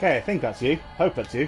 Okay, I think that's you. Hope that's you.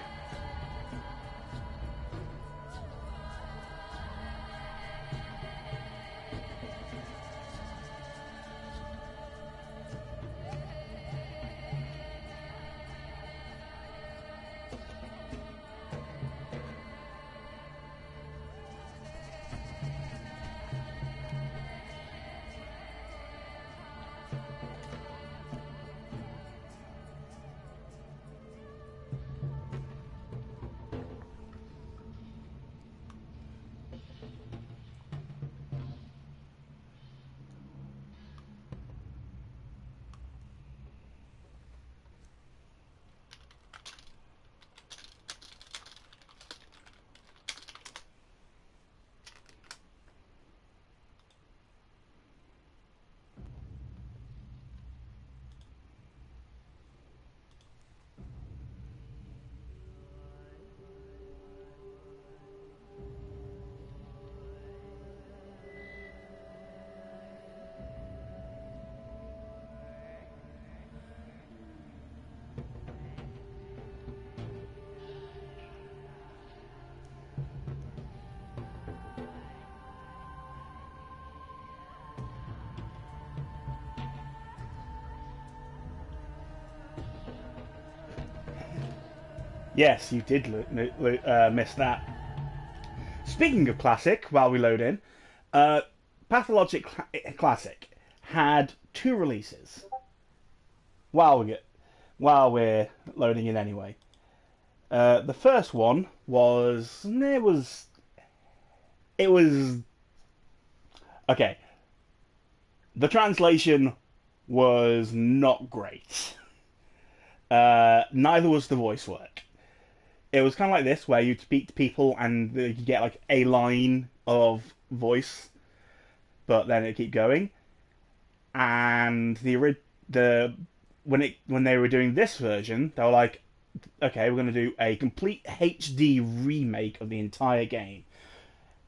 Yes, you did miss that. Speaking of classic, while we load in, uh, Pathologic Classic had two releases. While we get, while we're loading in anyway, the first one was it was okay. The translation was not great. Neither was the voice work. It was kind of like this, where you'd speak to people and you get like a line of voice, but then it keep going. And the when they were doing this version, they were like, okay, we're going to do a complete HD remake of the entire game.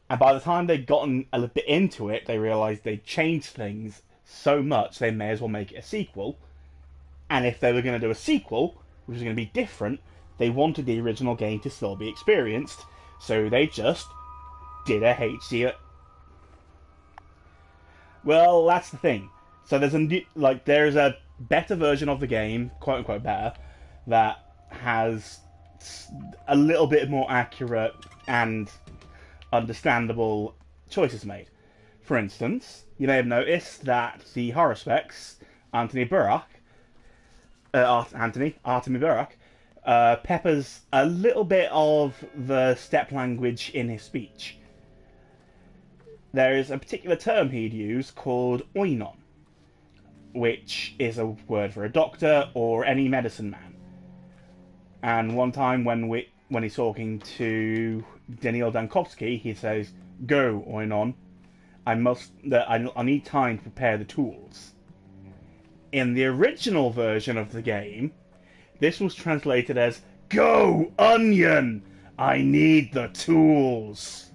And by the time they'd gotten a little bit into it, they realised they'd changed things so much they may as well make it a sequel. And if they were going to do a sequel, which was going to be different, they wanted the original game to still be experienced, so they just did a HD. Well, that's the thing. So there's a better version of the game, quote unquote better, that has a little bit more accurate and understandable choices made. For instance, you may have noticed that the horror specs, Anthony Burrock, Artemy Burrock, peppers a little bit of the step language in his speech. There is a particular term he'd use called oinon, which is a word for a doctor or any medicine man. And one time when he's talking to Daniil Dankovsky, he says, "Go, oinon. I need time to prepare the tools." In the original version of the game, this was translated as, "Go, onion! I need the tools."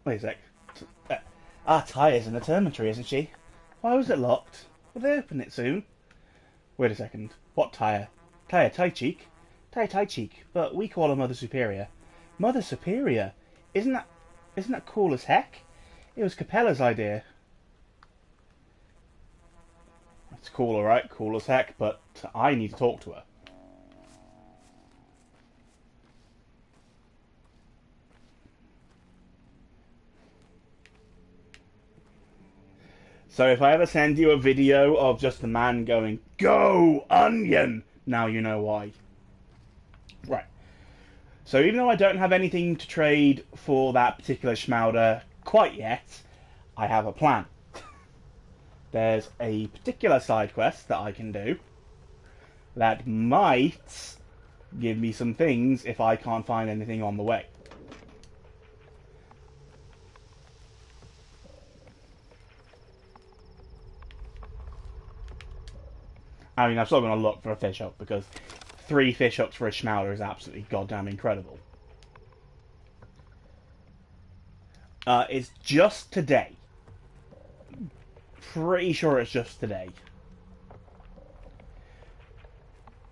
Wait a sec. Our Tyre's in the termitory, isn't she? Why was it locked? Will they open it soon? Wait a second. What Tyre? Tyre Tycheek? Tyre Tycheek, but we call her Mother Superior. Mother Superior? Isn't that cool as heck? It was Capella's idea. It's cool, alright, cool as heck, but I need to talk to her. So if I ever send you a video of just a man going, "Go, onion!" now you know why. Right. So even though I don't have anything to trade for that particular Schmauder quite yet, I have a plan. There's a particular side quest that I can do that might give me some things if I can't find anything on the way. I mean, I'm still going to look for a fish hook because 3 fish hooks for a Schmauder is absolutely goddamn incredible. It's just today. Pretty sure it's just today.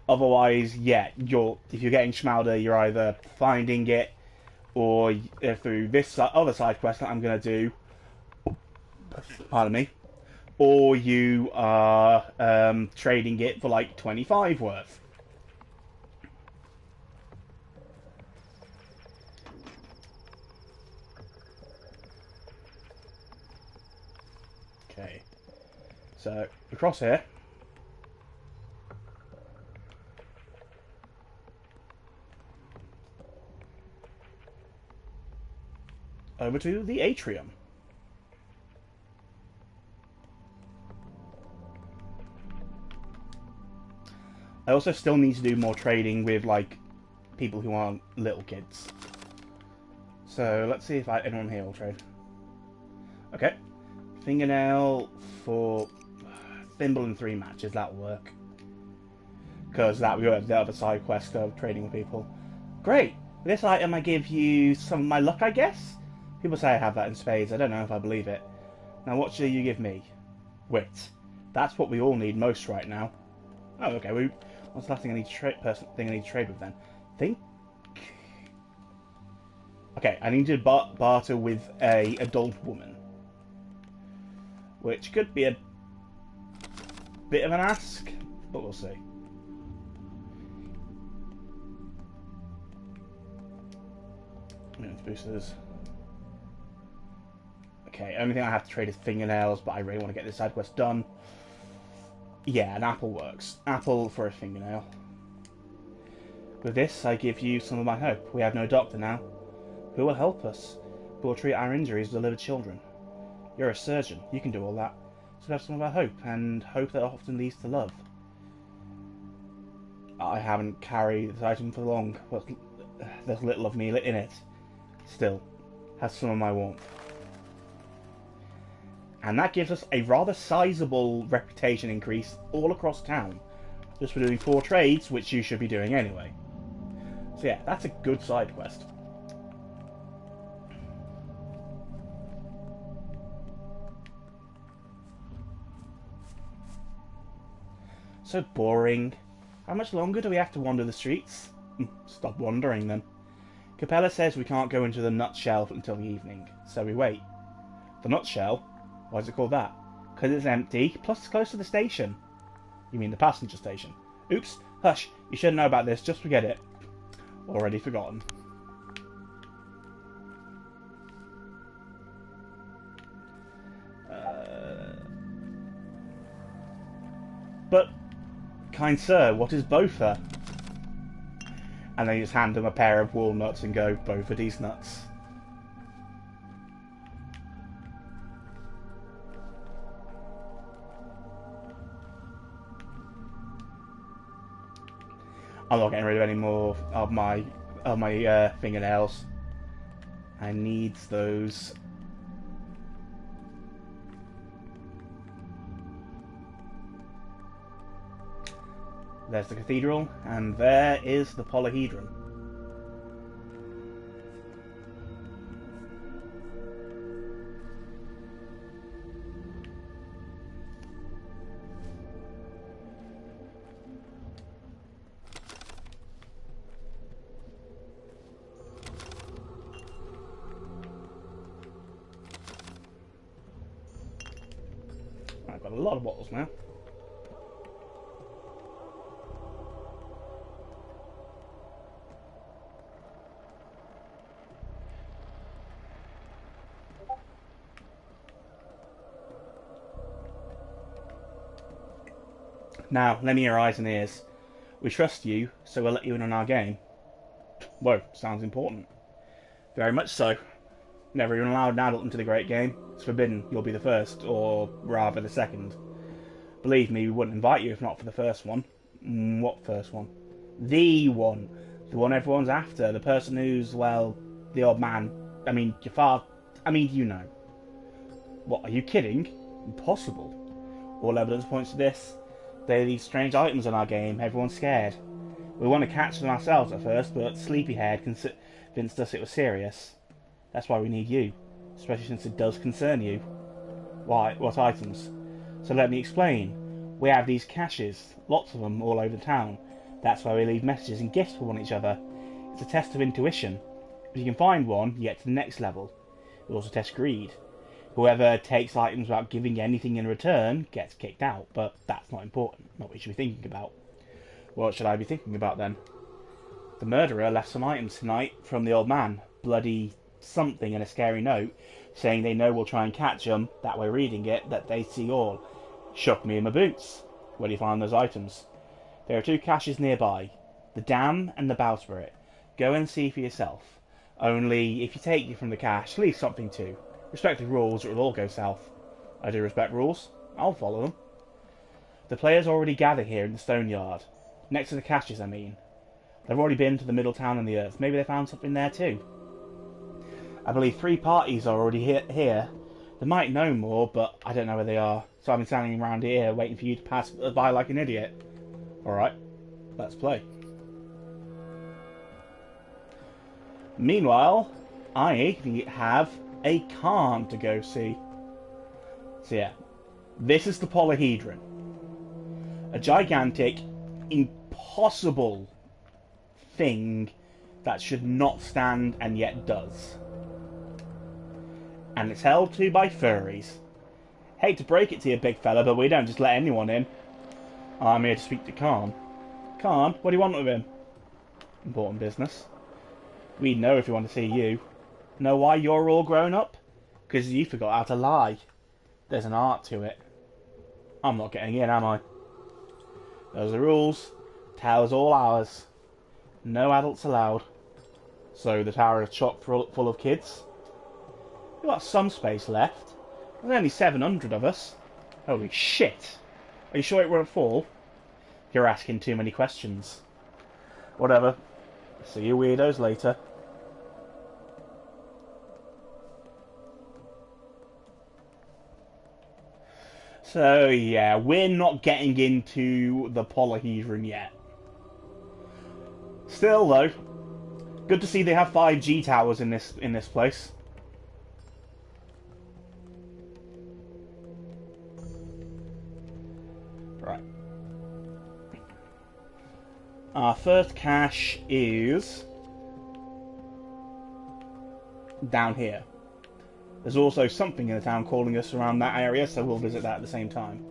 Otherwise, yeah, if you're getting Schmalder, you're either finding it or through this other side quest that I'm going to do, pardon me, or you are trading it for like 25 worth. Okay, so across here. Over to the atrium. I also still need to do more trading with, like, people who aren't little kids. So, let's see if anyone here will trade. Okay. Fingernail for Thimble and 3 matches, that'll work. Because we got the other side quest of trading with people. Great! With this item I give you some of my luck, I guess? People say I have that in spades, I don't know if I believe it. Now what should you give me? Wit. That's what we all need most right now. Oh, okay, what's the last thing I need to trade with then? Think. Okay, I need to barter with a adult woman, which could be a bit of an ask, but we'll see. Boosters. Okay, only thing I have to trade is fingernails, but I really want to get this side quest done. Yeah, an apple works. Apple for a fingernail. With this, I give you some of my hope. We have no doctor now. Who will help us? Who will treat our injuries and deliver children? You're a surgeon. You can do all that. So we have some of our hope, and hope that often leads to love. I haven't carried this item for long, but there's little of me in it. Still, has some of my warmth. And that gives us a rather sizable reputation increase all across town. Just for doing 4 trades, which you should be doing anyway. So yeah, that's a good side quest. So boring. How much longer do we have to wander the streets? Stop wandering then. Capella says we can't go into the nutshell until the evening, so we wait. The nutshell? Why is it called that? Because it's empty, plus it's close to the station. You mean the passenger station? Oops, hush, you should know about this, just forget it. Already forgotten. But, kind sir, what is Botha? And then you just hand them a pair of walnuts and go, both of these nuts. I'm not getting rid of any more of my fingernails. I need those. There's the cathedral, and there is the polyhedron. I've got a lot of bottles now. Now, lend me your eyes and ears. We trust you, so we'll let you in on our game. Whoa, sounds important. Very much so. Never even allowed an adult into the great game. It's forbidden. You'll be the first, or rather the second. Believe me, we wouldn't invite you if not for the first one. What first one? The one. The one everyone's after. The person who's, well, the odd man. I mean, your father. I mean, you know. What, are you kidding? Impossible. All evidence points to this. There are these strange items in our game. Everyone's scared. We want to catch them ourselves at first, but Sleepyhead convinced us it was serious. That's why we need you. especially since it does concern you. Why? What items? So let me explain. We have these caches, lots of them all over town. That's why we leave messages and gifts for one each other. It's a test of intuition. If you can find one, you get to the next level. It also tests greed. Whoever takes items without giving anything in return gets kicked out, but that's not important, not what you should be thinking about. What should I be thinking about then? The murderer left some items tonight from the old man. Bloody something and a scary note, saying they know we'll try and catch them, that way reading it, that they see all. Shook me in my boots. Where do you find those items? There are 2 caches nearby, the Dam and the Bowsprit. Go and see for yourself. Only, if you take you from the cache, leave something too. Respect the rules, or it'll all go south. I do respect rules. I'll follow them. The players already gather here in the stone yard. Next to the caches, I mean. They've already been to the middle town on the earth. Maybe they found something there too. I believe 3 parties are already here. They might know more, but I don't know where they are. So I've been standing around here waiting for you to pass by like an idiot. Alright, let's play. Meanwhile, I have a Khan to go see. So yeah, this is the Polyhedron. A gigantic, impossible thing that should not stand and yet does. And it's held to by furries. Hate to break it to you, big fella, but we don't just let anyone in. I'm here to speak to Khan. Khan, what do you want with him? Important business. We know if we want to see you. Know why you're all grown up? Because you forgot how to lie. There's an art to it. I'm not getting in, am I? Those are the rules. Tower's all ours. No adults allowed. So the tower is chock full of kids? We've got some space left. There's only 700 of us. Holy shit. Are you sure it won't fall? You're asking too many questions. Whatever. See you weirdos later. So yeah, we're not getting into the Polyhedron yet. Still though, good to see they have 5G towers in this place. Right. Our first cache is down here. There's also something in the town calling us around that area, so we'll visit that at the same time.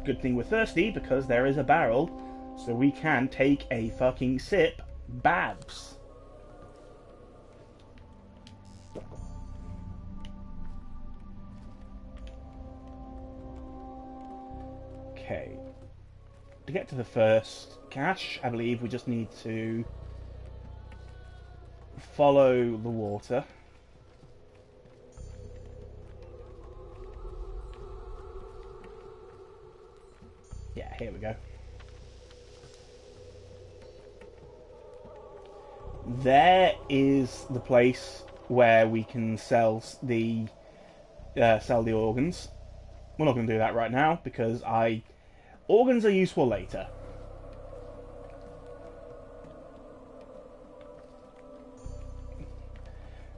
Good thing we're thirsty, because there is a barrel, so we can take a fucking sip, Babs. Okay. To get to the first cache, I believe we just need to follow the water. Yeah, here we go. There is the place where we can sell the organs. We're not going to do that right now because organs are useful later.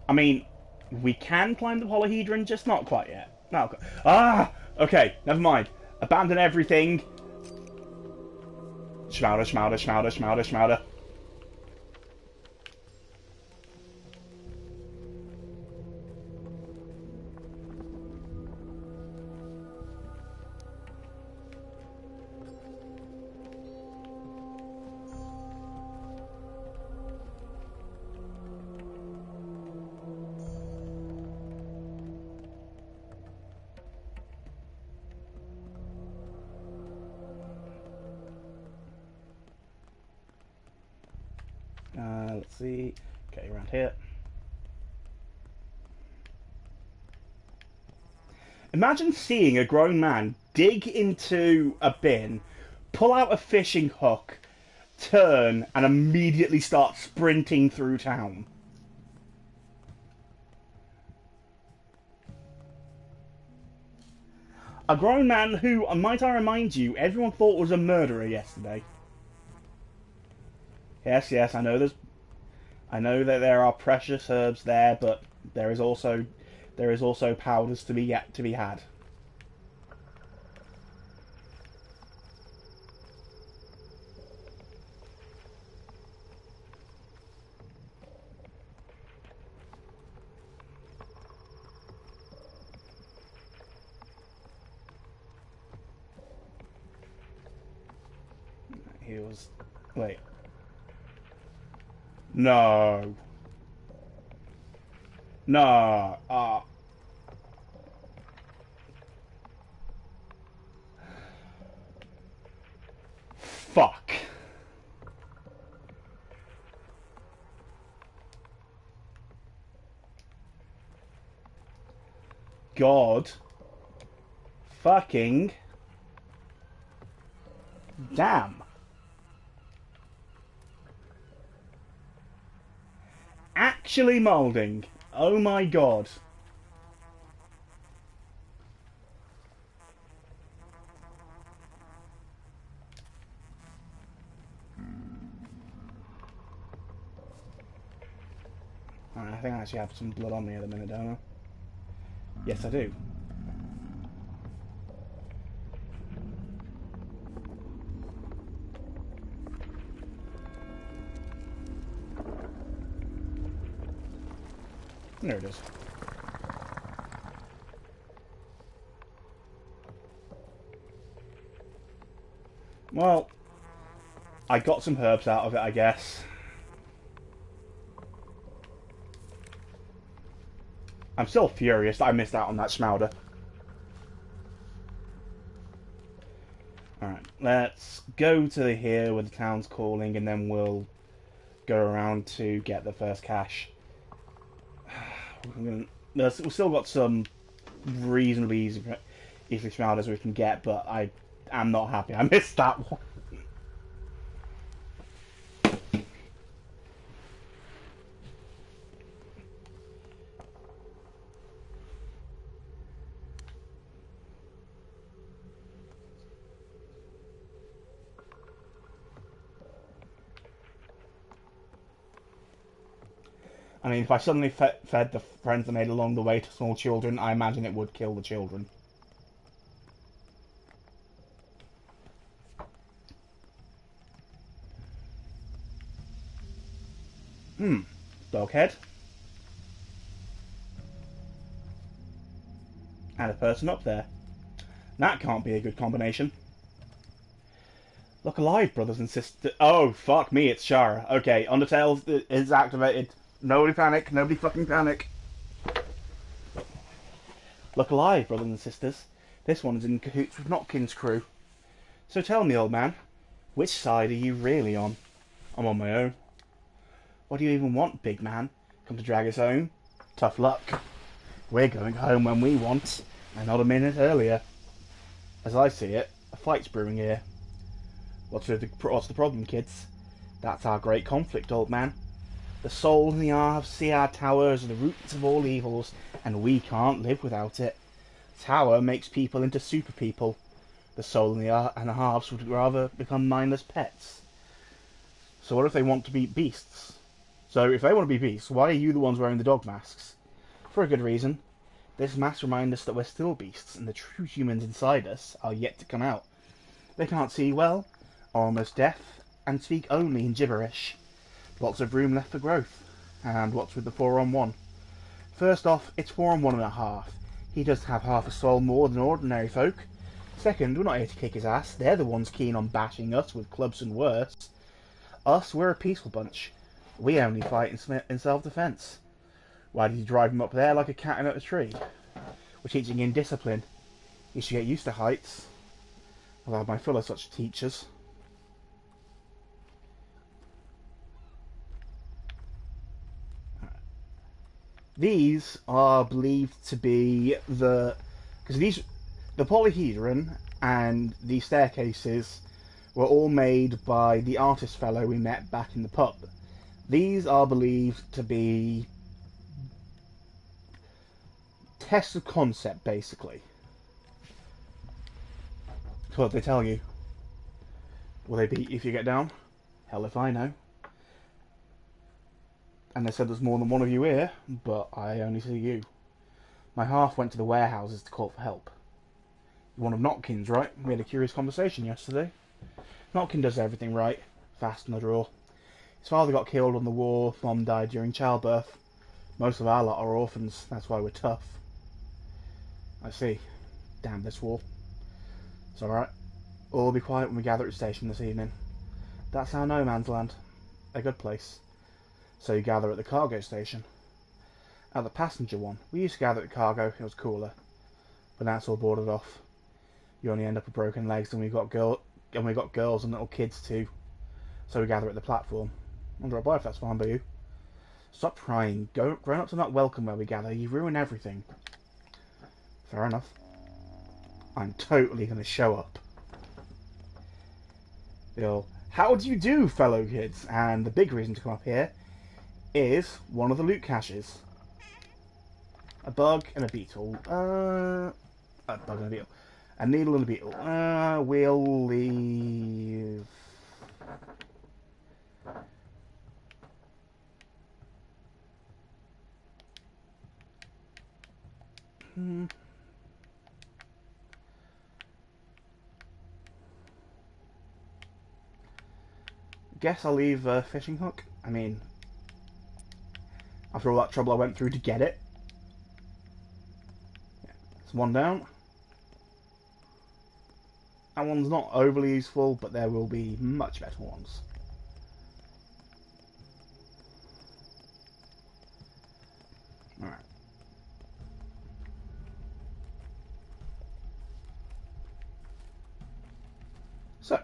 I mean, we can climb the Polyhedron, just not quite yet. No. Okay, never mind. Abandon everything. Schmouder, schmouder, schmouder, schmouder, schmouder. Let's see. Okay, around here. Imagine seeing a grown man dig into a bin, pull out a fishing hook, turn, and immediately start sprinting through town. A grown man who, might I remind you, everyone thought was a murderer yesterday. Yes, yes, I know that there are precious herbs there, but there is also powders to be had. He was... Wait. No. No. Fuck. God. Fucking. Damn. Actually moulding. Oh my god. Alright, I think I actually have some blood on me at the minute, don't I? Yes, I do. There it is. Well, I got some herbs out of it, I guess. I'm still furious that I missed out on that Schmauder. Alright, let's go to here where the town's calling, and then we'll go around to get the first cache. We've still got some reasonably easily Schmauders we can get, but I am not happy I missed that one. I mean, if I suddenly fed the friends I made along the way to small children, I imagine it would kill the children. Doghead. And a person up there. That can't be a good combination. Look alive, brothers and sisters. Oh, fuck me, it's Shara. Okay, Undertale is activated. Nobody panic, nobody fucking panic. Look alive, brothers and sisters. This one's in cahoots with Notkin's crew. So tell me, old man, which side are you really on? I'm on my own. What do you even want, big man? Come to drag us home? Tough luck. We're going home when we want, and not a minute earlier. As I see it, a fight's brewing here. What's the problem, kids? That's our great conflict, old man. The soul and the halves see our tower as the roots of all evils, and we can't live without it. Tower makes people into super people. The soul and the halves would rather become mindless pets. So what if they want to be beasts? So if they want to be beasts, why are you the ones wearing the dog masks? For a good reason. This masks remind us that we're still beasts, and the true humans inside us are yet to come out. They can't see well, are almost deaf, and speak only in gibberish. Lots of room left for growth. And what's with the 4-on-1? First off, it's 4-on-1.5. He does have half a soul more than ordinary folk. Second, we're not here to kick his ass. They're the ones keen on bashing us with clubs and worse. Us, we're a peaceful bunch. We only fight in self-defense. Why did you drive him up there like a cat in a tree? We're teaching him discipline. He should get used to heights. I'll have my fill of such teachers. These are believed to be the polyhedron and the staircases were all made by the artist fellow we met back in the pub. These are believed to be tests of concept, basically. So what they tell you? Will they beat you if you get down? Hell if I know. And they said there's more than one of you here, but I only see you. My half went to the warehouses to call for help. You're one of Notkin's, right? We had a curious conversation yesterday. Notkin does everything right, fast in the draw. His father got killed in the war, Mom died during childbirth. Most of our lot are orphans, that's why we're tough. I see. Damn this war. It's alright. All will be quiet when we gather at the station this evening. That's our no man's land. A good place. So you gather at the cargo station. At the passenger one, we used to gather at the cargo, it was cooler. But now it's all boarded off. You only end up with broken legs, and we've got girls and little kids too. So we gather at the platform. Wonder if that's fine by you. Stop crying. Grown-ups are not welcome where we gather. You ruin everything. Fair enough. I'm totally going to show up. Bill, how do you do, fellow kids? And the big reason to come up here is one of the loot caches. A bug and a beetle. A bug and a beetle. A needle and a beetle. We'll leave. Guess I'll leave a fishing hook. I mean, after all that trouble I went through to get it. Yeah, it's one down. That one's not overly useful, but there will be much better ones. Alright. So.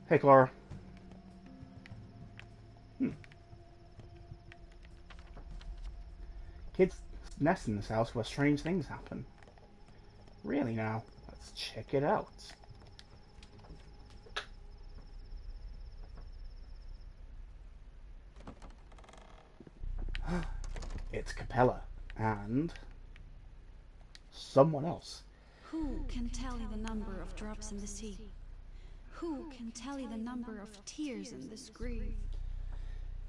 Hey, Clara. Kids nest in this house where strange things happen. Really now? Let's check it out. It's Capella and someone else. Who can tell you the number of drops in the sea? Who can tell you the number of tears in this grave?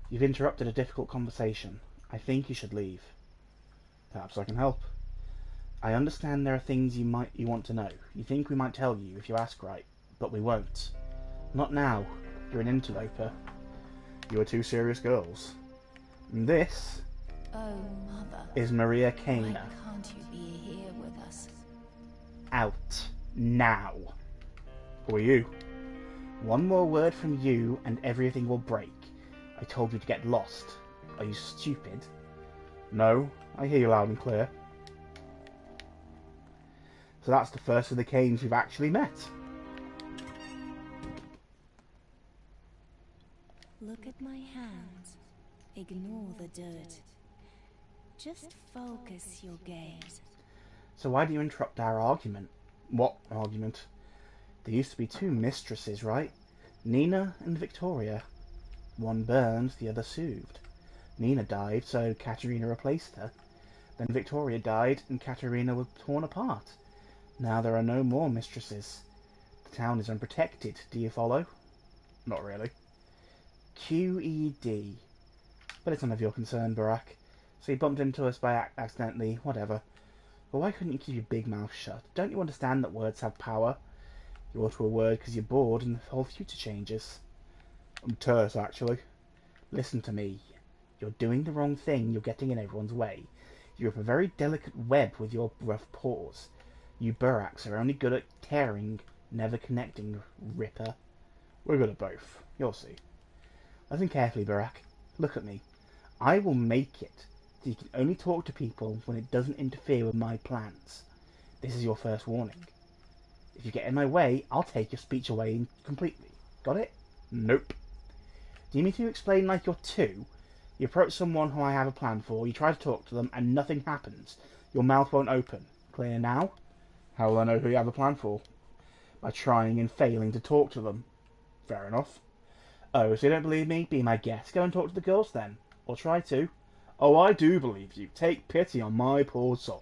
You've interrupted a difficult conversation. I think you should leave. Perhaps I can help. I understand there are things you want to know. You think we might tell you if you ask right, but we won't. Not now. You're an interloper. You are two serious girls. And this Mother, is Maria why Kana. can't you be here with us? Out. Now. Who are you? One more word from you and everything will break. I told you to get lost. Are you stupid? No, I hear you loud and clear. So that's the first of the Kanes we've actually met. Look at my hands. Ignore the dirt. Just focus your gaze. So why do you interrupt our argument? What argument? There used to be two mistresses, right? Nina and Victoria. One burned, the other soothed. Nina died, so Katerina replaced her. Then Victoria died, and Katerina was torn apart. Now there are no more mistresses. The town is unprotected, do you follow? Not really. QED. But it's none of your concern, Barack. So you bumped into us by accidentally, whatever. But why couldn't you keep your big mouth shut? Don't you understand that words have power? You utter a word because you're bored and the whole future changes. I'm terse, actually. Listen to me. You're doing the wrong thing, you're getting in everyone's way. You have a very delicate web with your rough paws. You Buraks are only good at tearing, never connecting, Ripper. We're good at both. You'll see. Listen carefully, Barak. Look at me. I will make it so you can only talk to people when it doesn't interfere with my plans. This is your first warning. If you get in my way, I'll take your speech away completely. Got it? Nope. Do you mean to explain like you're two? You approach someone who I have a plan for, you try to talk to them, and nothing happens. Your mouth won't open. Clear now? How will I know who you have a plan for? By trying and failing to talk to them. Fair enough. Oh, so you don't believe me? Be my guest. Go and talk to the girls then. Or try to. Oh, I do believe you. Take pity on my poor soul.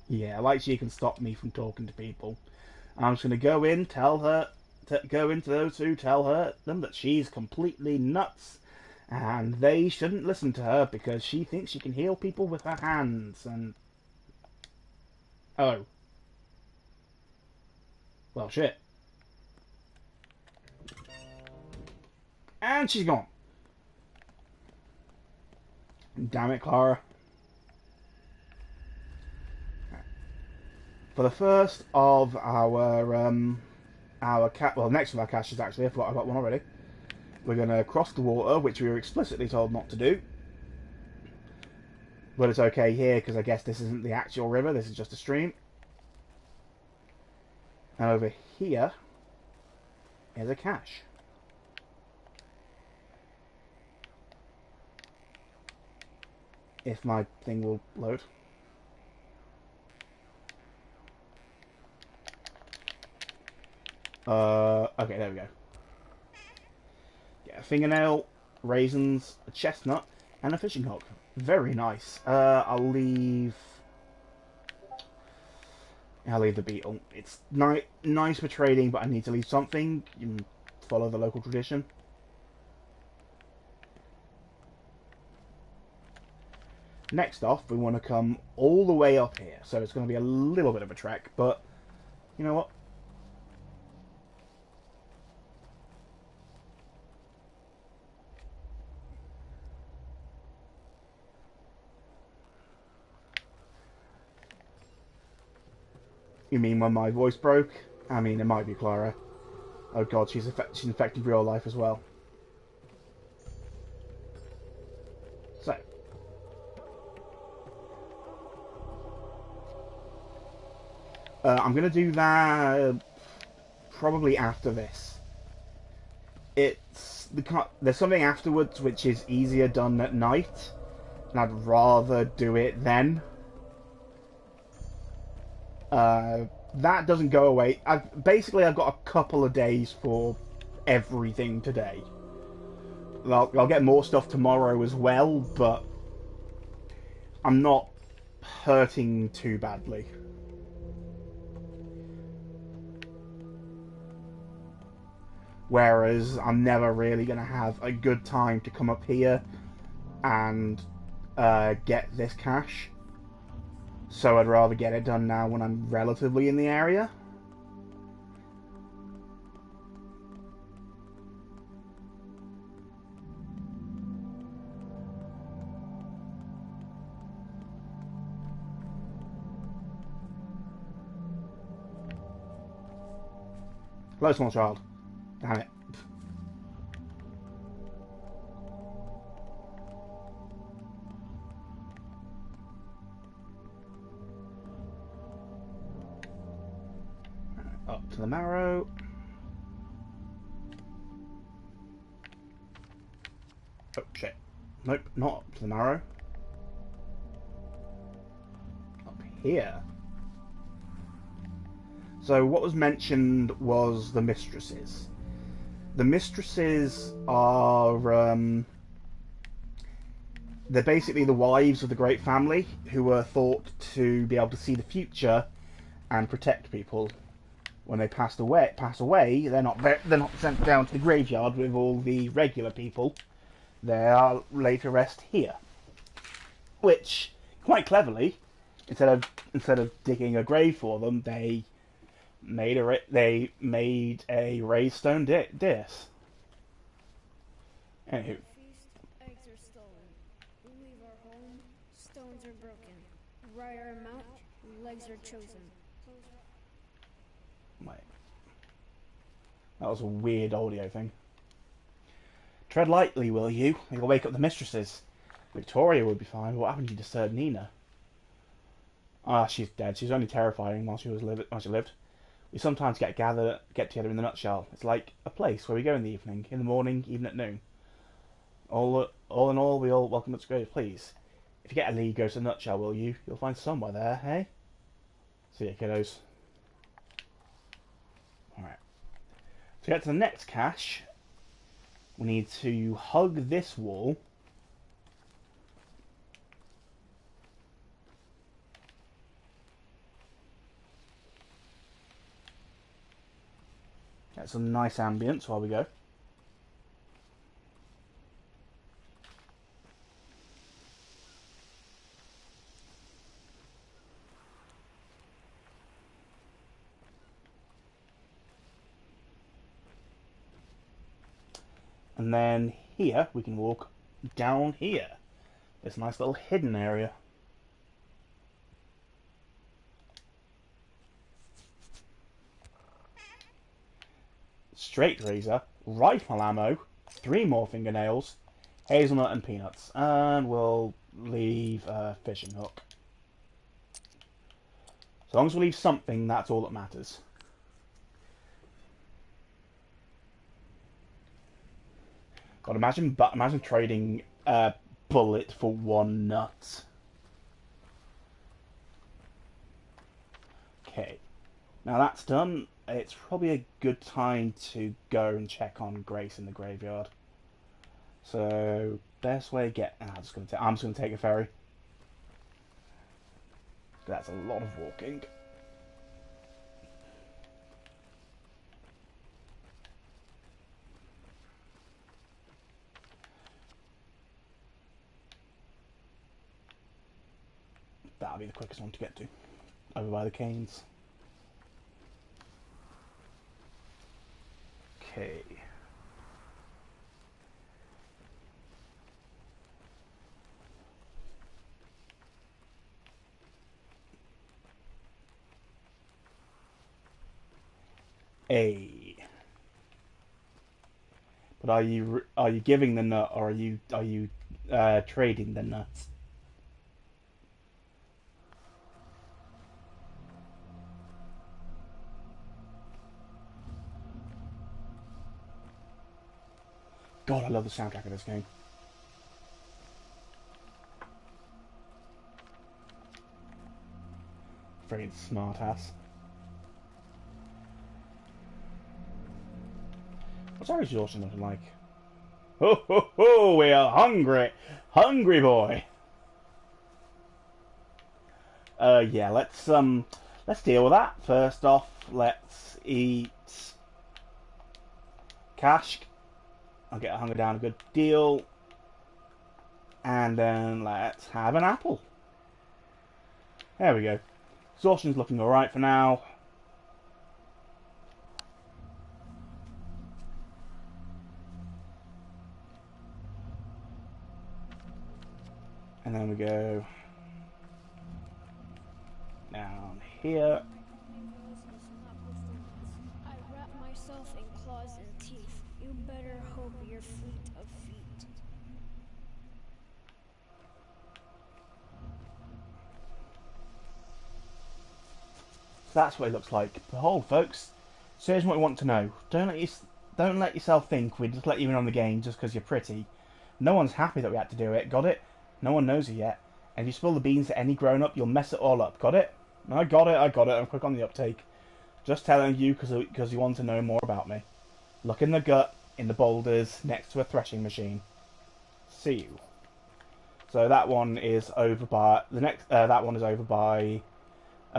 Yeah, like she can stop me from talking to people. I'm just gonna go in, tell her, go into those who tell her them that she's completely nuts, and they shouldn't listen to her because she thinks she can heal people with her hands. And oh, well, shit. And she's gone. Damn it, Clara. For the first of our cat, well, next of our caches actually, I forgot I got one already. We're gonna cross the water, which we were explicitly told not to do. But it's okay here because I guess this isn't the actual river. This is just a stream. And over here is a cache. If my thing will load. Okay, there we go. Get a fingernail, raisins, a chestnut, and a fishing hook. Very nice. I'll leave the beetle. It's nice for trading, but I need to leave something. You can follow the local tradition. Next off, we want to come all the way up here. So it's going to be a little bit of a trek, but you know what? You mean when my voice broke? I mean, it might be Clara. Oh god, she's infected real life as well. So, I'm going to do that probably after this. There's something afterwards which is easier done at night, and I'd rather do it then. That doesn't go away. I've got a couple of days for everything today. I'll get more stuff tomorrow as well, but I'm not hurting too badly. Whereas I'm never really going to have a good time to come up here and get this cache. So I'd rather get it done now when I'm relatively in the area. Hello, small child. Damn it. Up to the marrow. Oh, shit. Nope, not up to the marrow. Up here. So what was mentioned was the mistresses. The mistresses are they're basically the wives of the great family who are thought to be able to see the future and protect people. When they pass away, they're not sent down to the graveyard with all the regular people. They are laid to rest here, which quite cleverly, instead of digging a grave for them, they made a raised stone dais. Anywho. Feast, eggs are stolen. We leave our home, stones are broken. Ride our mount, legs are chosen. Wait. That was a weird audio thing. Tread lightly, will you? You'll wake up the mistresses. Victoria would be fine, but what happened to disturb Nina? Ah, she's dead. She's only terrifying while she lived. We sometimes get together in the nutshell. It's like a place where we go in the evening, in the morning, even at noon. All in all, we all welcome to grave, please. If you get a lead, go to the nutshell, will you? You'll find somewhere there, hey? See ya, kiddos. Alright. To get to the next cache, We need to hug this wall. Get some nice ambience while we go. And then here we can walk down here. This nice little hidden area. Straight razor, rifle ammo, 3 more fingernails, hazelnut and peanuts. And we'll leave a fishing hook. As long as we leave something, that's all that matters. God, imagine trading a bullet for 1 nut. Okay, now that's done. It's probably a good time to go and check on Grace in the graveyard. So, best way to get... I'm just going to take a ferry. That's a lot of walking. That'll be the quickest one to get to. Over by the canes. Okay. A. But are you giving the nut, or are you trading the nuts? God, I love the soundtrack of this game. Very smart ass. What's our exhaustion looking like? Ho ho ho! We are hungry, hungry boy. Yeah. Let's deal with that. First off, let's eat cash. I'll get hunger down a good deal, and then let's have an apple. There we go. Exhaustion's looking all right for now. And then we go down here. I wrap myself in claws and teeth. You better hope you're fleet of feet. So that's what it looks like. Behold, folks. So here's what we want to know. Don't let yourself think we just let you in on the game just because you're pretty. No one's happy that we had to do it. Got it? No one knows it yet. And if you spill the beans to any grown-up, you'll mess it all up. Got it? I got it. I'm quick on the uptake. Just telling you because you want to know more about me. Look in the gut, in the boulders, next to a threshing machine. See you. So that one is over by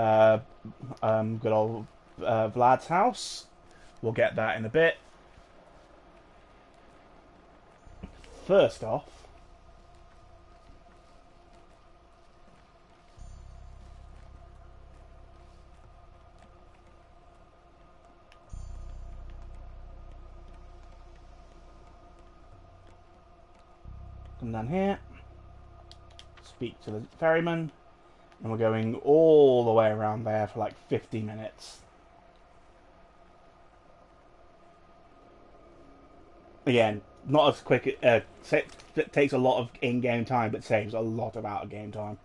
good old Vlad's house. We'll get that in a bit. First off, come down here, speak to the ferryman, and we're going all the way around there for like 50 minutes. Again, not as quick. It takes a lot of in-game time, but saves a lot of out-of-game time.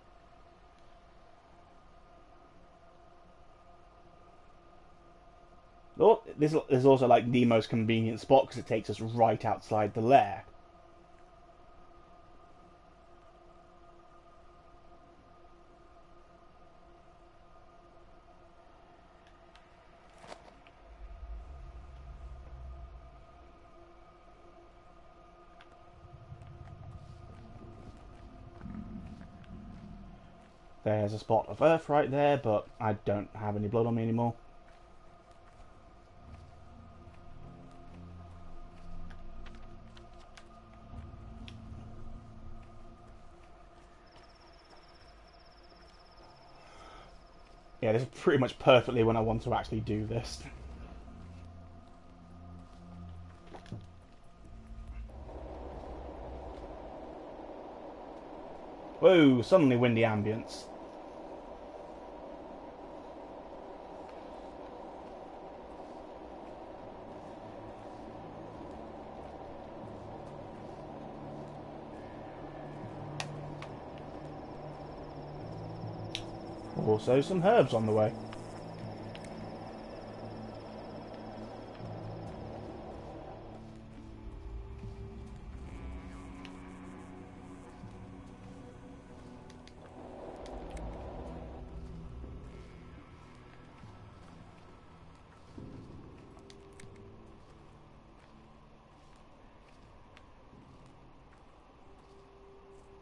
Oh, this is also like the most convenient spot because it takes us right outside the lair. There's a spot of earth right there, but I don't have any blood on me anymore. Yeah, this is pretty much perfectly when I want to actually do this. Whoa, suddenly windy ambience. Also some herbs on the way.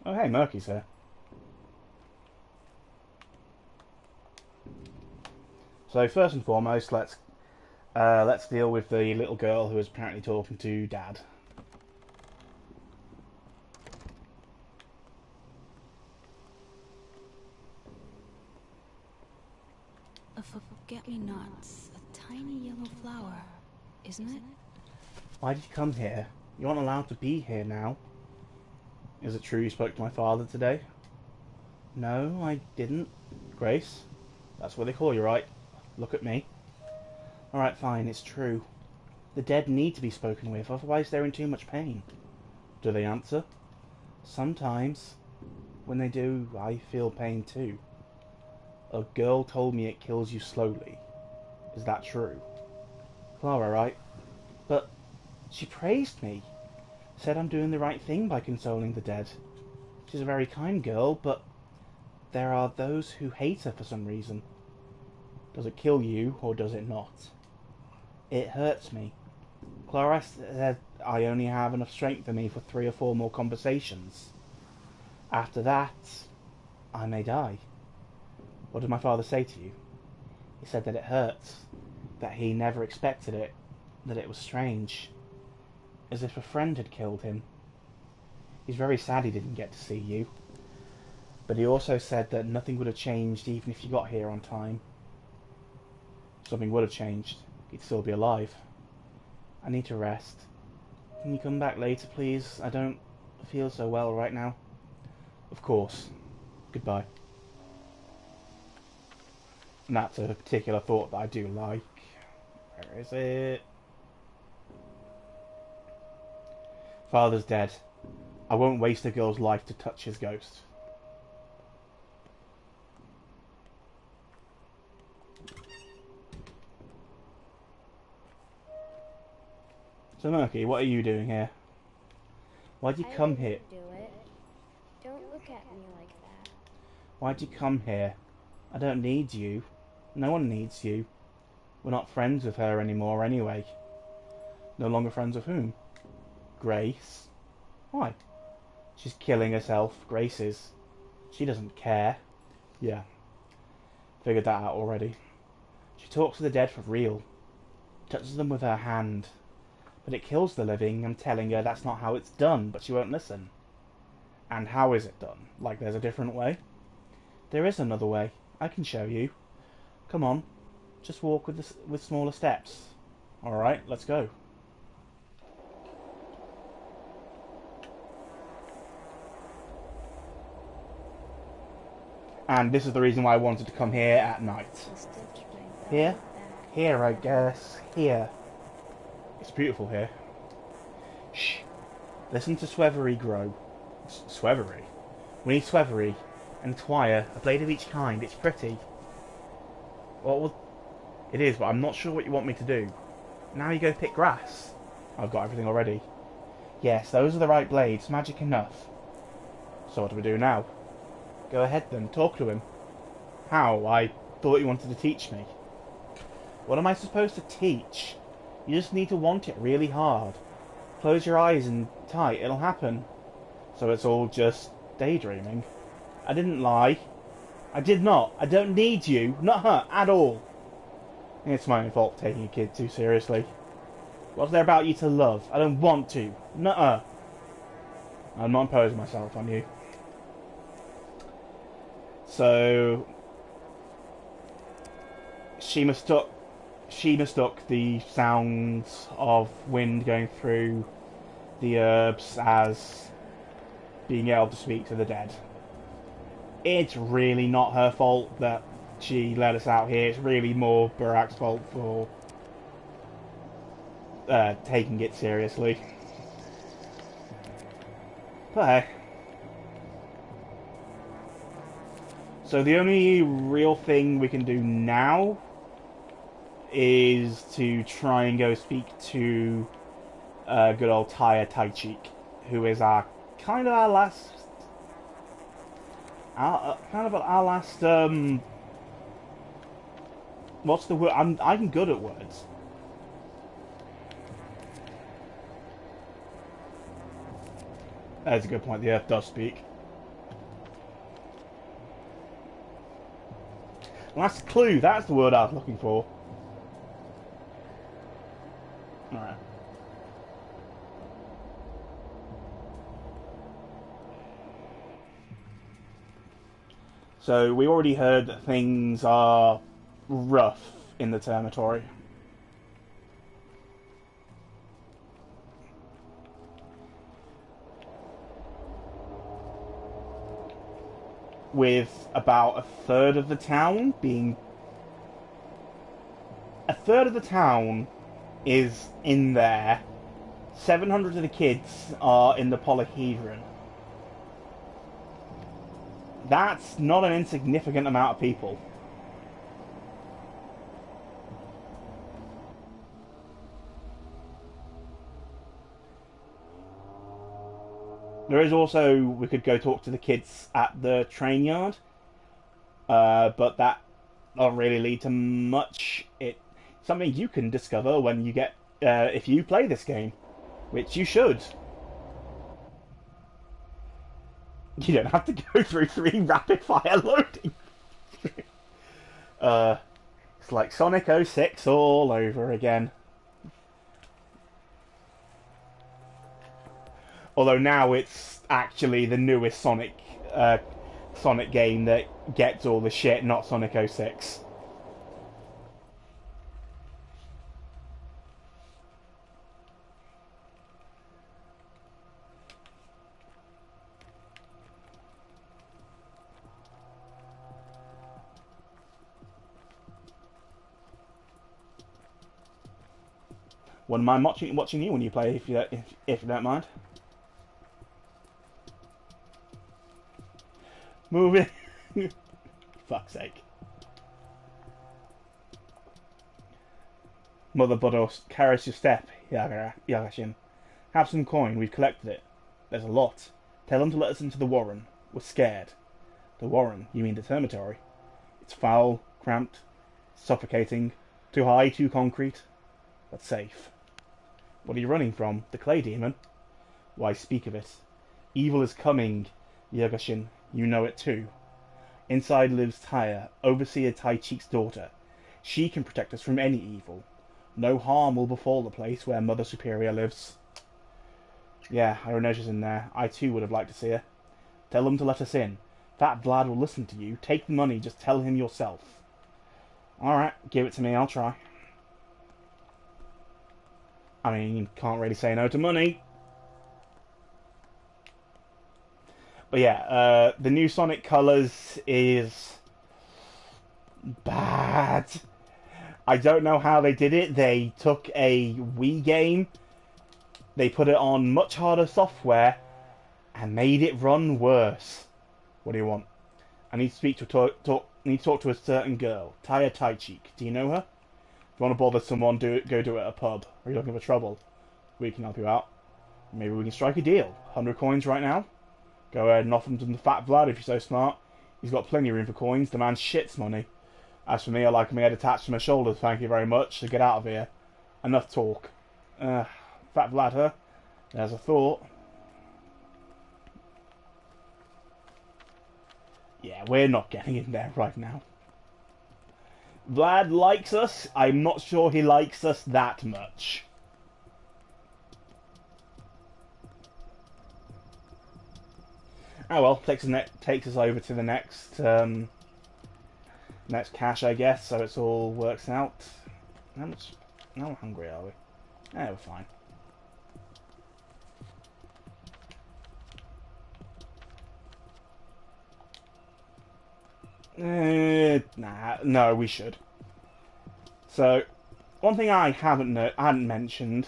Oh hey, Murky's here. So first and foremost, let's deal with the little girl who is apparently talking to Dad. A forget-me-nots, a tiny yellow flower, isn't it? Why did you come here? You aren't allowed to be here now. Is it true you spoke to my father today? No, I didn't. Grace? That's what they call you, right? Look at me. Alright, fine, it's true. The dead need to be spoken with, otherwise they're in too much pain. Do they answer? Sometimes. When they do, I feel pain too. A girl told me it kills you slowly. Is that true? Clara, right? But she praised me. Said I'm doing the right thing by consoling the dead. She's a very kind girl, but there are those who hate her for some reason. Does it kill you, or does it not? It hurts me. Clara said I only have enough strength for me for 3 or 4 more conversations. After that, I may die. What did my father say to you? He said that it hurts, that he never expected it, that it was strange, as if a friend had killed him. He's very sad he didn't get to see you, but he also said that nothing would have changed even if you got here on time. Something would have changed. He'd still be alive. I need to rest. Can you come back later, please? I don't feel so well right now. Of course. Goodbye. And that's a particular thought that I do like. Where is it? Father's dead. I won't waste a girl's life to touch his ghost. So Murky, what are you doing here? Why'd you come here? Do it. Don't look at me like that. Why'd you come here? I don't need you. No one needs you. We're not friends with her anymore anyway. No longer friends with whom? Grace. Why? She's killing herself. Grace is. She doesn't care. Yeah. Figured that out already. She talks to the dead for real. Touches them with her hand. But it kills the living. I'm telling her that's not how it's done, but she won't listen. And how is it done? Like there's a different way? There is another way. I can show you. Come on. Just walk with smaller steps. Alright, let's go. And this is the reason why I wanted to come here at night. Here? Here, I guess. Here. It's beautiful here. Shh. Listen to Swevery grow. Swevery? We need Swevery and Twire, a blade of each kind. It's pretty. Well, it is, but I'm not sure what you want me to do. Now you go pick grass. I've got everything already. Yes, those are the right blades. Magic enough. So what do we do now? Go ahead then. Talk to him. How? I thought you wanted to teach me. What am I supposed to teach? You just need to want it really hard. Close your eyes and tight. It'll happen. So it's all just daydreaming. I didn't lie. I did not. I don't need you. Not her at all. It's my own fault taking a kid too seriously. What's there about you to love? I don't want to. Nuh-uh. I'm not imposing myself on you. So she mistook the sounds of wind going through the herbs as being able to speak to the dead. It's really not her fault that she let us out here. It's really more Burak's fault for taking it seriously. But hey. So the only real thing we can do now is to try and go speak to good old Taichik, who is our kind of our last, what's the word? I'm good at words. That's a good point. The Earth does speak. Last clue. That's the word I was looking for. All right. So we already heard that things are rough in the Termitory. With about a third of the town is in there. 700 of the kids are in the Polyhedron. That's not an insignificant amount of people. There is also, we could go talk to the kids at the train yard, but that doesn't really lead to much. It's something you can discover when you get, if you play this game, which you should. You don't have to go through 3 rapid fire loading. It's like Sonic 06 all over again. Although now it's actually the newest Sonic game that gets all the shit, not Sonic 06. Wouldn't mind watching you when you play, if you don't mind. Moving. Fuck's sake. Mother Buddha, carries your step, Yagashin. Have some coin, we've collected it. There's a lot. Tell them to let us into the Warren. We're scared. The Warren, you mean the Termitory. It's foul, cramped, suffocating, too high, too concrete, but safe. What are you running from? The clay demon? Why speak of it? Evil is coming, Yagashin. You know it too. Inside lives Taya, Overseer Taichik's daughter. She can protect us from any evil. No harm will befall the place where Mother Superior lives. Yeah, I know she's in there. I too would have liked to see her. Tell them to let us in. Fat Vlad will listen to you. Take the money, just tell him yourself. Alright, give it to me, I'll try. I mean, you can't really say no to money. But yeah, the new Sonic Colors is bad. I don't know how they did it. They took a Wii game, they put it on much harder software, and made it run worse. What do you want? I need to speak to talk to a certain girl, Taya Taichik. Do you know her? If you want to bother someone, go do it at a pub. Are you looking for trouble? We can help you out. Maybe we can strike a deal. 100 coins right now. Go ahead and offer them to the Fat Vlad if you're so smart. He's got plenty of room for coins. The man shits money. As for me, I like my head attached to my shoulders, thank you very much, so get out of here. Enough talk. Fat Vlad, huh? There's a thought. Yeah, we're not getting in there right now. Vlad likes us. I'm not sure he likes us that much. Oh well, takes us over to the next cache, I guess. So it's all works out. How hungry are we? Yeah, we're fine. Nah, no, we should. So, one thing I hadn't mentioned,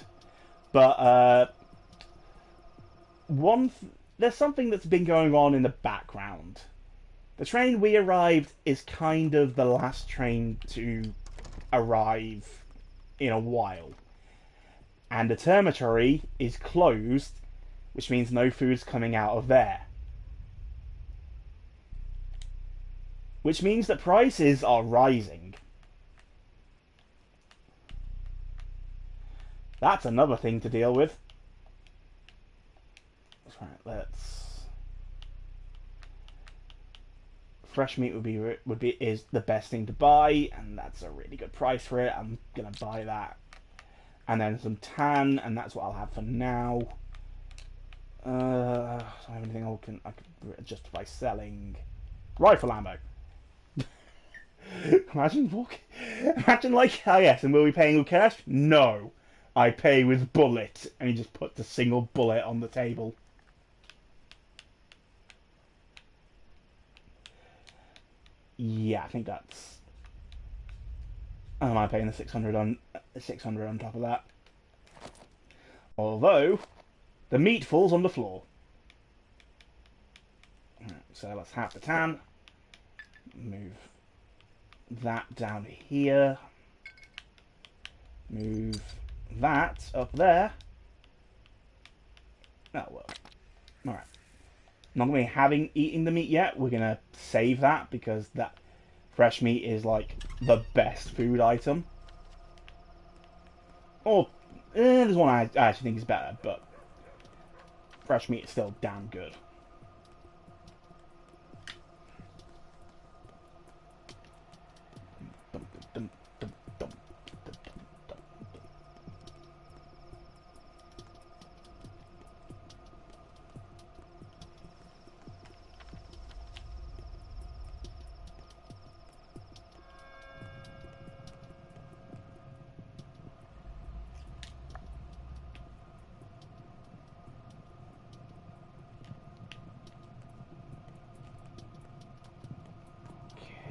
but there's something that's been going on in the background. The train we arrived is kind of the last train to arrive in a while, and the termitory is closed, which means no food's coming out of there. Which means that prices are rising. That's another thing to deal with. Right, fresh meat is the best thing to buy, and that's a really good price for it. I'm gonna buy that, and then some tan, and that's what I'll have for now. Do I have anything I could justify selling? Rifle ammo. Imagine like, oh yes, and will we paying with cash? No, I pay with bullet, and he just puts a single bullet on the table. Yeah, I think that's. Am I paying the 600 on top of that? Although the meat falls on the floor. So let's have the tan. Move that down here. Move that up there. That'll work. Alright. Not going to be eating the meat yet. We're going to save that because that fresh meat is like the best food item. Or, there's one I actually think is better, but fresh meat is still damn good.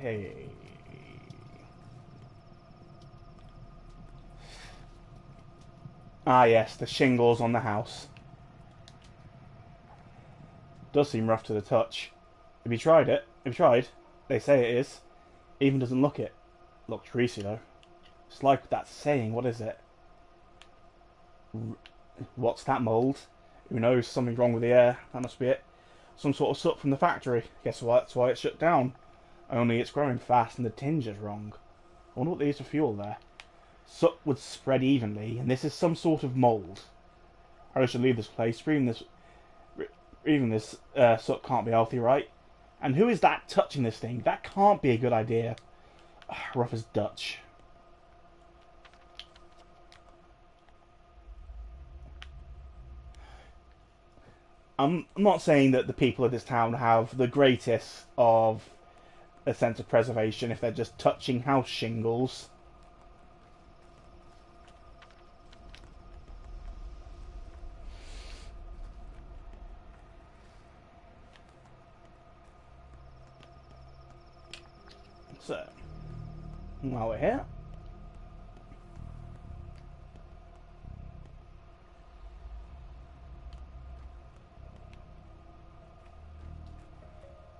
Okay. Ah yes, the shingles on the house. Does seem rough to the touch. Have you tried it? Have you tried? They say it is. Even doesn't look it. Looks greasy though. It's like that saying, what is it? What's that mould? Who knows? Something's wrong with the air. That must be it. Some sort of soot from the factory. Guess what? That's why it's shut down. Only it's growing fast and the tinge is wrong. I wonder what they use for fuel there. Soot would spread evenly, and this is some sort of mould. I should leave this place. Even this soot can't be healthy, right? And who is that touching this thing? That can't be a good idea. Rough as Dutch. I'm not saying that the people of this town have the greatest of a sense of preservation if they're just touching house shingles. So, while we're here,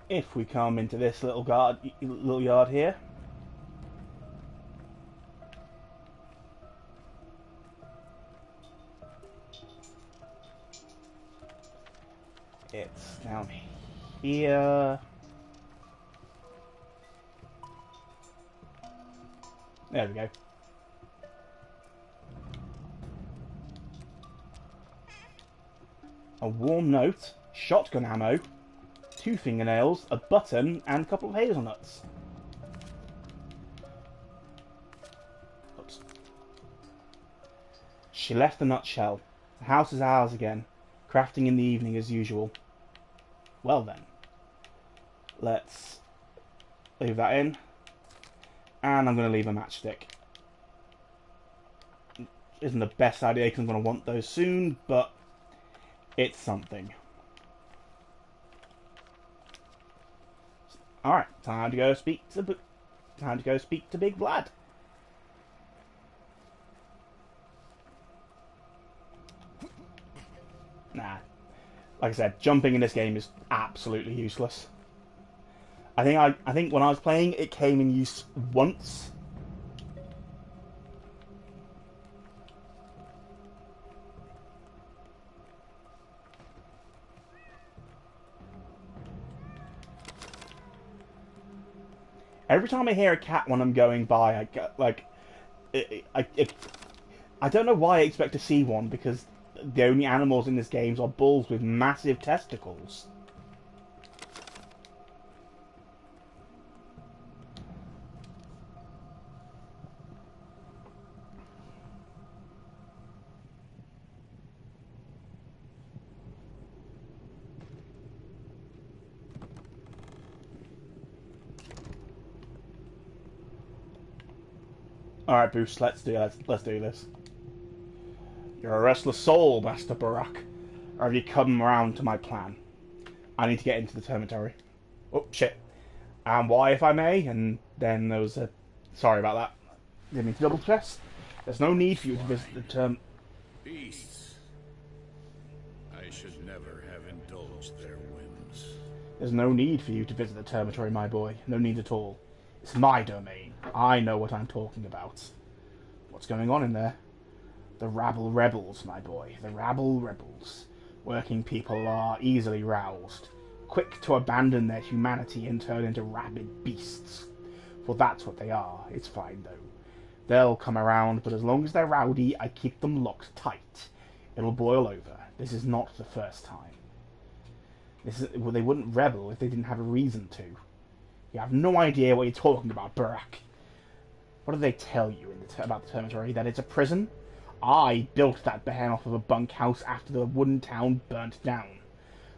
if we come into this little yard here, it's down here. There we go. A warm note, shotgun ammo, 2 fingernails, a button, and a couple of hazelnuts. Oops. She left the nutshell. The house is ours again, crafting in the evening as usual. Well then, let's leave that in, and I'm going to leave a matchstick. Isn't the best idea because I'm going to want those soon, but it's something. All right, time to go speak to Big Vlad. Nah, like I said, jumping in this game is absolutely useless. I think when I was playing, it came in use once. Every time I hear a cat when I'm going by, I get like, I don't know why I expect to see one because the only animals in this game are bulls with massive testicles. Alright, Boost, let's do this. You're a restless soul, Master Barak. Or have you come around to my plan? I need to get into the dormitory. Oh, shit. And why, if I may? And then there was a... Sorry about that. Didn't mean to double press. There's no need for you to visit the term... Beasts. I should never have indulged their whims. There's no need for you to visit the dormitory, my boy. No need at all. It's my domain. I know what I'm talking about. What's going on in there? The rabble rebels, my boy. The rabble rebels. Working people are easily roused, quick to abandon their humanity and turn into rabid beasts. For that's what they are. It's fine, though. They'll come around, but as long as they're rowdy, I keep them locked tight. It'll boil over. This is not the first time. Well, they wouldn't rebel if they didn't have a reason to. You have no idea what you're talking about, Barak. What do they tell you about the dormitory? That it's a prison? I built that behemoth of a bunkhouse after the wooden town burnt down.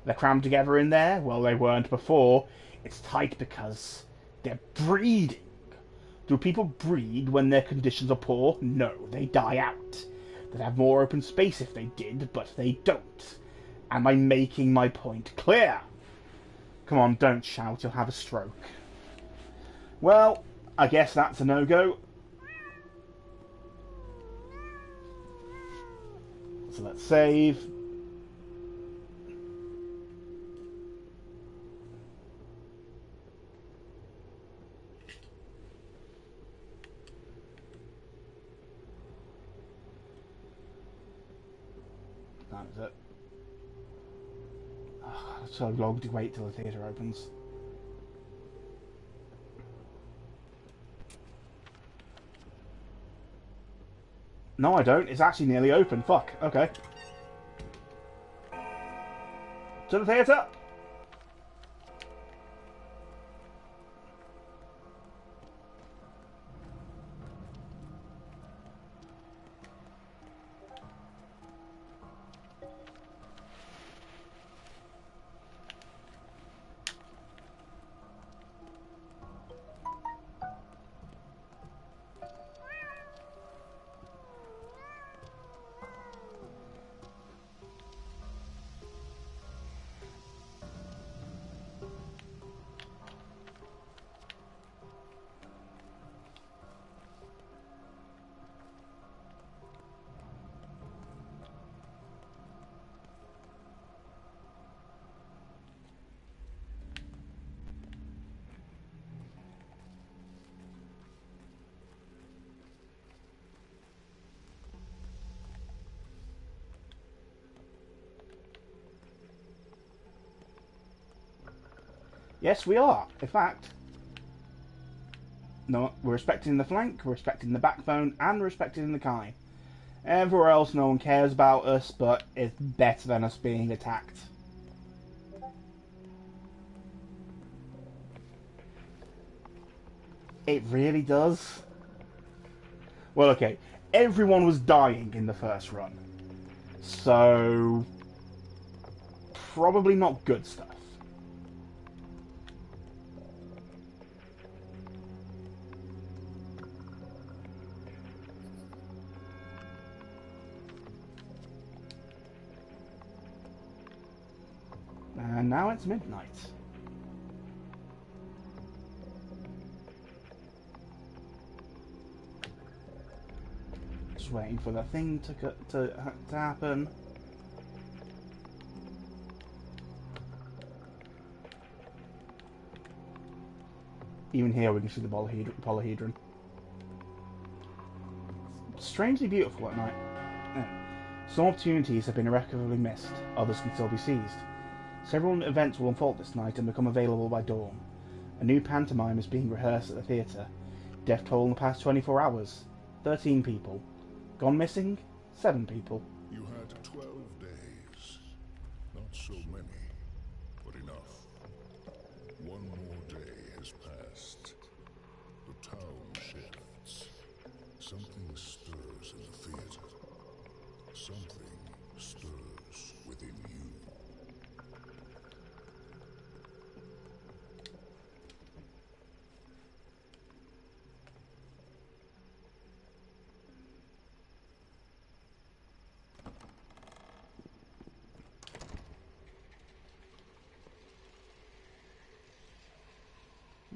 They're crammed together in there? Well, they weren't before. It's tight because they're breeding. Do people breed when their conditions are poor? No, they die out. They'd have more open space if they did, but they don't. Am I making my point clear? Come on, don't shout, you'll have a stroke. Well, I guess that's a no-go. So let's save. That is it. Oh, it's so long to wait till the theatre opens. No, I don't. It's actually nearly open. Fuck. Okay. To the theatre! Yes, we are. In fact, no, we're respecting the flank, we're respecting the backbone, and we're respecting the Kai. Everywhere else, no one cares about us, but it's better than us being attacked. It really does. Well, okay. Everyone was dying in the first run. So, probably not good stuff. And now it's midnight. Just waiting for the thing to happen. Even here we can see the polyhedron. Strangely beautiful at night. Yeah. Some opportunities have been irrecoverably missed, others can still be seized. Several events will unfold this night and become available by dawn. A new pantomime is being rehearsed at the theatre. Death toll in the past 24 hours, 13 people. Gone missing, 7 people. You had 12 days. Not so many, but enough. One more day has passed. The town shifts. Something stirs in the theater. Something stirs within you.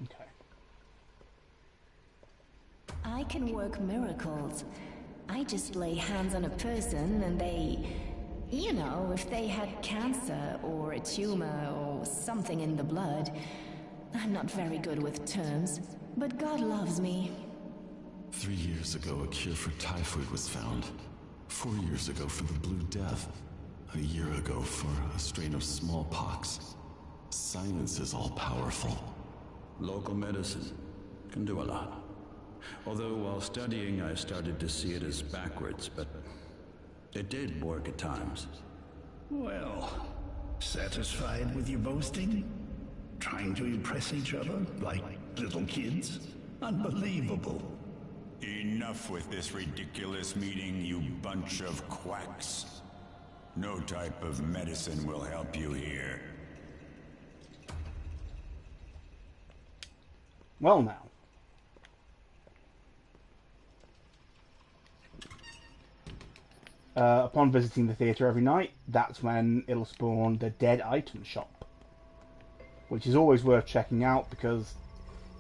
Okay. I can work miracles. I just lay hands on a person and they... You know, if they had cancer or a tumor or something in the blood. I'm not very good with terms, but God loves me. 3 years ago, a cure for typhoid was found. 4 years ago for the Blue Death. A year ago for a strain of smallpox. Science is all-powerful. Local medicine can do a lot. Although while studying, I started to see it as backwards, but it did work at times. Well, satisfied with your boasting? Trying to impress each other like little kids? Unbelievable. Enough with this ridiculous meeting, you bunch of quacks. No type of medicine will help you here. Well now. Upon visiting the theatre every night, that's when it'll spawn the Dead Item Shop. Which is always worth checking out because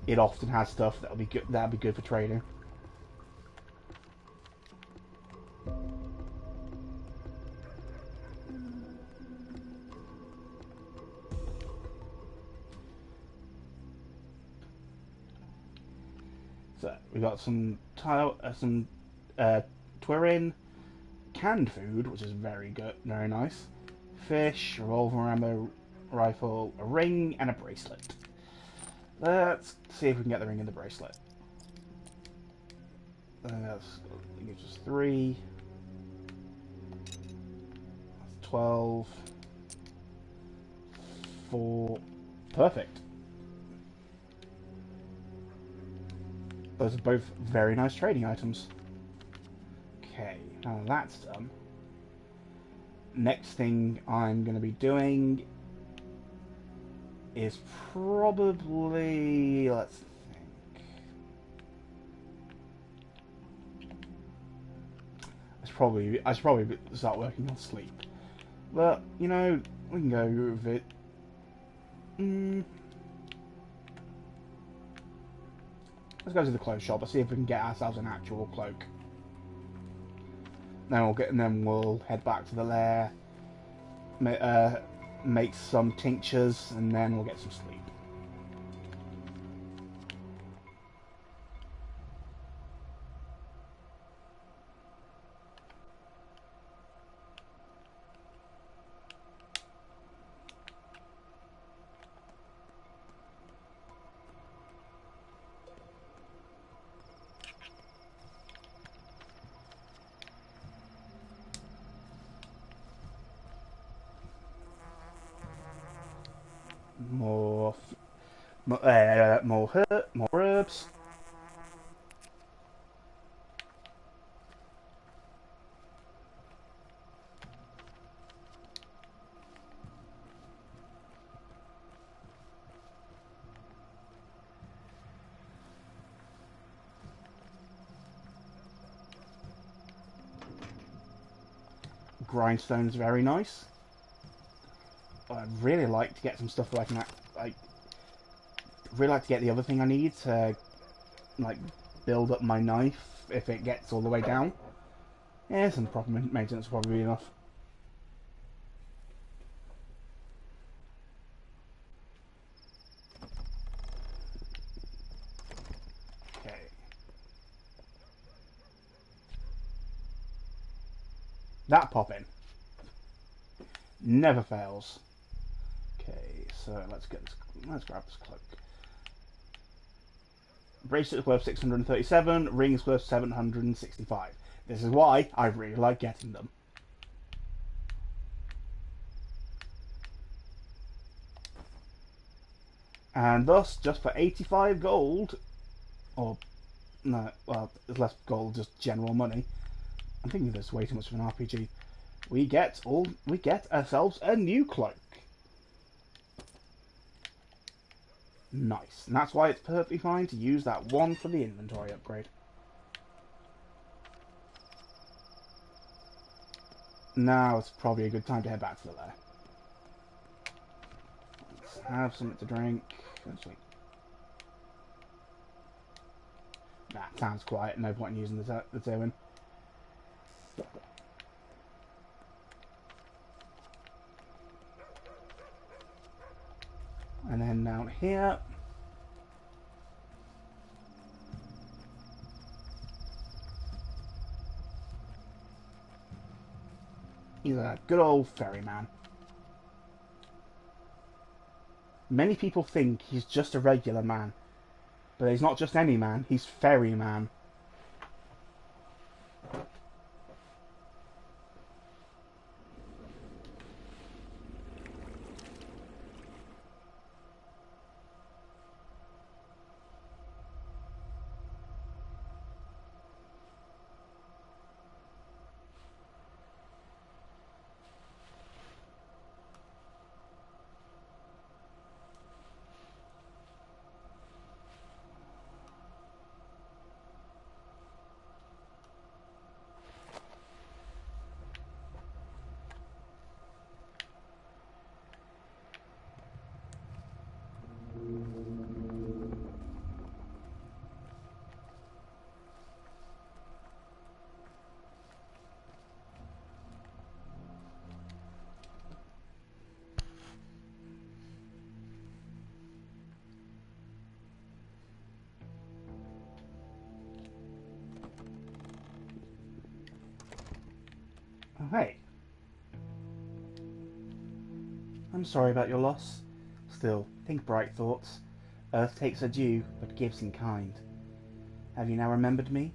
it often has stuff that'll be good for trading. So we got some Twirin, canned food, which is very good, very nice. Fish, revolver ammo, rifle, a ring, and a bracelet. Let's see if we can get the ring and the bracelet. That gives us 3. That's 12. 4. Perfect. Those are both very nice trading items. Okay, now that's done. Next thing I'm going to be doing is probably, let's think. I should probably start working on sleep. But, you know, we can go with it. Let's go to the clothes shop and see if we can get ourselves an actual cloak. Then we'll head back to the lair, make some tinctures, and then we'll get some sleep. More herbs. grindstone is very nice. I'd really like to get some stuff that I can, like, really like to get the other thing I need to, like, build up my knife if it gets all the way down. Yeah, some proper maintenance will probably be enough. Okay. That pop-in never fails. Okay, so let's grab this cloak. Bracelet is worth 637, ring is worth 765. This is why I really like getting them. And thus, just for 85 gold, or no, well, it's less gold, just general money. I'm thinking this is way too much of an RPG. We get ourselves a new cloak. Nice, and that's why it's perfectly fine to use that one for the inventory upgrade. Now it's probably a good time to head back to the lair. Let's have something to drink. Sweet. Nah, sounds quiet. No point in using the Zerwin. And then down here. He's a good old ferryman. Many people think he's just a regular man. But he's not just any man, he's ferryman. Oh, hey. I'm sorry about your loss. Still, think bright thoughts. Earth takes her due, but gives in kind. Have you now remembered me?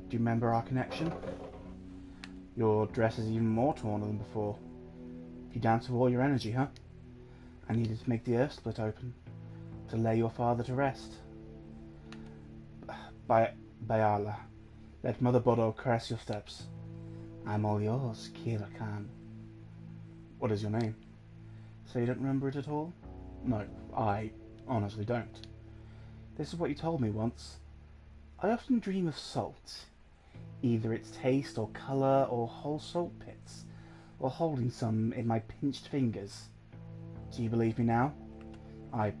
Do you remember our connection? Your dress is even more torn than before. You danced with all your energy, huh? I needed to make the earth split open, to lay your father to rest. Bayala, let Mother Bodo caress your steps. I'm all yours, Kira Khan. What is your name? So you don't remember it at all? No, I honestly don't. This is what you told me once. I often dream of salt. Either its taste or colour or whole salt pits, or holding some in my pinched fingers. Do you believe me now? I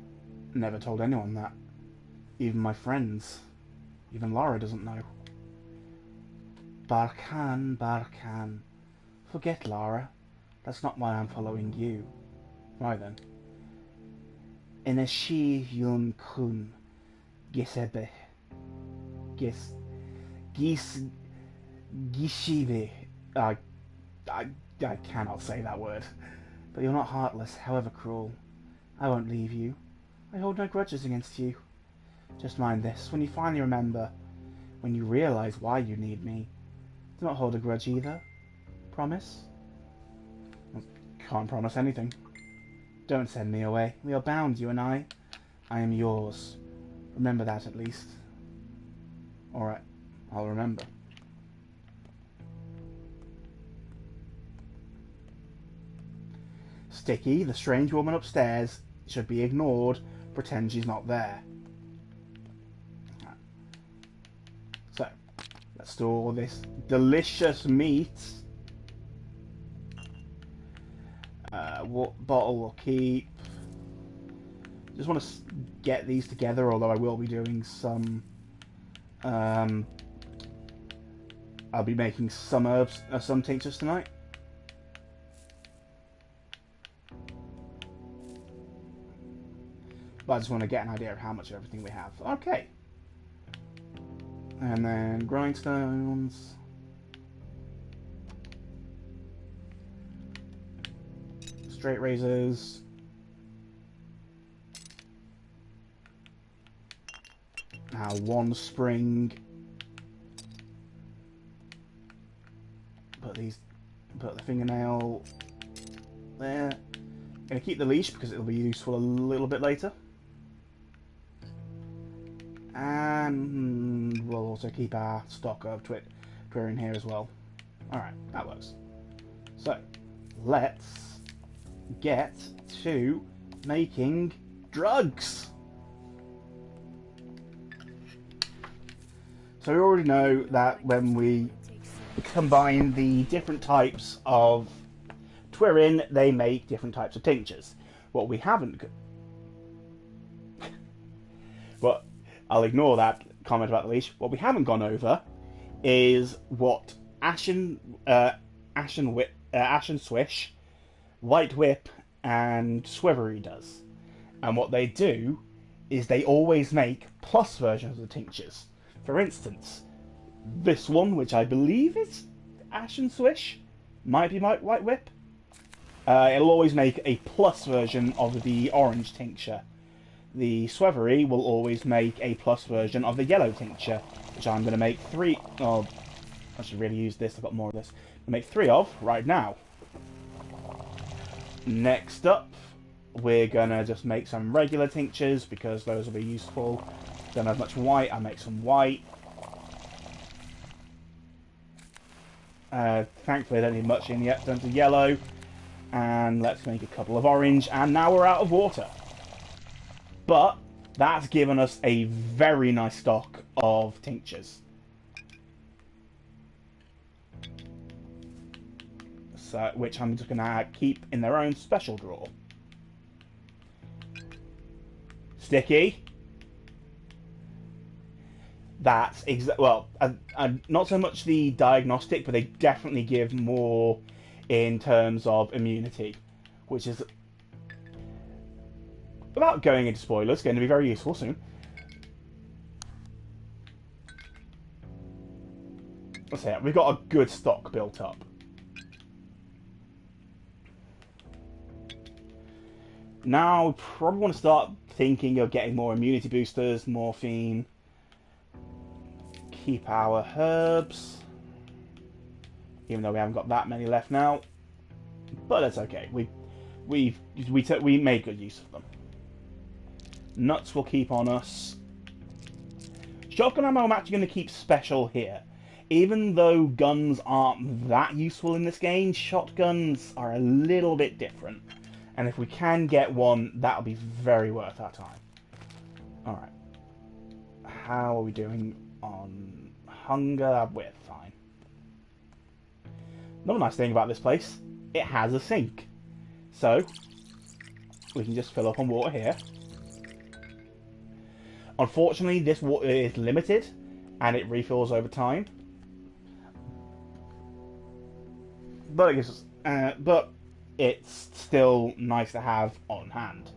never told anyone that. Even my friends. Even Lara doesn't know. Barkhan, Barkhan. Forget Lara. That's not why I'm following you. Why then? Eneshi Yun Kun. Gisebe. Gishive. I cannot say that word. But you're not heartless, however cruel. I won't leave you. I hold no grudges against you. Just mind this, when you finally remember, when you realise why you need me, do not hold a grudge either. Promise? Can't promise anything. Don't send me away. We are bound, you and I. I am yours. Remember that at least. Alright, I'll remember. Sticky, the strange woman upstairs, should be ignored. Pretend she's not there. So, let's store this delicious meat. What bottle will keep? Just want to get these together, although I will be doing some. I'll be making some herbs, some tinctures tonight. But I just want to get an idea of how much of everything we have. Okay. And then grindstones. Straight razors. Now one spring. Put the fingernail there. Gonna keep the leash because it'll be useful a little bit later. And we'll also keep our stock of Twitter in here as well. Alright, that works. So, let's get to making drugs. So we already know that when we combine the different types of Twirin, they make different types of tinctures. What we haven't... Well, I'll ignore that comment about the leash. What we haven't gone over is what Ashen Swish, White Whip, and Swivery does. And what they do is they always make plus versions of the tinctures. For instance, this one, which I believe is Ashen Swish, might be my White Whip. It'll always make a plus version of the orange tincture. The Swivery will always make a plus version of the yellow tincture, which I'm going to make 3 of. I should really use this, I've got more of this. I'll make 3 of right now. Next up, we're going to just make some regular tinctures because those will be useful. Don't have much white, I'll make some white. Thankfully I don't need much in yet, terms of yellow. And let's make a couple of orange, and now we're out of water. But that's given us a very nice stock of tinctures. So, which I'm just going to keep in their own special drawer. Sticky. That's well, not so much the diagnostic, but they definitely give more in terms of immunity, which is, without going into spoilers, going to be very useful soon. Let's say we've got a good stock built up. Now we probably want to start thinking of getting more immunity boosters, morphine. Keep our herbs, even though we haven't got that many left now, but that's okay. We made good use of them. Nuts will keep on us. Shotgun ammo I'm actually going to keep special here. Even though guns aren't that useful in this game, shotguns are a little bit different. And if we can get one, that'll be very worth our time. Alright. How are we doing on hunger? We're fine. Another nice thing about this place, it has a sink. So, we can just fill up on water here. Unfortunately, this water is limited, and it refills over time. But it gives us, but it's still nice to have on hand,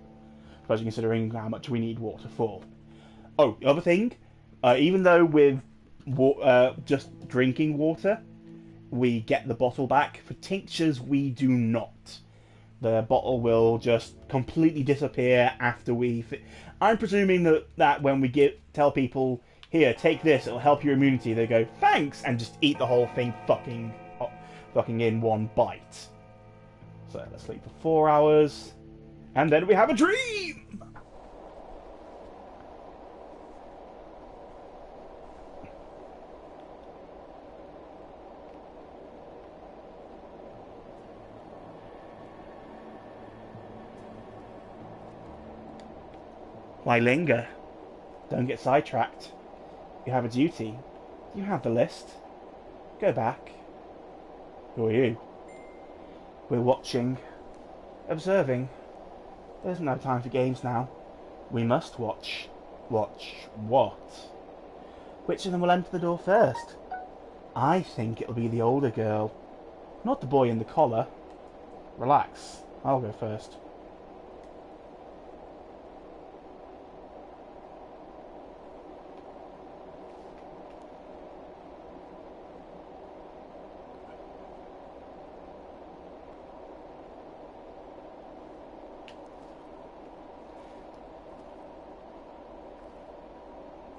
especially considering how much we need water for. Oh, the other thing, even though with just drinking water, we get the bottle back, for tinctures we do not. The bottle will just completely disappear after we... I'm presuming that when we tell people, here, take this, it'll help your immunity, they go, thanks, and just eat the whole thing fucking in one bite. So let's sleep for 4 hours, and then we have a dream! Why linger? Don't get sidetracked. You have a duty. You have the list. Go back. Who are you? We're watching. observing. There's no time for games now. We must watch. Watch what? Which of them will enter the door first? I think it'll be the older girl, not the boy in the collar. Relax, I'll go first.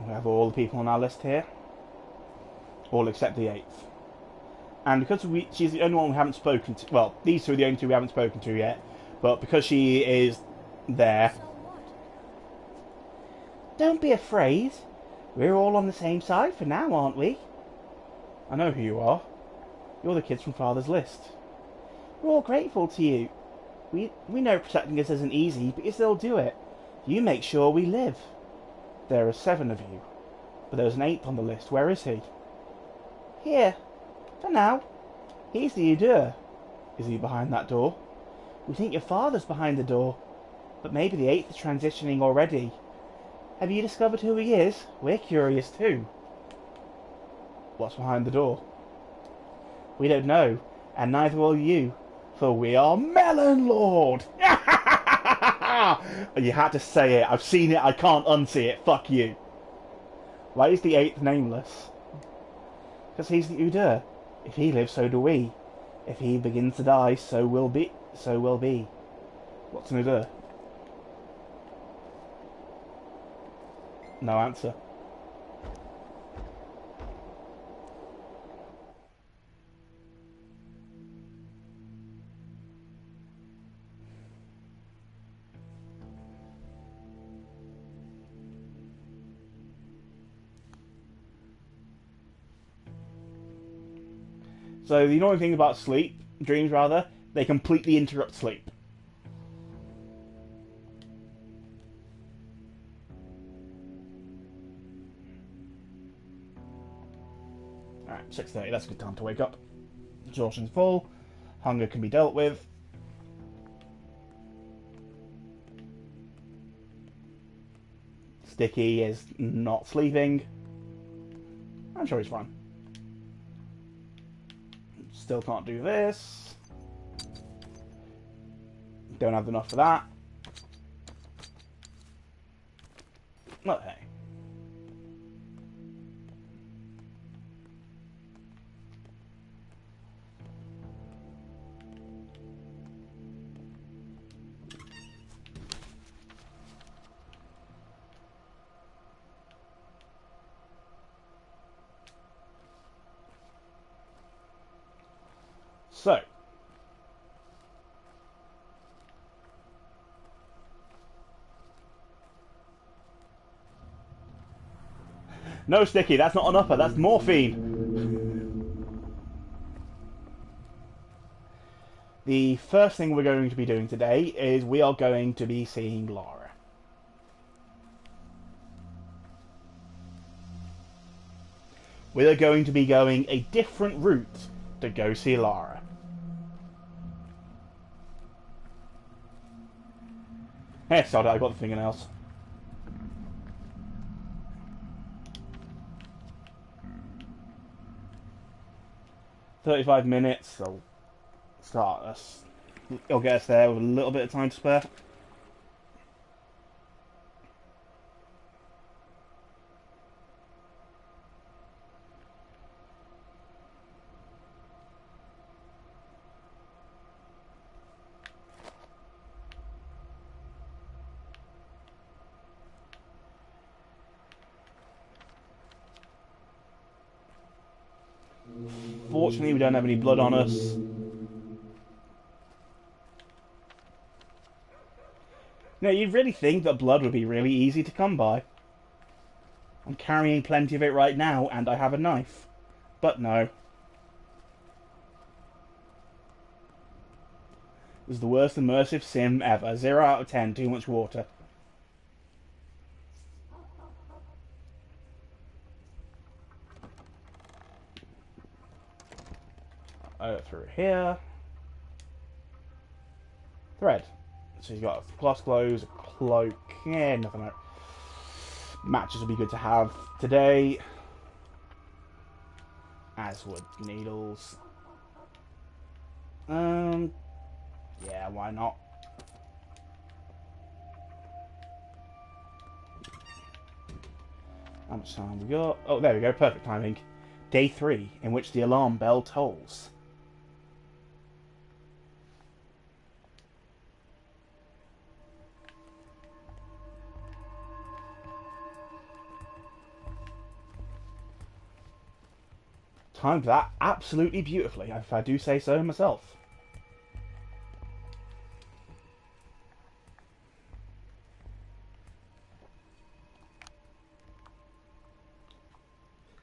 We have all the people on our list here. All except the 8th. And because she's the only one we haven't spoken to... Well, these two are the only two we haven't spoken to yet. But because she is there... So what? Don't be afraid. We're all on the same side for now, aren't we? I know who you are. You're the kids from Father's list. We're all grateful to you. We know protecting us isn't easy, but you still do it. You make sure we live. There are 7 of you. But there's an 8th on the list. Where is he? Here. For now. He's the Udur. Is he behind that door? We think your father's behind the door. But maybe the 8th is transitioning already. Have you discovered who he is? We're curious too. What's behind the door? We don't know, and neither will you, for we are Melon Lord! You had to say it. I've seen it. I can't unsee it. Fuck you. Why is the 8th nameless? Because he's the Udur. If he lives, so do we. If he begins to die, so will be. So will be. What's an Udur? No answer. So the annoying thing about dreams rather, they completely interrupt sleep. Alright, 6:30, that's a good time to wake up. Exhaustion's full, hunger can be dealt with. Sticky is not sleeping. I'm sure he's fine. Still can't do this. Don't have enough for that. Okay. So, no Sticky, that's not an upper, that's morphine. The first thing we're going to be doing today is we are going to be seeing Lara. We are going to be going a different route to go see Lara. Hey, sorry, I got the fingernails. "35 minutes, so start us. It'll get us there with a little bit of time to spare. Fortunately, we don't have any blood on us. No, you'd really think that blood would be really easy to come by. I'm carrying plenty of it right now, and I have a knife. But no. This is the worst immersive sim ever. 0 out of 10, too much water. Through here. thread. So you've got glass clothes, a cloak, nothing else. Matches would be good to have today, as would needles. Yeah, why not? How much time we got? Oh, there we go, perfect timing. Day 3, in which the alarm bell tolls. Timed that absolutely beautifully, if I do say so myself.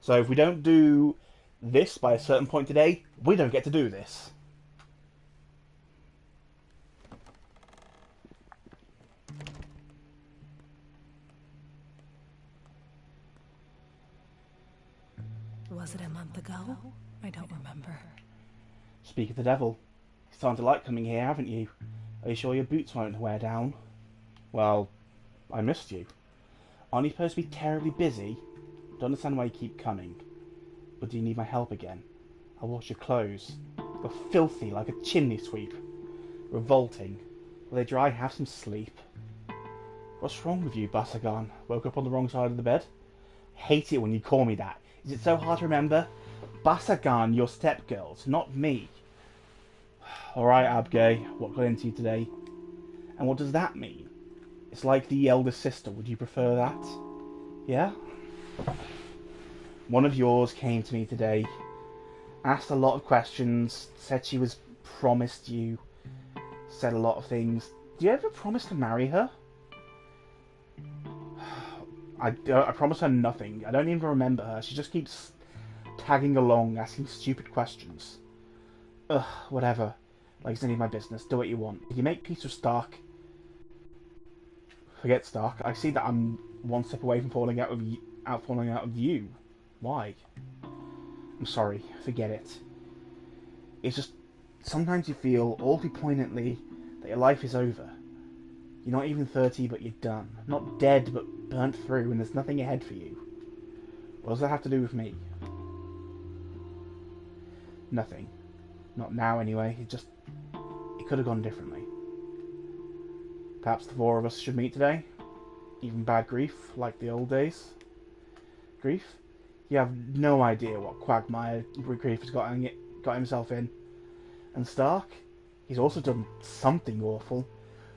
So if we don't do this by a certain point today, we don't get to do this. Was it a month ago? I don't remember. Speak of the devil. It's starting to like coming here, haven't you? Are you sure your boots won't wear down? Well, I missed you. Aren't you supposed to be terribly busy? Don't understand why you keep coming. But do you need my help again? I'll wash your clothes. You're filthy like a chimney sweep. Revolting. Will they dry? Have some sleep. What's wrong with you, Basagan? Woke up on the wrong side of the bed? Hate it when you call me that. Is it so hard to remember? Basagan, your stepgirls, not me. Alright, Abgay, what got into you today? And what does that mean? It's like the elder sister, would you prefer that? Yeah? One of yours came to me today, asked a lot of questions, said she was promised you, said a lot of things. Do you ever promise to marry her? I promised her nothing. I don't even remember her. She just keeps tagging along, asking stupid questions. Ugh, whatever. Like it's any of my business. Do what you want. If you make peace with Stark, forget Stark. I see that I'm one step away from falling out of you. Why? I'm sorry. Forget it. It's just sometimes you feel awfully poignantly that your life is over. You're not even 30, but you're done. Not dead, but burnt through, and there's nothing ahead for you. What does that have to do with me? Nothing. Not now, anyway. It could have gone differently. Perhaps the 4 of us should meet today? Even bad grief, like the old days? Grief? You have no idea what quagmire Grief has got himself in. And Stark? He's also done something awful.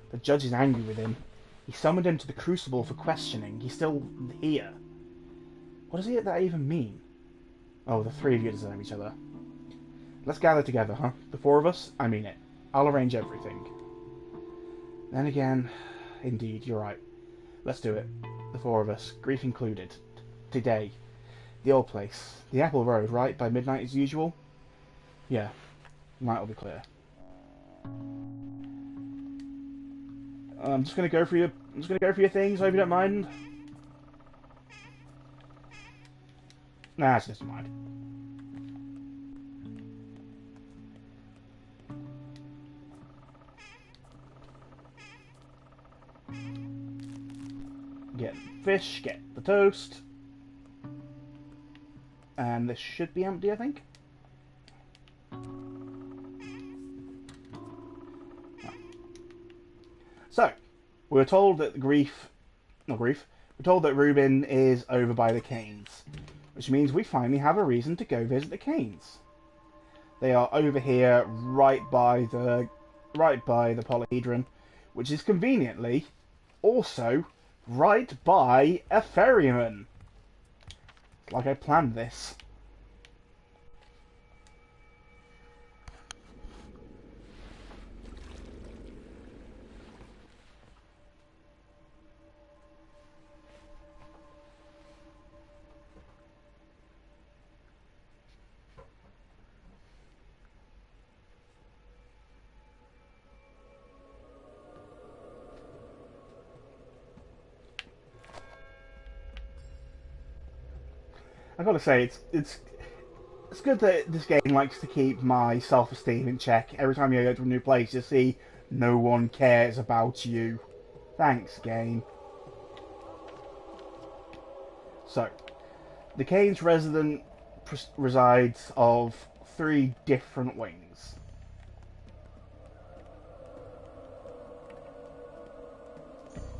The judge is angry with him. He summoned him to the Crucible for questioning. He's still here. What does that even mean? Oh, the 3 of you deserve each other. Let's gather together, huh? The 4 of us? I mean it. I'll arrange everything. Then again, indeed, you're right. Let's do it. The 4 of us, Grief included. Today. The old place. The Apple Road, right? By midnight as usual? Yeah. Night will be clear. I'm just gonna go through your things, I hope you don't mind. Nah, it's just mind. Get fish, get the toast. And this should be empty, I think. So, we're told that we're told that Reuben is over by the Canes, which means we finally have a reason to go visit the Canes. They are over here, right by the polyhedron, which is conveniently also right by a ferryman. It's like I planned this. I gotta say, it's good that this game likes to keep my self-esteem in check. Every time you go to a new place, you see No one cares about you. Thanks, game. So, the Kane's resident resides of 3 different wings.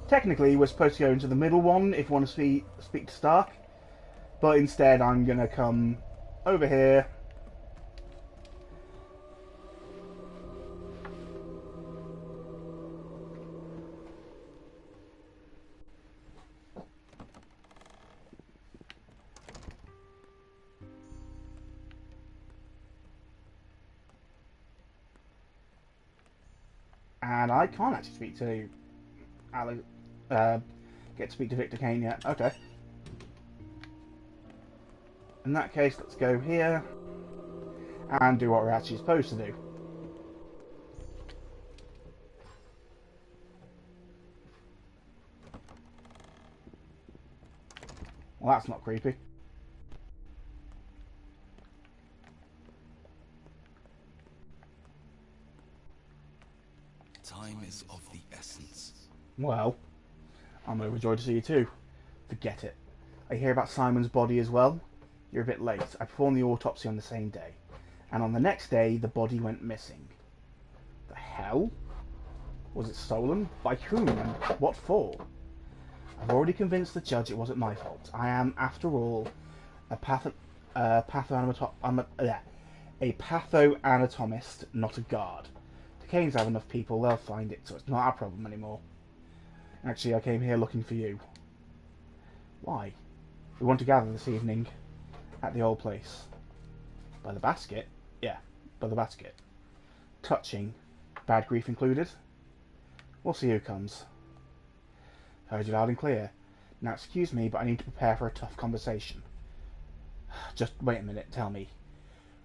Technically, we're supposed to go into the middle one if we want to speak to Stark, but instead I'm going to come over here. And I can't actually speak to Alex, get to speak to Victor Kane yet. Okay. In that case, let's go here and do what we're actually supposed to do. Well, that's not creepy. Time is of the essence. Well, I'm overjoyed to see you too. Forget it. I hear about Simon's body as well. You're a bit late. I performed the autopsy on the same day. And on the next day, the body went missing. The hell? Was it stolen? By whom and what for? I've already convinced the judge it wasn't my fault. I am, after all, a pathoanatomist, not a guard. The Canes have enough people, they'll find it, so it's not our problem anymore. Actually, I came here looking for you. Why? We want to gather this evening at the old place. By the basket? Yeah, by the basket. Touching. Bad grief included. We'll see who comes. Heard you loud and clear. Now excuse me, but I need to prepare for a tough conversation. Just wait a minute, tell me.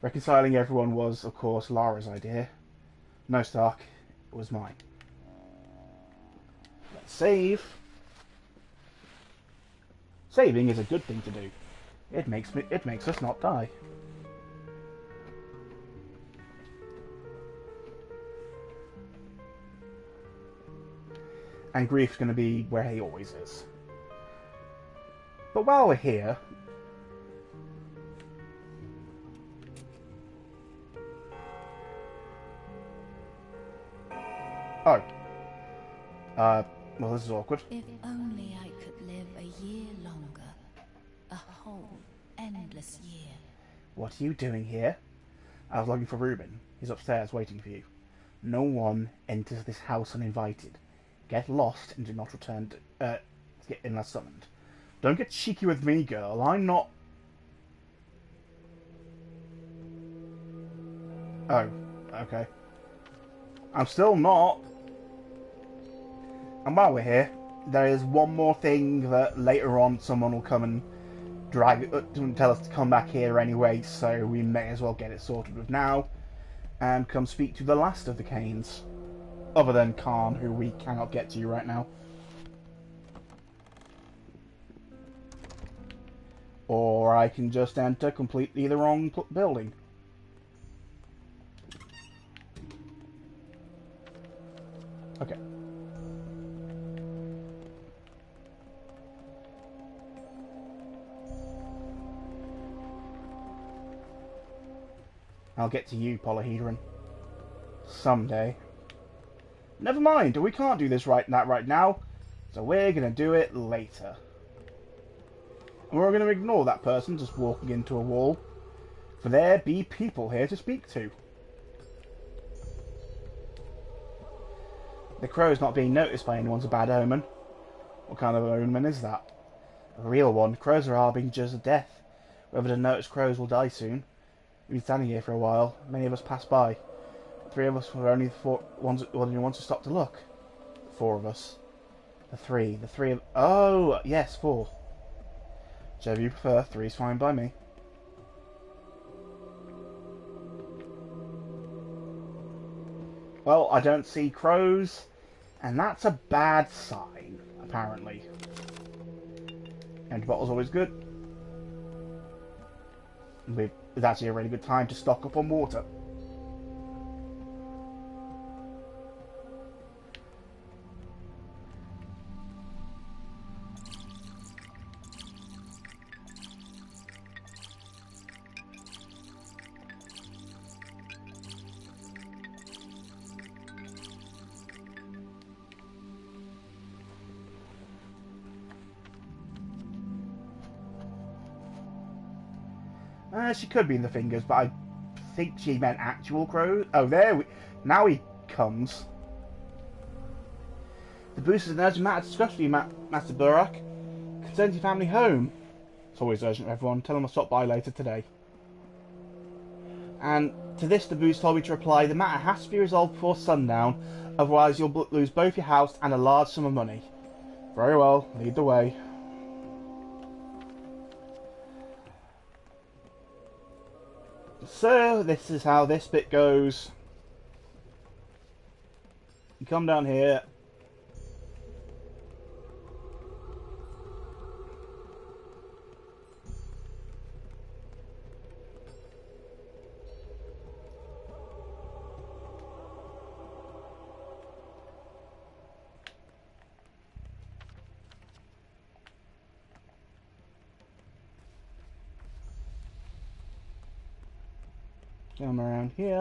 Reconciling everyone was, of course, Lara's idea. No, Stark, it was mine. Let's save. Saving is a good thing to do. It makes us not die. And Grief's going to be where he always is. But while we're here... Oh. Well, this is awkward. If only I could live a year longer. A whole, endless year. What are you doing here? I was looking for Reuben. He's upstairs waiting for you. No one enters this house uninvited. Get lost and do not return unless summoned. Don't get cheeky with me, girl. I'm not... Oh, okay. I'm still not. And while we're here, there is one more thing that later on someone will come and tell us to come back here anyway, so we may as well get it sorted with now and come speak to the last of the Canes, other than Khan, who we cannot get to right now. Or I can just enter completely the wrong building. Okay. I'll get to you, Polyhedron. Someday. Never mind, we can't do that right now, so we're gonna do it later. And we're gonna ignore that person just walking into a wall, for there be people here to speak to. The crow's not being noticed by anyone's a bad omen. What kind of omen is that? A real one. Crows are harbingers of death. Whoever doesn't notice crows will die soon. We've been standing here for a while. Many of us passed by. 3 of us were only the only ones who stopped to look. 4 of us. The 3 of... Oh, yes, 4. Whichever you prefer, 3 is fine by me. Well, I don't see crows, and that's a bad sign, apparently. Empty bottle's always good. It's actually a really good time to stock up on water. She could be in the fingers, but I think she meant actual crows. Oh, there we... Now he comes. The boost is an urgent matter to discuss with you, Master Burak. Concerns your family home. It's always urgent, everyone. Tell them I'll stop by later today. And to this, the boost told me to reply, the matter has to be resolved before sundown, otherwise you'll lose both your house and a large sum of money. Very well, lead the way. So, this is how this bit goes. You come down here. Come around here.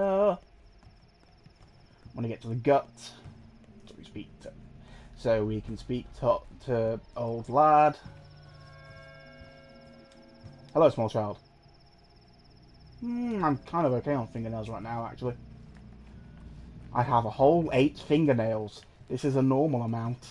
Want to get to the gut. So we can speak to old lad. Hello, small child. I'm kind of okay on fingernails right now, actually. I have a whole 8 fingernails. This is a normal amount.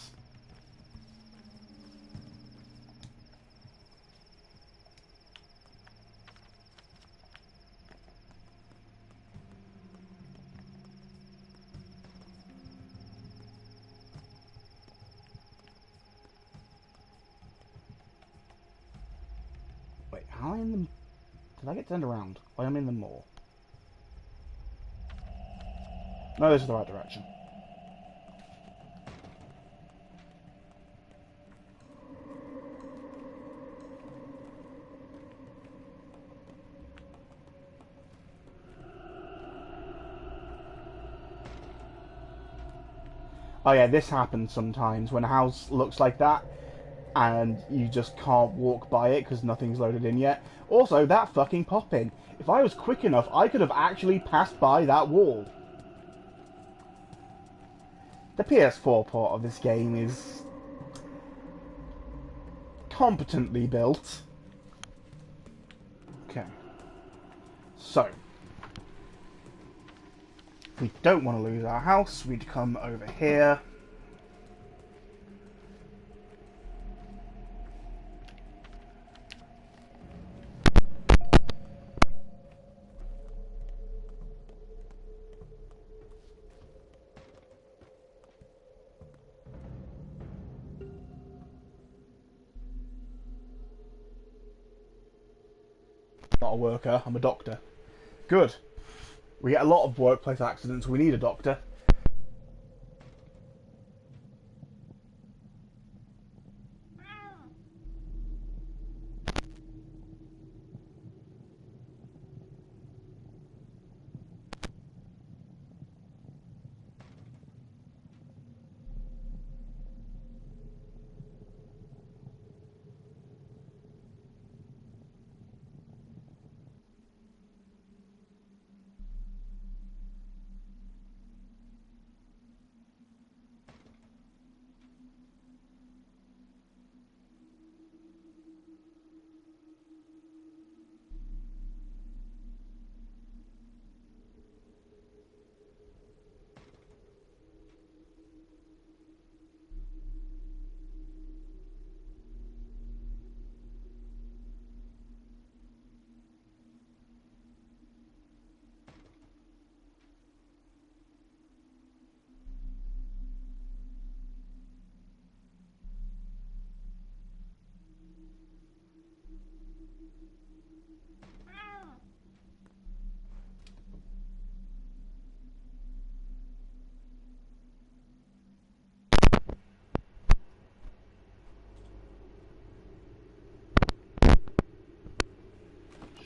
Wait, how am I in the... Did I get turned around? Why am I in the mall? No, this is the right direction. Oh yeah, this happens sometimes when a house looks like that and you just can't walk by it because nothing's loaded in yet. Also, that fucking pop-in. If I was quick enough, I could have actually passed by that wall. The PS4 port of this game is competently built. Okay. So, if we don't want to lose our house, we'd come over here. Not a worker, I'm a doctor. Good. We get a lot of workplace accidents, we need a doctor.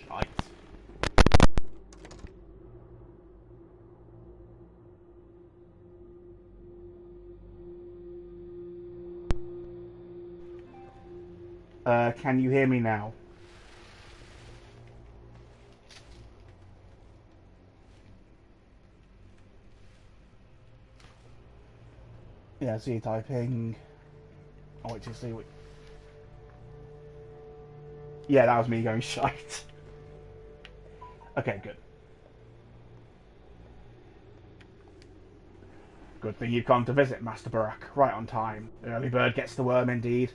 Shite. Can you hear me now? Yeah, see typing. Oh, wait to see what... Yeah, that was me going shite. Okay, good. Good thing you've come to visit, Master Barak. Right on time. Early bird gets the worm, indeed.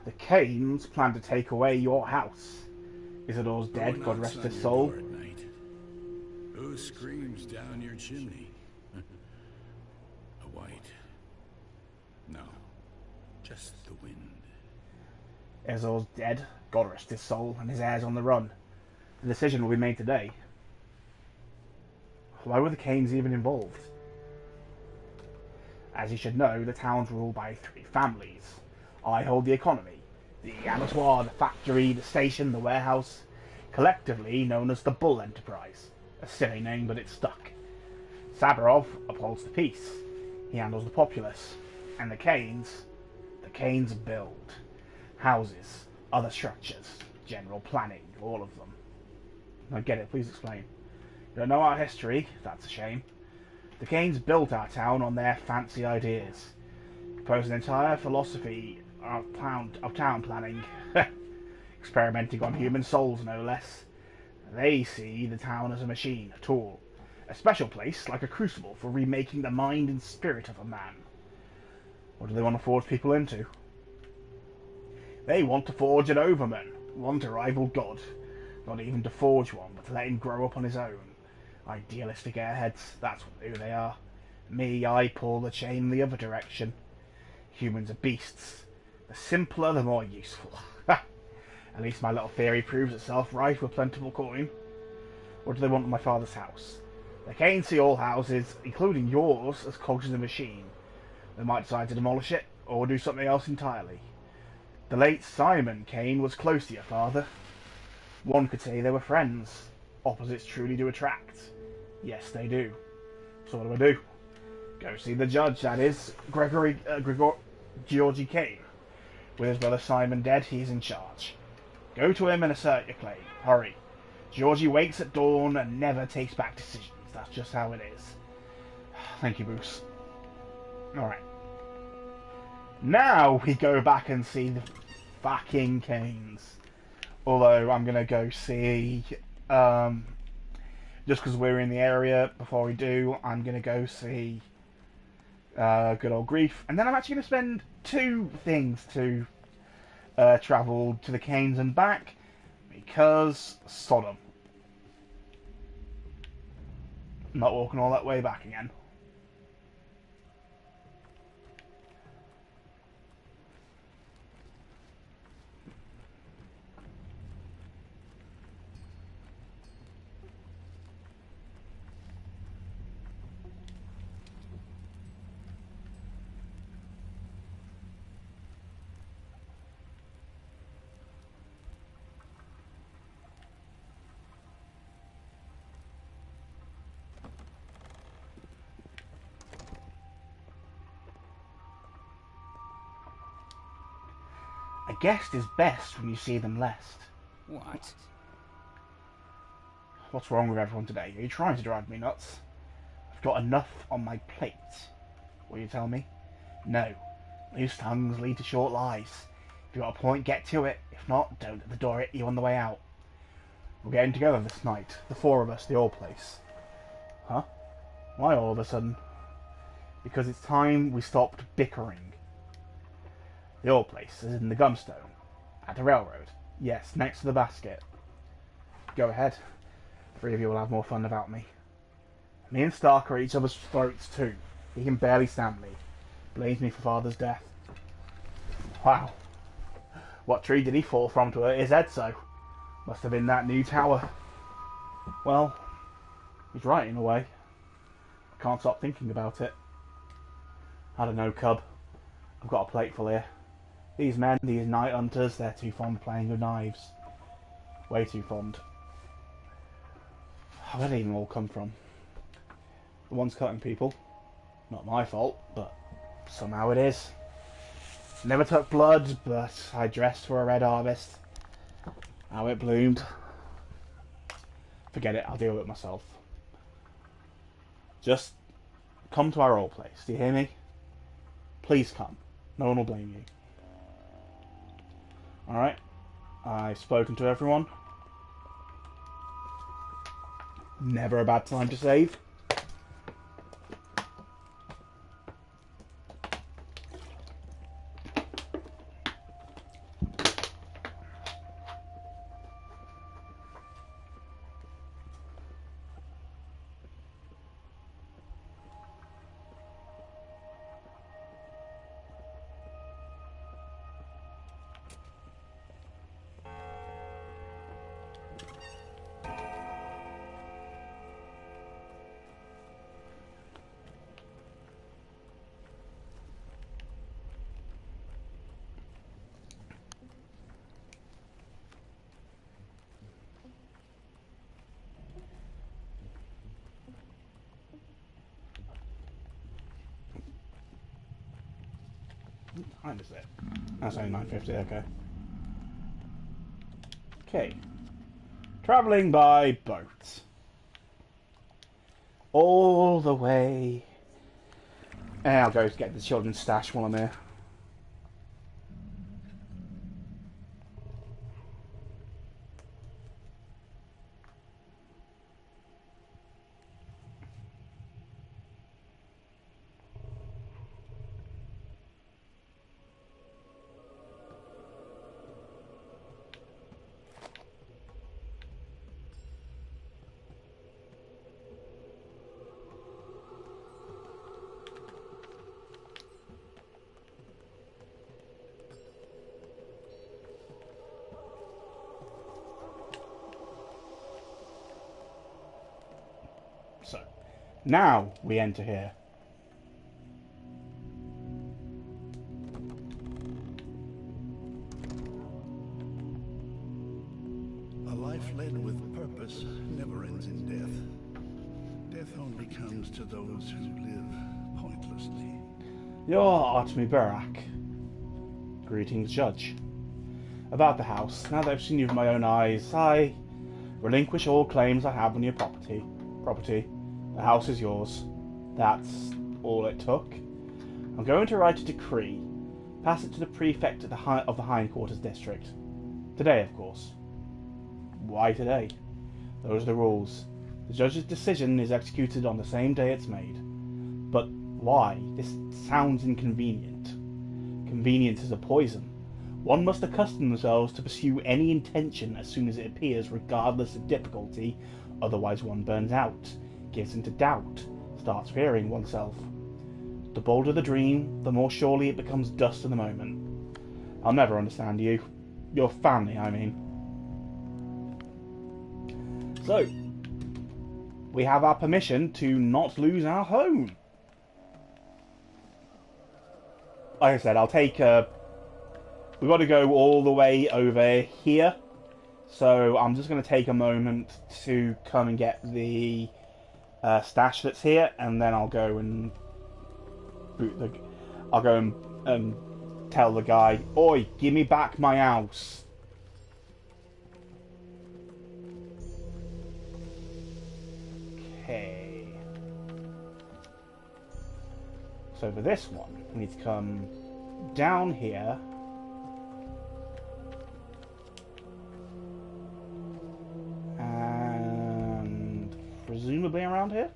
The Canes plan to take away your house. Isodor's dead, Who God knocks rest on his your soul. door at night? Who screams down your chimney? A white. No, just the wind. Isodor's dead, God rest his soul, and his heir's on the run. The decision will be made today. Why were the Canes even involved? As you should know, the town's ruled by 3 families. I hold the economy, the abattoir, the factory, the station, the warehouse, collectively known as the Bull Enterprise. A silly name, but it's stuck. Sabarov upholds the peace. He handles the populace. And the Canes build. Houses, other structures, general planning, all of them. I get it, please explain. You don't know our history, that's a shame. The Canes built our town on their fancy ideas. Proposed an entire philosophy of town planning. Experimenting on human souls, no less. They see the town as a machine, a tool. A special place, like a crucible, for remaking the mind and spirit of a man. What do they want to forge people into? They want to forge an overman, one to rival God. Not even to forge one, but to let him grow up on his own. Idealistic airheads, that's who they are. Me, I pull the chain the other direction. Humans are beasts. The simpler, the more useful. At least my little theory proves itself right with plentiful coin. What do they want in my father's house? They can't see all houses, including yours, as cogs in a machine. They might decide to demolish it, or do something else entirely. The late Simon Kane was close to your father. One could say they were friends. Opposites truly do attract. Yes, they do. So what do I do? Go see the judge, that is, Georgie Kane. With his brother Simon dead, he's in charge. Go to him and assert your claim. Hurry. Georgie wakes at dawn and never takes back decisions. That's just how it is. Thank you, Bruce. Alright. Now we go back and see the fucking Canes. Although I'm going to go see... just because we're in the area, before we do, I'm going to go see good old Grief. And then I'm actually going to spend 2 things to travel to the Canes and back, because Sodom. I'm not walking all that way back again. A guest is best when you see them last. What? What's wrong with everyone today? Are you trying to drive me nuts? I've got enough on my plate. Will you tell me? No. Loose tongues lead to short lives. If you've got a point, get to it. If not, don't let the door hit you on the way out. We're getting together this night. The 4 of us, the old place. Huh? Why all of a sudden? Because it's time we stopped bickering. The old place is in the Gumstone. At the railroad. Yes, next to the basket. Go ahead. 3 of you will have more fun without me. Me and Stark are at each other's throats too. He can barely stand me. Blames me for father's death. Wow. What tree did he fall from to hurt his head so? Must have been that new tower. Well, he's right in a way. I can't stop thinking about it. I don't know, Cub. I've got a plate full here. These men, these night hunters, they're too fond of playing with knives. Way too fond. Where did they even all come from? The ones cutting people. Not my fault, but somehow it is. Never took blood, but I dressed for a red harvest. How it bloomed. Forget it, I'll deal with it myself. Just come to our old place, do you hear me? Please come. No one will blame you. Alright, I've spoken to everyone. Never a bad time to save. What time is it? That's only 9:50, okay. Okay. Travelling by boat. All the way. And I'll go to get the children's stash while I'm here. So, now we enter here. A life led with purpose never ends in death. Death only comes to those who live pointlessly. You're Artemi Barak. Greetings, Judge. About the house. Now that I've seen you with my own eyes, I relinquish all claims I have on your property. The house is yours. That's all it took. I'm going to write a decree. Pass it to the prefect of the Hindquarters District. Today, of course. Why today? Those are the rules. The judge's decision is executed on the same day it's made. But why? This sounds inconvenient. Convenience is a poison. One must accustom themselves to pursue any intention as soon as it appears, regardless of difficulty, otherwise one burns out, gives into doubt, starts fearing oneself. The bolder the dream, the more surely it becomes dust in the moment. I'll never understand you. Your family, I mean. So, we have our permission to not lose our home. Like I said, I'll take we've got to go all the way over here. So I'm just going to take a moment to come and get the stash that's here, and then I'll go and tell the guy, "Oi, give me back my house." Okay. So for this one, we need to come down here. And presumably around here?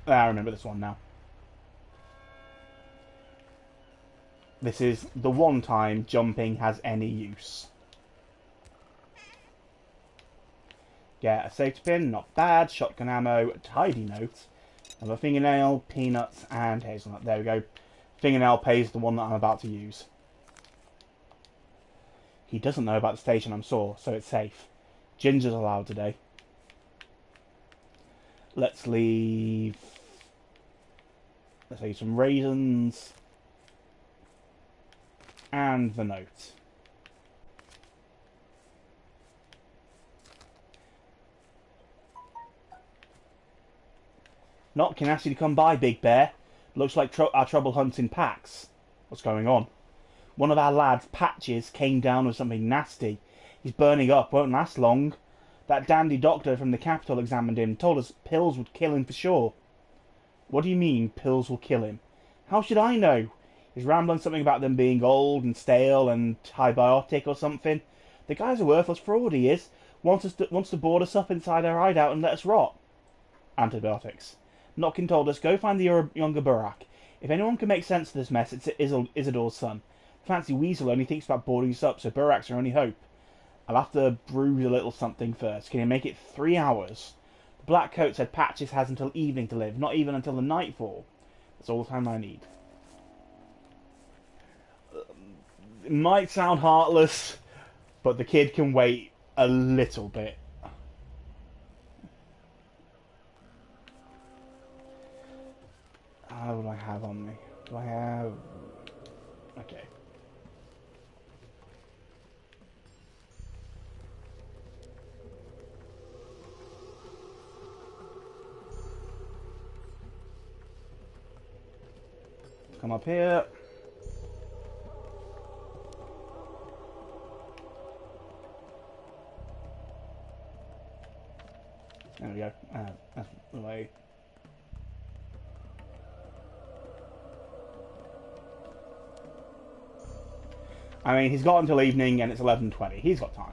I remember this one now. This is the one time jumping has any use. Get a safety pin, not bad. Shotgun ammo, a tidy note. Another fingernail, peanuts, and hazelnut. There we go. Fingernail pays the one that I'm about to use. He doesn't know about the station I'm sore, so it's safe. Ginger's allowed today. Let's leave some raisins and the note. Not can ask you to come by, Big Bear. Looks like our trouble hunts in packs. What's going on? One of our lads, Patches, came down with something nasty. He's burning up, won't last long. That dandy doctor from the capital examined him, told us pills would kill him for sure. What do you mean, pills will kill him? How should I know? He's rambling something about them being old and stale and antibiotic or something. The guy's a worthless fraud, he is. Wants to board us up inside our hideout and let us rot. Antibiotics. Notkin told us, go find the younger Burak. If anyone can make sense of this mess, it's Isidore's son. The fancy weasel only thinks about boarding us up, so Burak's our only hope. I'll have to brew a little something first. Can you make it 3 hours? The Black Coat said Patches has until evening to live, not even until the nightfall. That's all the time I need. It might sound heartless, but the kid can wait a little bit. What do I have on me? Do I have... Okay. Come up here. There we go. That's the way. I mean, he's got until evening and it's 11:20. He's got time.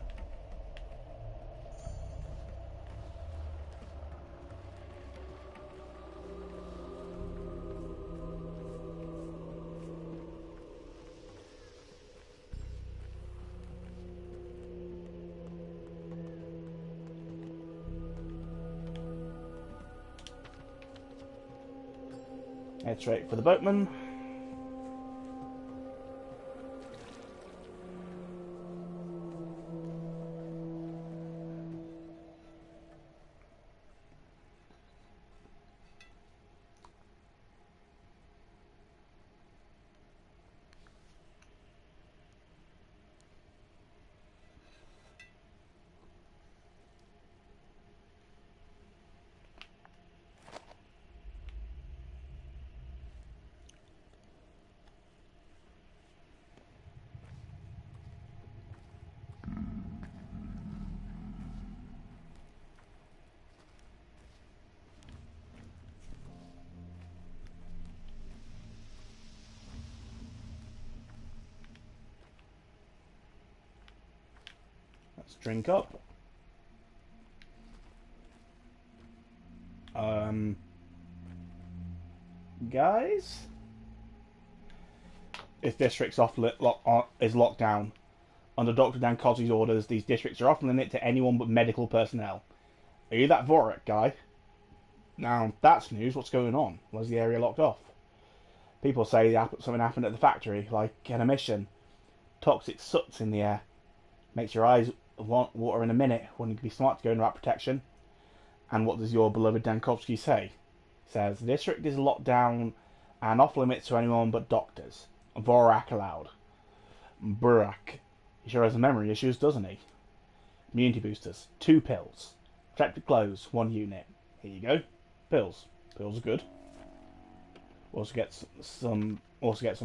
Head straight for the boatman. Let's drink up. Guys? This district's is locked down. Under Dr. Dankozzi's orders, these districts are off limit to anyone but medical personnel. Are you that Vorak guy? Now, that's news. What's going on? Was the area locked off? People say something happened at the factory, like an emission. Toxic soot's in the air. Makes your eyes want water in a minute. Wouldn't it be smart to go in without protection? And what does your beloved Dankovsky say? He says, the district is locked down and off limits to anyone but doctors. Vorak allowed. Burak. He sure has memory issues, doesn't he? Immunity boosters. 2 pills. Protective clothes. 1 unit. Here you go. Pills. Pills are good. Also get some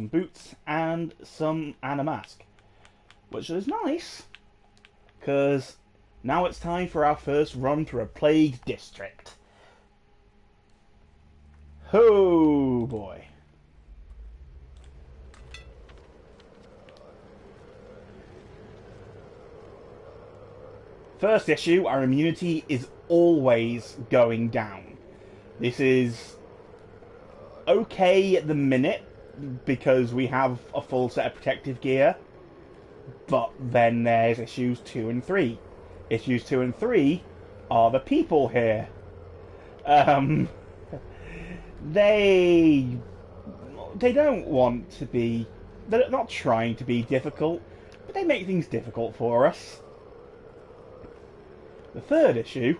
boots and a mask. Which is nice. Because now it's time for our first run through a plagued district. Oh boy. First issue, our immunity is always going down. This is okay at the minute because we have a full set of protective gear. But then there's issues 2 and 3. Issues 2 and 3 are the people here. They don't want to be... They're not trying to be difficult, but they make things difficult for us. The third issue...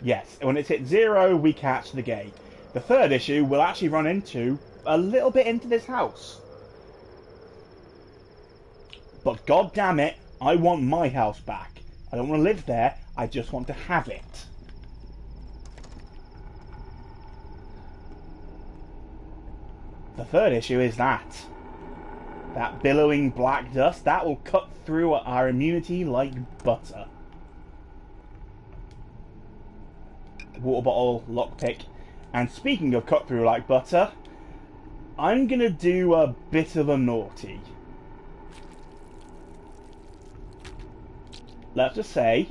Yes, when it's hit 0, we catch the gate. The third issue, we'll actually run into a little bit into this house. But god damn it, I want my house back. I don't want to live there, I just want to have it. The third issue is that billowing black dust, that will cut through our immunity like butter. water bottle, lockpick. And speaking of cut through like butter, I'm gonna do a bit of a naughty. Let's just say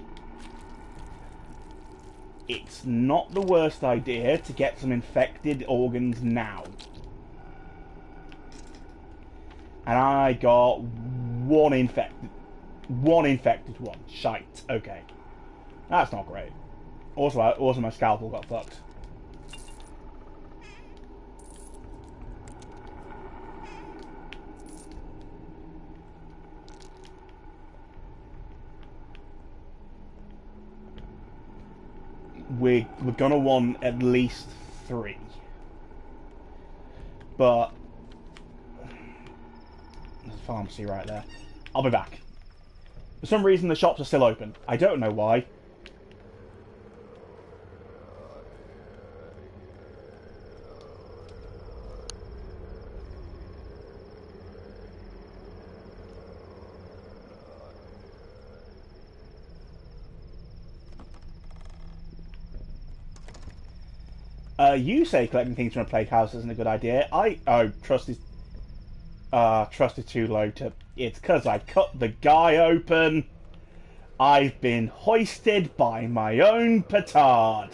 it's not the worst idea to get some infected organs now. And I got one infected one. Shite. Okay. That's not great. Also my scalpel got fucked. We're gonna want at least 3. But there's a pharmacy right there. I'll be back. For some reason the shops are still open. I don't know why. You say collecting things from a plague house isn't a good idea. Trust is too low to... It's because I cut the guy open. I've been hoisted by my own petard.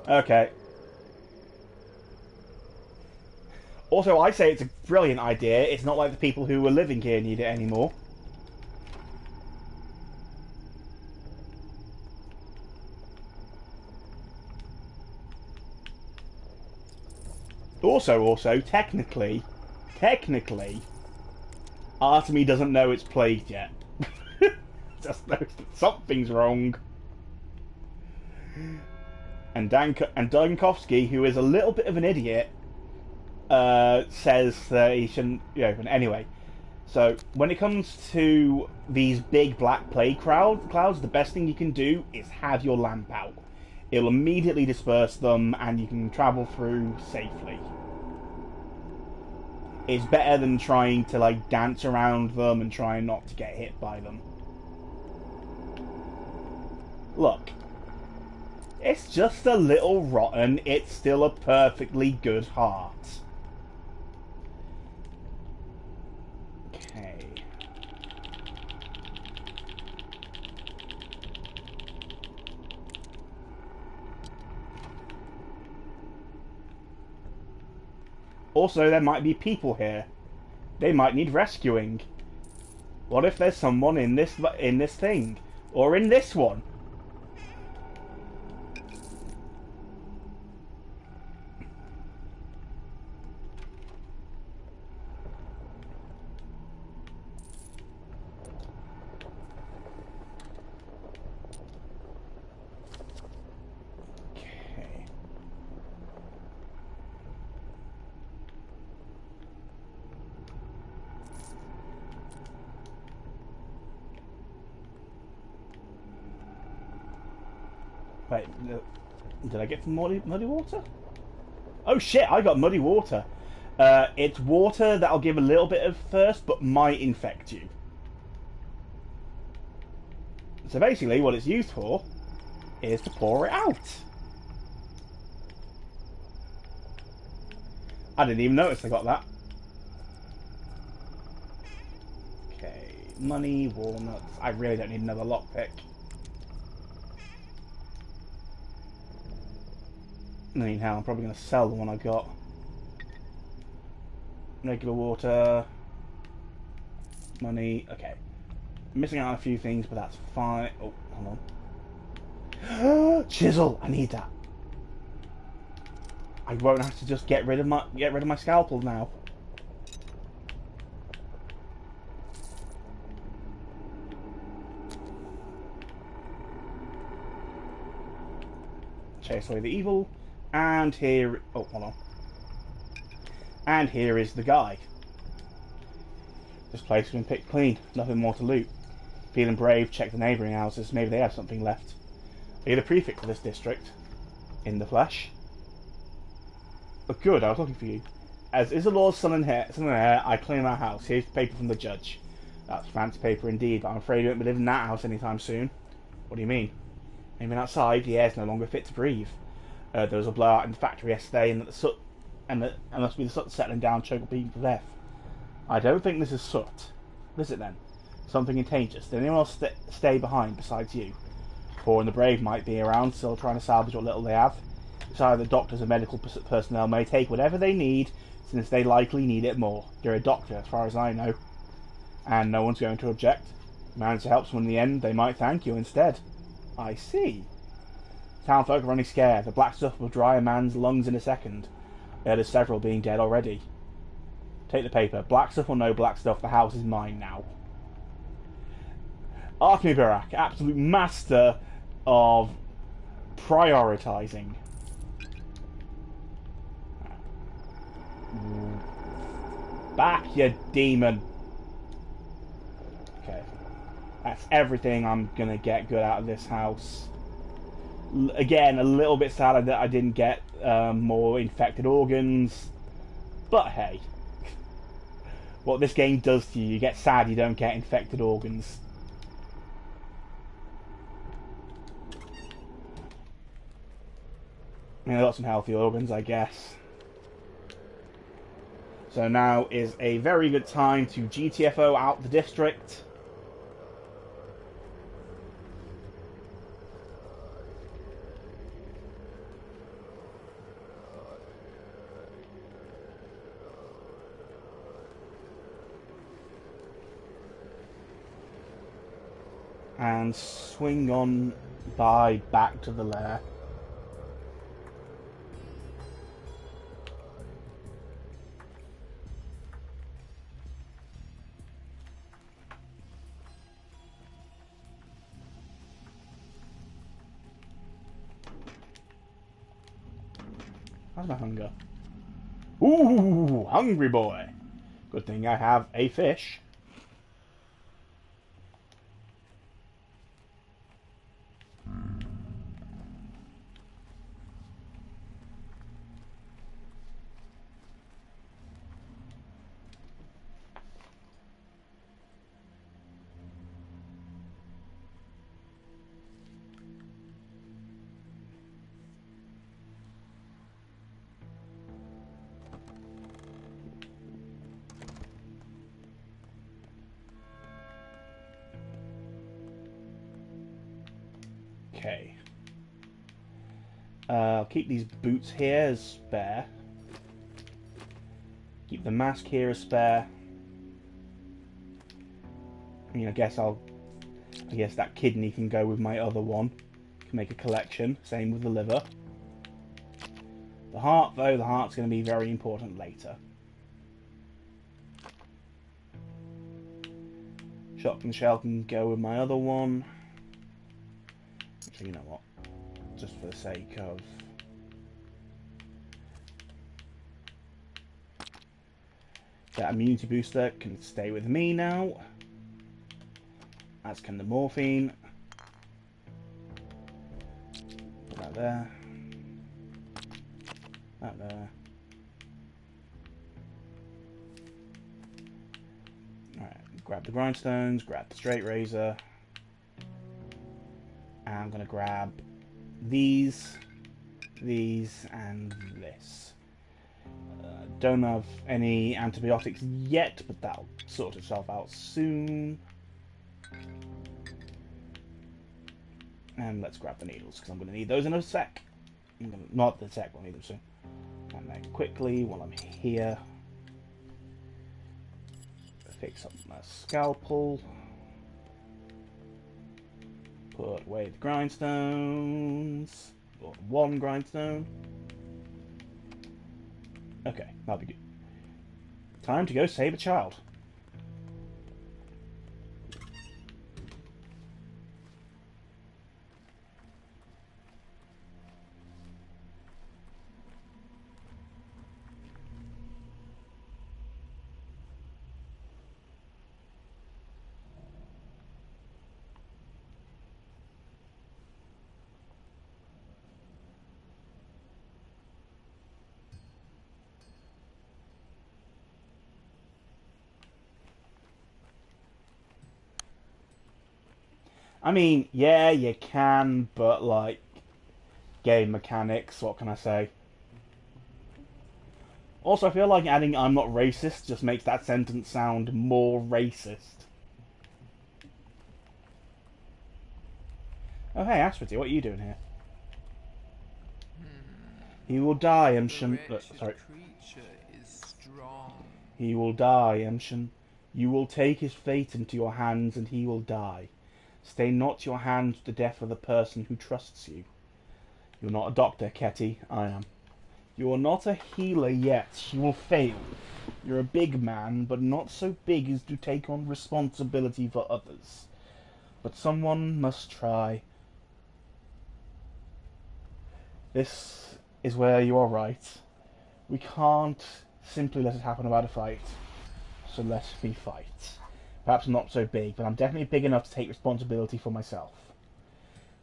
Okay. Also, I say it's a brilliant idea. It's not like the people who were living here need it anymore. Also, technically, Artemy doesn't know it's plagued yet. Just knows that something's wrong. And Dunkovsky, who is a little bit of an idiot, says that he shouldn't be open. Anyway, so when it comes to these big black plague clouds, the best thing you can do is have your lamp out. It'll immediately disperse them, and you can travel through safely. It's better than trying to like dance around them and trying not to get hit by them. Look, it's just a little rotten. It's still a perfectly good heart. Okay. Also, there might be people here. They might need rescuing. What if there's someone in this thing? Or in this one? Wait, did I get some muddy water? Oh shit, I got muddy water. It's water that'll give a little bit of thirst, but might infect you. So basically, what it's used for is to pour it out. I didn't even notice I got that. Okay, money, walnuts. I really don't need another lockpick. I mean, hell, I'm probably going to sell the one I got. Regular water. Money. Okay. I'm missing out on a few things, but that's fine. Oh, hold on. Chisel! I need that. I won't have to just get rid of my scalpel now. Chase away the evil. And here... Oh, hold on. And here is the guy. This place has been picked clean. Nothing more to loot. Feeling brave, check the neighbouring houses. Maybe they have something left. Are you the prefect of this district? In the flesh? But good, I was looking for you. As Isilor's son and heir, I claim our house. Here's the paper from the judge. That's fancy paper indeed, but I'm afraid you won't be living in that house anytime soon. What do you mean? Even outside, the air is no longer fit to breathe. There was a blowout in the factory yesterday, and that the soot, and must be the soot settling down, choking people to death. I don't think this is soot. What is it then? Something contagious. Did anyone else stay behind besides you? Poor and the brave might be around, still trying to salvage what little they have. It's either the doctors and medical personnel may take whatever they need, since they likely need it more. You're a doctor, as far as I know. And no one's going to object. Manage to help someone in the end, they might thank you instead. I see. Townfolk are running scared. The black stuff will dry a man's lungs in a second. There's several being dead already. Take the paper. Black stuff or no black stuff, the house is mine now. Archie Barak, absolute master of prioritizing. Back, you demon. Okay. That's everything I'm gonna get good out of this house. Again, a little bit sad that I didn't get more infected organs. But hey. What this game does to you, you get sad you don't get infected organs. I mean, I got some healthy organs, I guess. So now is a very good time to GTFO out the district. And swing on by back to the lair. How's my hunger? Ooh, hungry boy. Good thing I have a fish. Okay. I'll keep these boots here as spare. Keep the mask here as spare. I mean, I guess that kidney can go with my other one. Can make a collection. Same with the liver. The heart, though, the heart's going to be very important later. Shotgun shell can go with my other one. Actually, you know what? Just for the sake of... That immunity booster can stay with me now. As can the morphine. Put that there. That there. Alright, grab the grindstones, grab the straight razor. And I'm going to grab these, and this. Don't have any antibiotics yet, but that'll sort itself out soon. And let's grab the needles, because I'm going to need those in a sec. Not in a sec, we'll need them soon. And then quickly, while I'm here, fix up my scalpel. Put away the grindstones. Or one grindstone. Okay, that'll be good. Time to go save a child. I mean, yeah, you can, but like game mechanics. What can I say? Also, I feel like adding "I'm not racist" just makes that sentence sound more racist. Oh, hey, Aspity, what are you doing here? He will die, Emshin. Sorry. Creature is strong. He will die, Emshin. You will take his fate into your hands, and he will die. Stay not your hand to the death of the person who trusts you. You're not a doctor, Ketty. I am. You are not a healer yet. You will fail. You're a big man, but not so big as to take on responsibility for others. But someone must try. This is where you are right. We can't simply let it happen without a fight. So let me fight. Perhaps I'm not so big, but I'm definitely big enough to take responsibility for myself.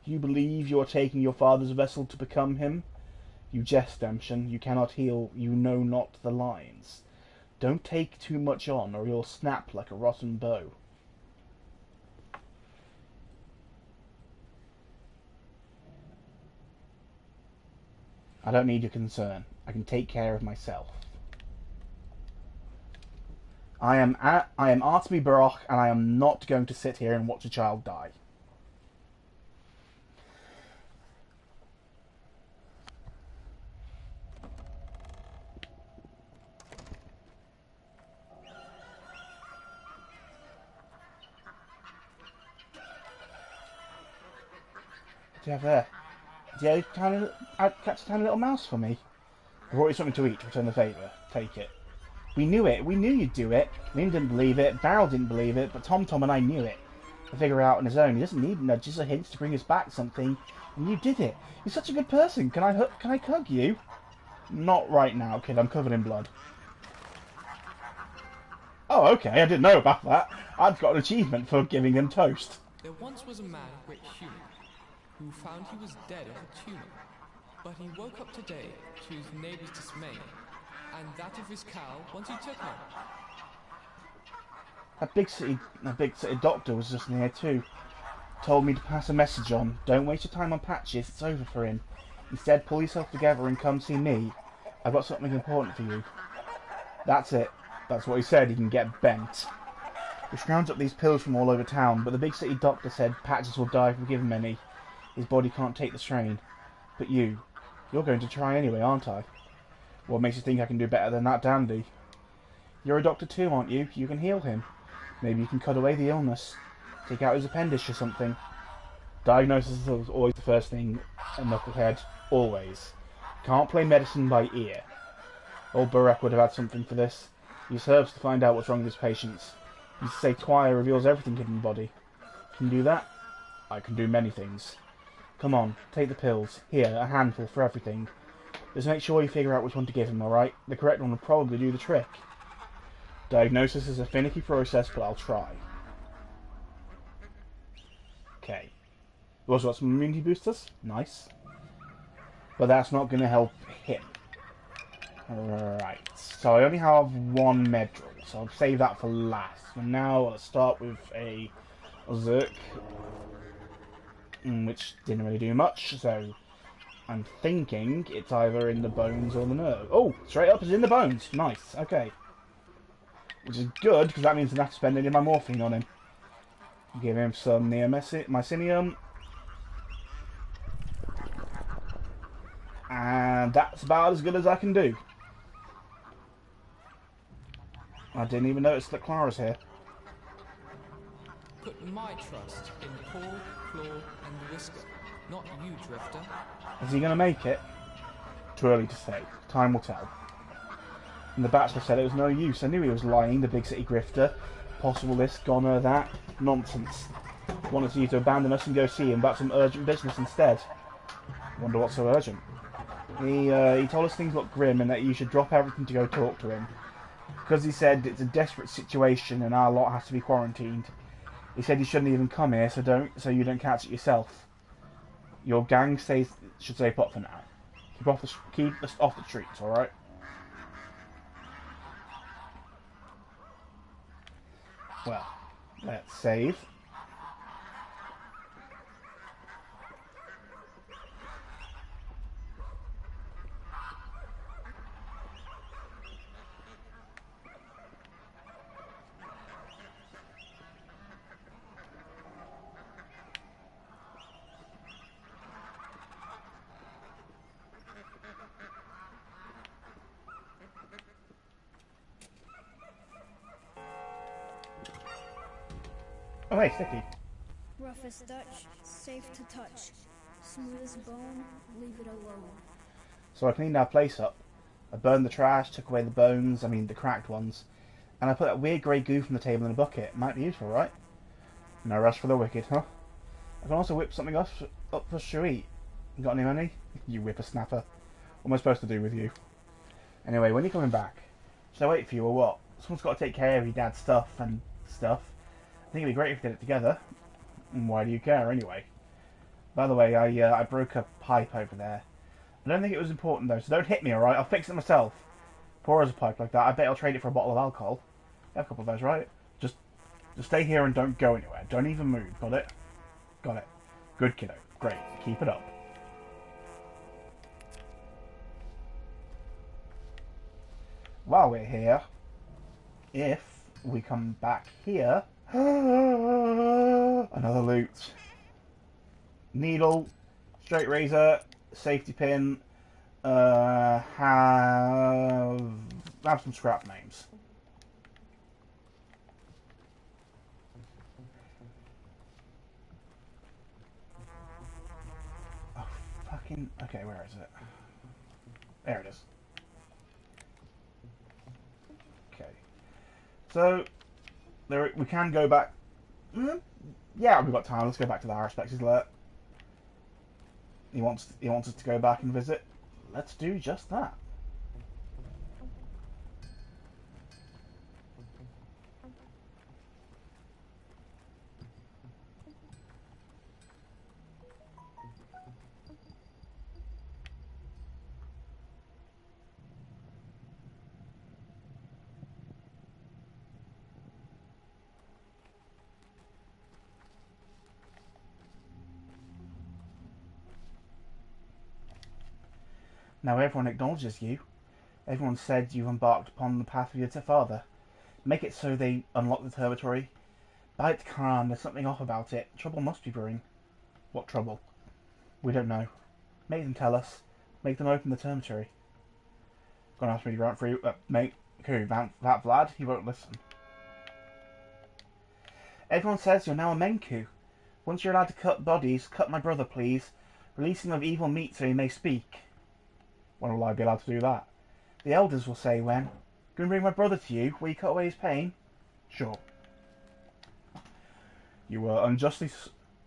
Do you believe you are taking your father's vessel to become him? You jest, Emption. You cannot heal. You know not the lines. Don't take too much on, or you'll snap like a rotten bow. I don't need your concern. I can take care of myself. I am Artemy Baroch, and I am not going to sit here and watch a child die. What do you have there? Do you catch a tiny little mouse for me? I brought you something to eat. Return the favour. Take it. We knew it. We knew you'd do it. Lynn didn't believe it. Barrel didn't believe it. But Tom and I knew it. To figure it out on his own. He doesn't need nudges or hints to bring us back something. And you did it. You're such a good person. Can I hug you? Not right now, kid. I'm covered in blood. Oh, okay. I didn't know about that. I've got an achievement for giving him toast. There once was a man, great human, who found he was dead of a tumour. But he woke up today to his neighbour's dismay, and that of his cow once he took her. That big city doctor was just in here too. Told me to pass a message on. Don't waste your time on Patches. It's over for him. Instead, pull yourself together and come see me. I've got something important for you. That's it. That's what he said. He can get bent. We scrounged up these pills from all over town, but the big city doctor said Patches will die if we give him any. His body can't take the strain. But you're going to try anyway, aren't I? What makes you think I can do better than that dandy? You're a doctor too, aren't you? You can heal him. Maybe you can cut away the illness. Take out his appendage or something. Diagnosis is always the first thing, a knucklehead. Always. Can't play medicine by ear. Old Burek would have had something for this. He uses herbs to find out what's wrong with his patients. He used to say Twire reveals everything hidden in the body. Can you do that? I can do many things. Come on, take the pills. Here, a handful for everything. Just make sure you figure out which one to give him, alright? The correct one will probably do the trick. Diagnosis is a finicky process, but I'll try. Okay. We also got some immunity boosters. Nice. But that's not going to help him. Right. So I only have one medral, so I'll save that for last. And now let's start with a Zerk, which didn't really do much, so I'm thinking it's either in the bones or the nerve. Oh, straight up, it's in the bones. Nice, okay. Which is good, because that means I don't have to spend any of my morphine on him. Give him some mycelium. And that's about as good as I can do. I didn't even notice that Clara's here. Put my trust in Paw, Claw, and Whisker, not you, Drifter. Is he going to make it? Too early to say. Time will tell. And the Bachelor said it was no use. I knew he was lying, the big city grifter. Possible this, goner, that. Nonsense. Wanted you to abandon us and go see him about some urgent business instead. Wonder what's so urgent. He told us things look grim and that you should drop everything to go talk to him. Because he said it's a desperate situation and our lot has to be quarantined. He said you shouldn't even come here, so you don't catch it yourself. Your gang should stay put for now. Keep us off the streets, alright? Well, let's save. Oh, hey, sticky. Rough as Dutch, safe to touch. Smooth as bone, leave it alone. So I cleaned our place up. I burned the trash, took away the bones, I mean the cracked ones, and I put that weird grey goo from the table in a bucket. Might be useful, right? No rush for the wicked, huh? I can also whip something up for Shuit. Got any money? You whippersnapper. What am I supposed to do with you? Anyway, when are you coming back? Should I wait for you or what? Someone's got to take care of your dad's stuff and stuff. I think it'd be great if we did it together. And why do you care, anyway? By the way, I broke a pipe over there. I don't think it was important, though, so don't hit me, alright? I'll fix it myself. Pour us a pipe like that. I bet I'll trade it for a bottle of alcohol. You have a couple of those, right? Just stay here and don't go anywhere. Don't even move. Got it? Got it. Good kiddo. Great. Keep it up. While we're here, if we come back here... another loot. Needle, straight razor, safety pin, have some scrap names. Oh, fucking... Okay, where is it? There it is. Okay. So, we can go back... Yeah, we've got time. Let's go back to the Haruspex alert. He wants us to go back and visit. Let's do just that. Now everyone acknowledges you. Everyone said you've embarked upon the path of your father. Make it so they unlock the territory. Bite Khan, there's something off about it. Trouble must be brewing. What trouble? We don't know. Make them tell us. Make them open the territory. Gonna ask me to grant free... mate, who? That Vlad? He won't listen. Everyone says you're now a Menku. Once you're allowed to cut bodies, cut my brother, please. Release him of evil meat so he may speak. When will I be allowed to do that? The elders will say when. Go and bring my brother to you, will you cut away his pain? Sure. You were unjustly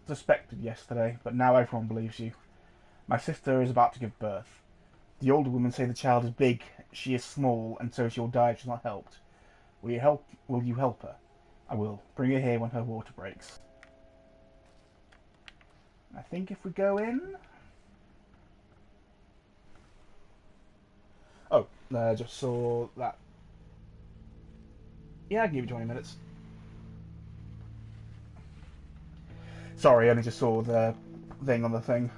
suspected yesterday, but now everyone believes you. My sister is about to give birth. The older women say the child is big, she is small, and so she will die if she's not helped. Will you help her? I will. Bring her here when her water breaks. I think if we go in... Oh, I just saw that. Yeah, I can give you 20 minutes. Sorry, I only just saw the thing on the thing.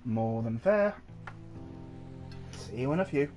More than fair. See you in a few.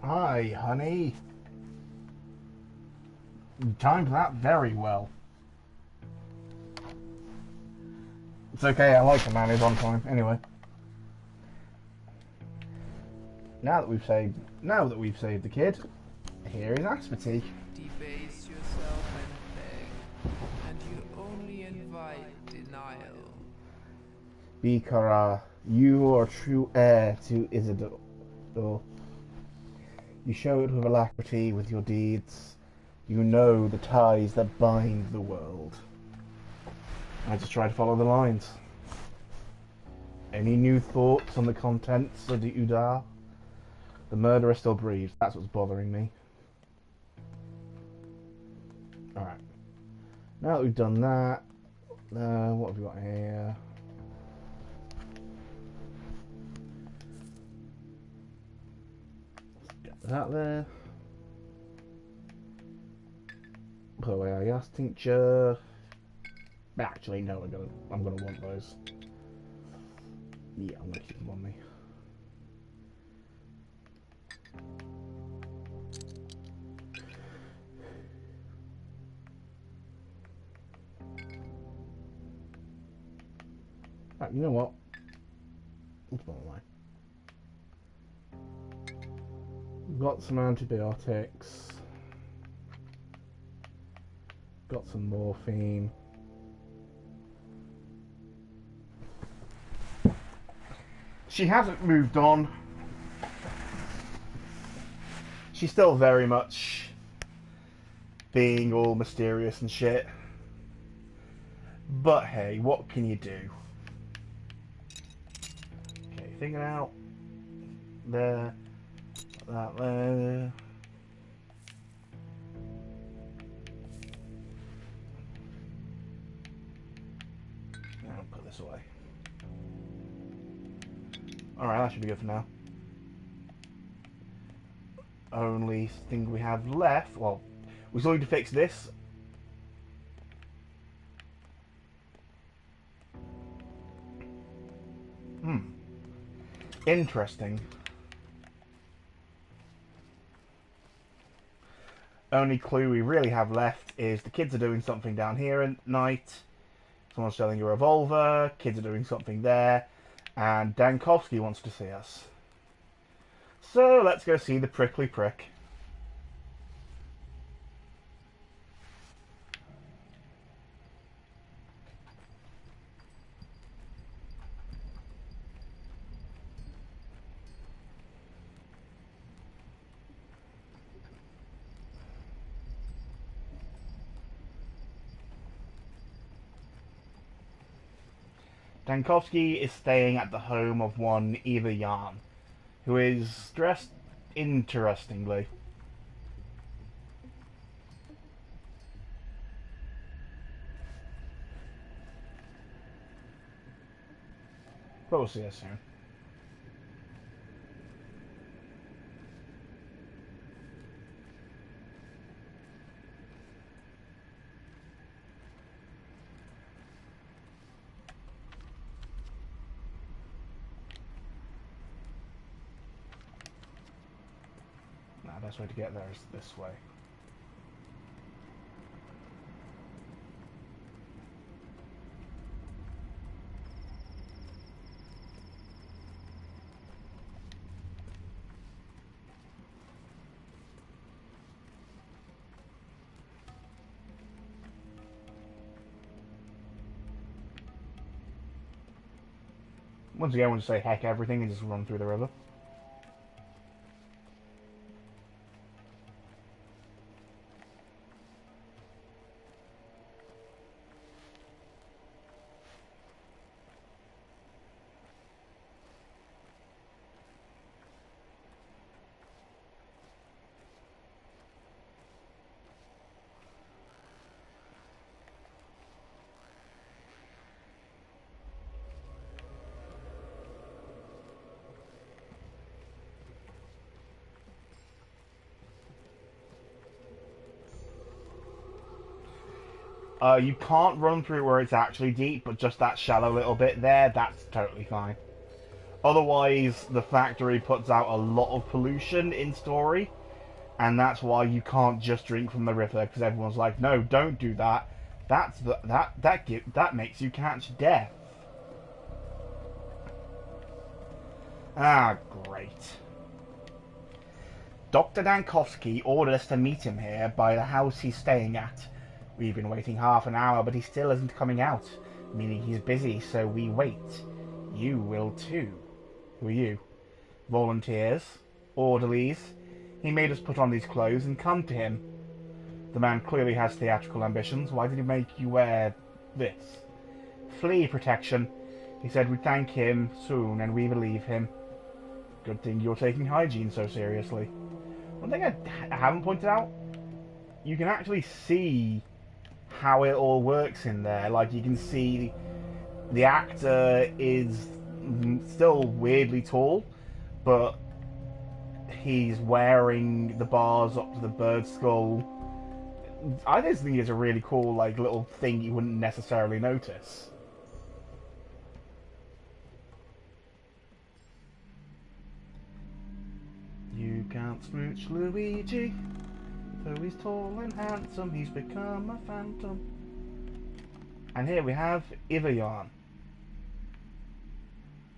Hi, honey. You timed that very well. It's okay, I like a man who's on time. Anyway. Now that we've saved the kid, here is Asperty. Debase yourself and beg, and you only invite denial. Bikara, you are true heir to Isidore. You show it with alacrity with your deeds. You know the ties that bind the world. I just try to follow the lines. Any new thoughts on the contents of the Udar? The murderer still breathes. That's what's bothering me. Alright. Now that we've done that, what have we got here? Get that there. Put away our gas tincture. Actually, no, I'm gonna want those. Yeah, I'm gonna keep them on me. Right, you know what? Let's put them away. We've got some antibiotics. Got some morphine. She hasn't moved on. She's still very much being all mysterious and shit. But hey, what can you do? Okay, thinking out. There. That there. I'll put this away. Alright, that should be good for now. Only thing we have left, well, we still need to fix this. Interesting. Only clue we really have left is the kids are doing something down here at night. Someone's selling a revolver, kids are doing something there, and Dankovsky wants to see us. So let's go see the prickly prick. Dankovsky is staying at the home of one Eva Jan, who is dressed interestingly. But we'll see her soon. Nah, best way to get there is this way. Once again, I want to say heck everything and just run through the river. You can't run through where it's actually deep, but just that shallow little bit there, that's totally fine. Otherwise, the factory puts out a lot of pollution in story, and that's why you can't just drink from the river, because everyone's like, no, don't do that. That makes you catch death. Ah, great. Dr. Dankowski ordered us to meet him here by the house he's staying at. We've been waiting half an hour, but he still isn't coming out, meaning he's busy, so we wait. You will too. Who are you? Volunteers? Orderlies? He made us put on these clothes and come to him. The man clearly has theatrical ambitions. Why did he make you wear this? Flea protection. He said we'd thank him soon, and we believe him. Good thing you're taking hygiene so seriously. One thing I haven't pointed out, you can actually see how it all works in there. Like, you can see the actor is still weirdly tall, but he's wearing the bars up to the bird skull. I just think it's a really cool, like, little thing you wouldn't necessarily notice. You can't smooch Luigi, though he's tall and handsome, he's become a phantom. And here we have Ivayan.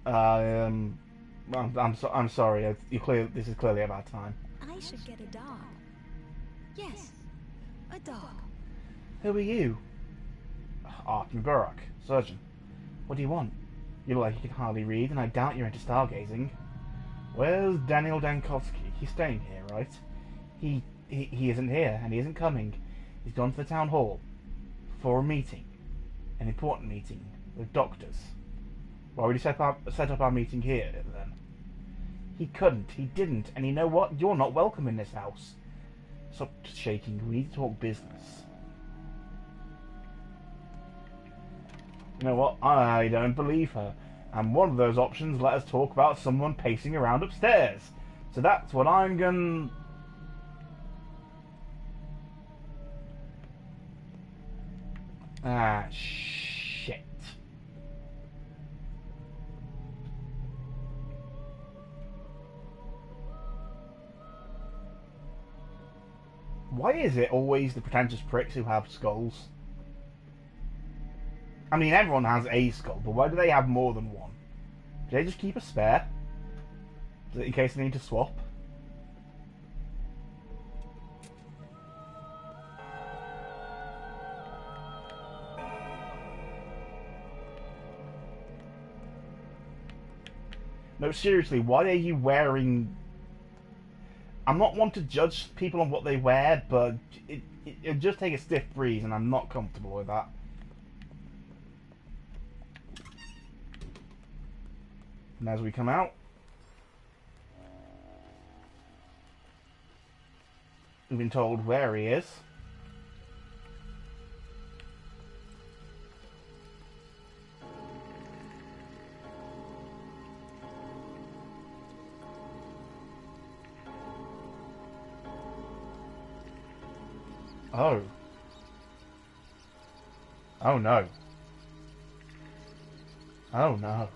I'm sorry. This is clearly about time. I should get a dog. Yes, a dog. Who are you? Arkin Burrock, surgeon. What do you want? You look like you can hardly read, and I doubt you're into stargazing. Where's Daniel Dankowski? He's staying here, right? He isn't here, and he isn't coming. He's gone to the town hall for a meeting, an important meeting with doctors. Why would he set up our meeting here, then? He couldn't, he didn't, and you know what? You're not welcome in this house. Stop shaking, we need to talk business. You know what? I don't believe her. And one of those options let us talk about someone pacing around upstairs. So that's what I'm gonna... Ah, shit. Why is it always the pretentious pricks who have skulls? I mean, everyone has a skull, but why do they have more than one? Do they just keep a spare? In case they need to swap? No, seriously, why are you wearing... I'm not one to judge people on what they wear, but it'll just take a stiff breeze, and I'm not comfortable with that. And as we come out, we've been told where he is. Oh. Oh no. Oh no.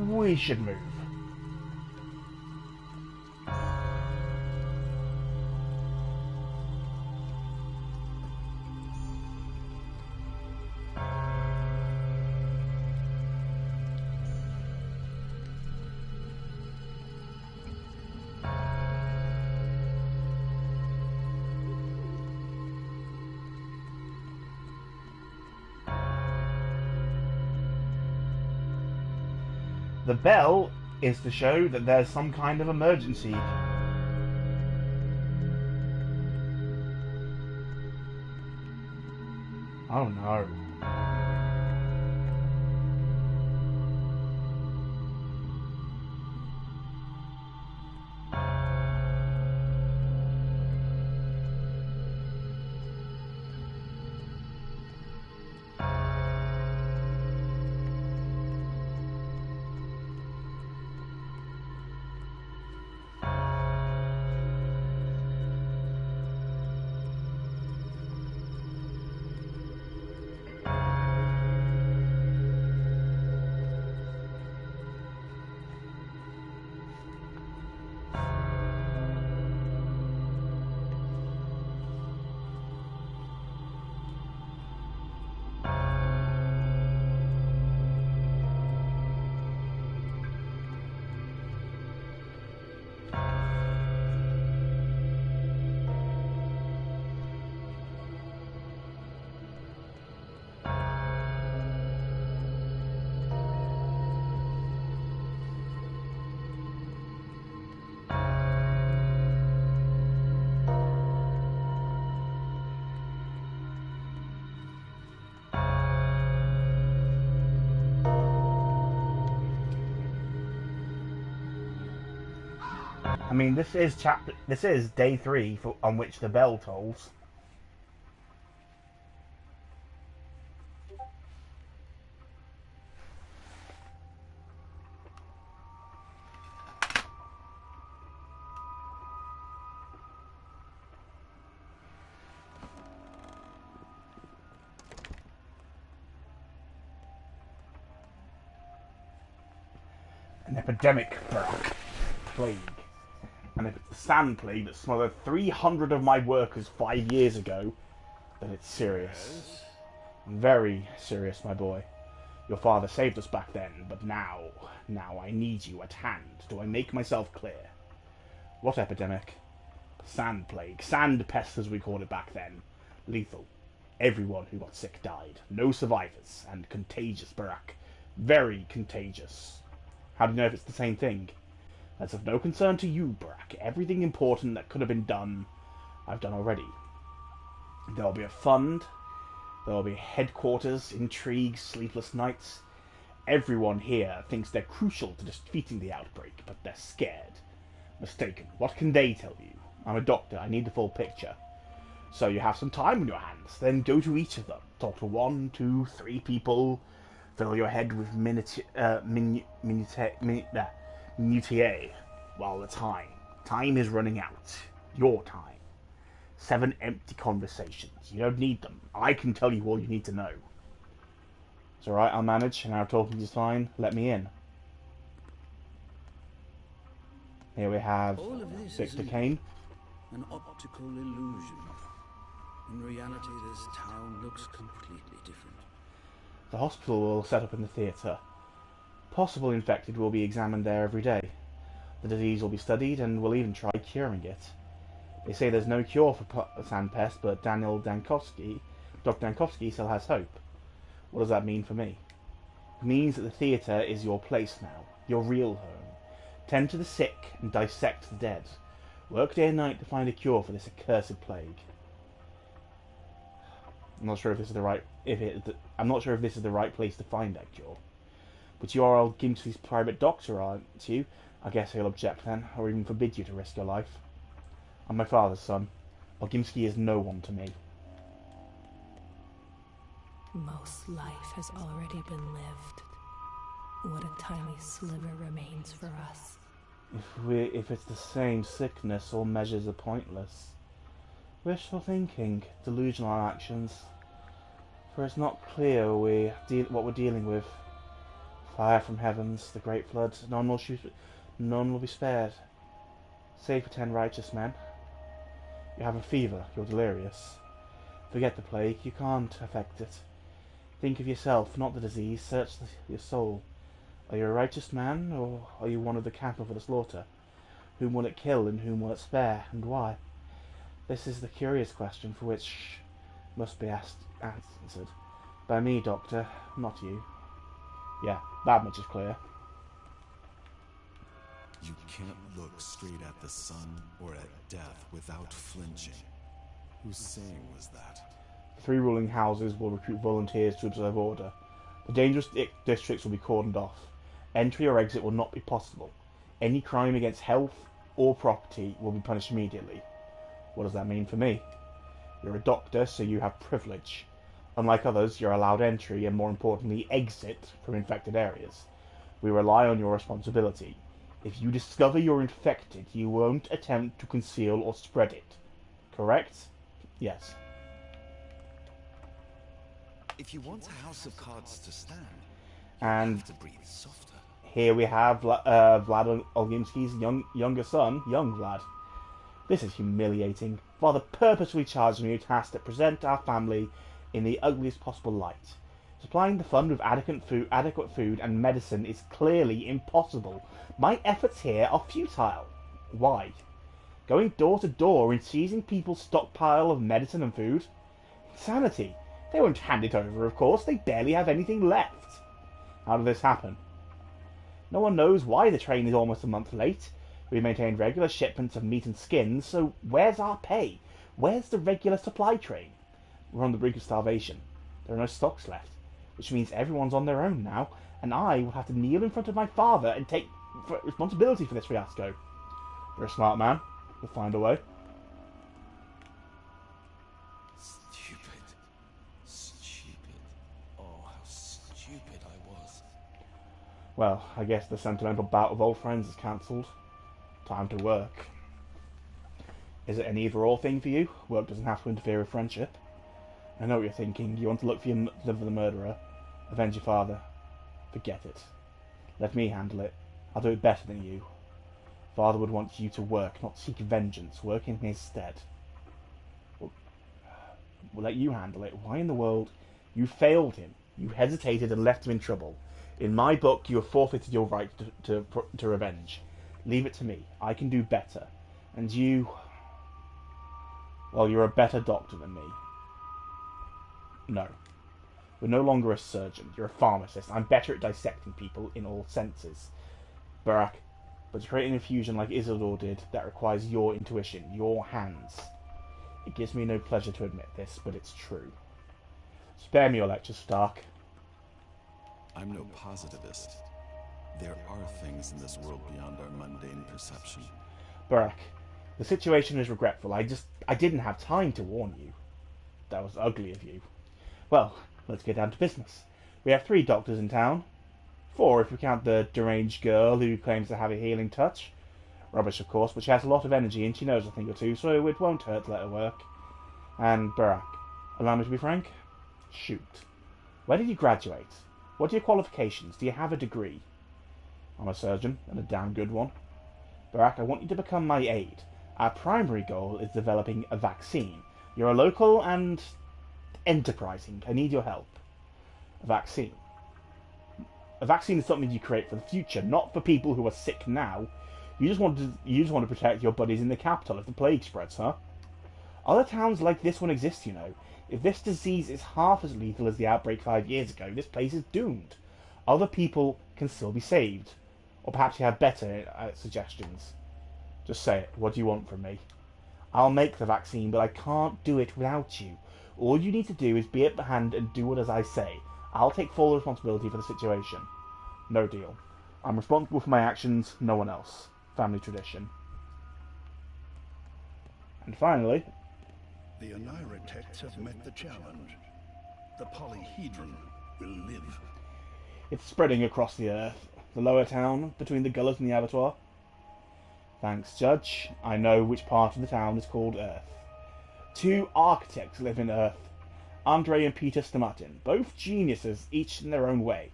We should move. The bell is to show that there's some kind of emergency. Oh no. I mean, this is day 3 on which the bell tolls. An epidemic, Brock. Plague. And if it's the sand plague that smothered 300 of my workers 5 years ago, then it's serious. Very serious, my boy. Your father saved us back then, but now I need you at hand. Do I make myself clear? What epidemic? Sand plague. Sand pest, as we called it back then. Lethal. Everyone who got sick died. No survivors. And contagious, Barack. Very contagious. How do you know if it's the same thing? That's of no concern to you, Barack. Everything important that could have been done, I've done already. There will be a fund. There will be headquarters, intrigues, sleepless nights. Everyone here thinks they're crucial to defeating the outbreak, but they're scared. Mistaken. What can they tell you? I'm a doctor. I need the full picture. So you have some time on your hands. Then go to each of them. Talk to 1, 2, 3 people. Fill your head with minutiae while the time is running out. Your time. 7 empty conversations. You don't need them. I can tell you all you need to know. It's alright, I'll manage, and our talking is fine. Let me in. Here we have Victor Kane. An optical illusion. In reality, this town looks completely different. The hospital will set up in the theatre. Possible infected will be examined there every day. The disease will be studied, and we'll even try curing it. They say there's no cure for sand pest, but Dr. Dankovsky still has hope. What does that mean for me? It means that the theatre is your place now, your real home. Tend to the sick and dissect the dead. Work day and night to find a cure for this accursed plague. I'm not sure if this is the right place to find that cure. But you are old Gimsley's private doctor, aren't you? I guess he'll object then, or even forbid you to risk your life. I'm my father's son. Olgimsky is no one to me. Most life has already been lived. What a tiny sliver remains for us. If it's the same sickness, all measures are pointless. Wishful thinking, delusional actions. For it's not clear what we're dealing with. Fire from heavens, the great flood. None will be spared. Save for 10 righteous men. You have a fever, you're delirious. Forget the plague, you can't affect it. Think of yourself, not the disease. Search your soul. Are you a righteous man, or are you one of the cattle for the slaughter? Whom will it kill, and whom will it spare, and why? This is the curious question for which must be answered. By me, Doctor, not you. Yeah, that much is clear. You can't look straight at the sun or at death without flinching. Whose saying was that? 3 ruling houses will recruit volunteers to observe order. The dangerous districts will be cordoned off. Entry or exit will not be possible. Any crime against health or property will be punished immediately. What does that mean for me? You're a doctor, so you have privilege. Unlike others, you're allowed entry and, more importantly, exit from infected areas. We rely on your responsibility. If you discover you're infected, you won't attempt to conceal or spread it. Correct? Yes. If you want a house of cards to stand, And you have to breathe softer. here we have Vlad Olgimsky's younger son, young Vlad. This is humiliating. Father purposely charged me a task to present our family in the ugliest possible light. Supplying the fund with adequate food and medicine is clearly impossible. My efforts here are futile. Why? Going door to door and seizing people's stockpile of medicine and food? Insanity. They won't hand it over, of course. They barely have anything left. How did this happen? No one knows why the train is almost a month late. We maintain regular shipments of meat and skins, so where's our pay? Where's the regular supply train? We're on the brink of starvation. There are no stocks left, which means everyone's on their own now, and I will have to kneel in front of my father and take responsibility for this fiasco. You're a smart man. You'll find a way. Stupid. Stupid. Oh, how stupid I was. Well, I guess the sentimental bout of old friends is cancelled. Time to work. Is it an either-or thing for you? Work doesn't have to interfere with friendship. I know what you're thinking. You want to look for the murderer, avenge your father. Forget it. Let me handle it. I'll do it better than you. Father would want you to work, not seek vengeance. Work in his stead. We'll let you handle it. Why in the world? You failed him. You hesitated and left him in trouble. In my book, you have forfeited your right to revenge. Leave it to me. I can do better. And you... well, you're a better doctor than me. No. You're no longer a surgeon. You're a pharmacist. I'm better at dissecting people in all senses. Barak, but to create an infusion like Isildur did, that requires your intuition, your hands. It gives me no pleasure to admit this, but it's true. Spare me your lecture, Stark. I'm no positivist. There are things in this world beyond our mundane perception. Barak, the situation is regretful. I didn't have time to warn you. That was ugly of you. Well, let's get down to business. We have 3 doctors in town. 4 if we count the deranged girl who claims to have a healing touch. Rubbish, of course, but she has a lot of energy and she knows a thing or two, so it won't hurt to let her work. And Barak, allow me to be frank? Shoot. Where did you graduate? What are your qualifications? Do you have a degree? I'm a surgeon, and a damn good one. Barak, I want you to become my aide. Our primary goal is developing a vaccine. You're a local and enterprising. I need your help. A vaccine. A vaccine is something you create for the future, not for people who are sick now. You just want to protect your buddies in the capital if the plague spreads, huh? Other towns like this one exist, you know. If this disease is half as lethal as the outbreak 5 years ago, this place is doomed. Other people can still be saved. Or perhaps you have better suggestions. Just say it. What do you want from me? I'll make the vaccine, but I can't do it without you. All you need to do is be at the hand and do as I say. I'll take full responsibility for the situation. No deal. I'm responsible for my actions, no one else. Family tradition. And finally... the Onirotechs have met the challenge. The polyhedron will live. It's spreading across the earth. The lower town, between the Gullers and the abattoir. Thanks, Judge. I know which part of the town is called Earth. 2 architects live in Earth. Andrei and Peter Stomatin. Both geniuses, each in their own way.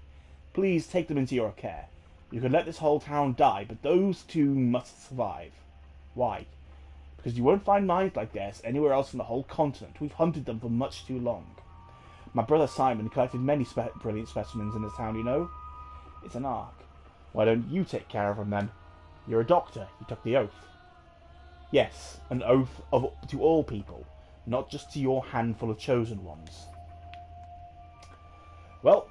Please take them into your care. You could let this whole town die, but those 2 must survive. Why? Because you won't find minds like theirs anywhere else in the whole continent. We've hunted them for much too long. My brother Simon collected many brilliant specimens in this town, you know. It's an ark. Why don't you take care of them then? You're a doctor. You took the oath. Yes, an oath to all people, not just to your handful of chosen ones. Well,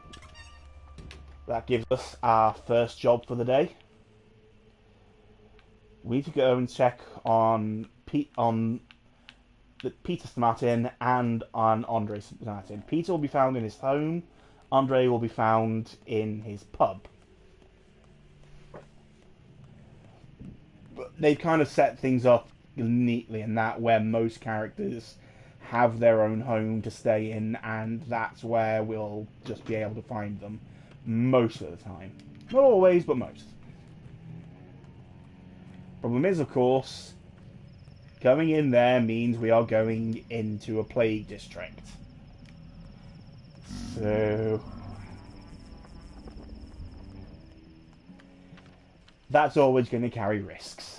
that gives us our first job for the day. We need to go and check on Peter Stomatin and on Andrei Stomatin. Peter will be found in his home. Andrei will be found in his pub. But they've kind of set things up neatly in that where most characters have their own home to stay in, and that's where we'll just be able to find them most of the time. Not always, but most. Problem is, of course, going in there means we are going into a plague district. So that's always going to carry risks.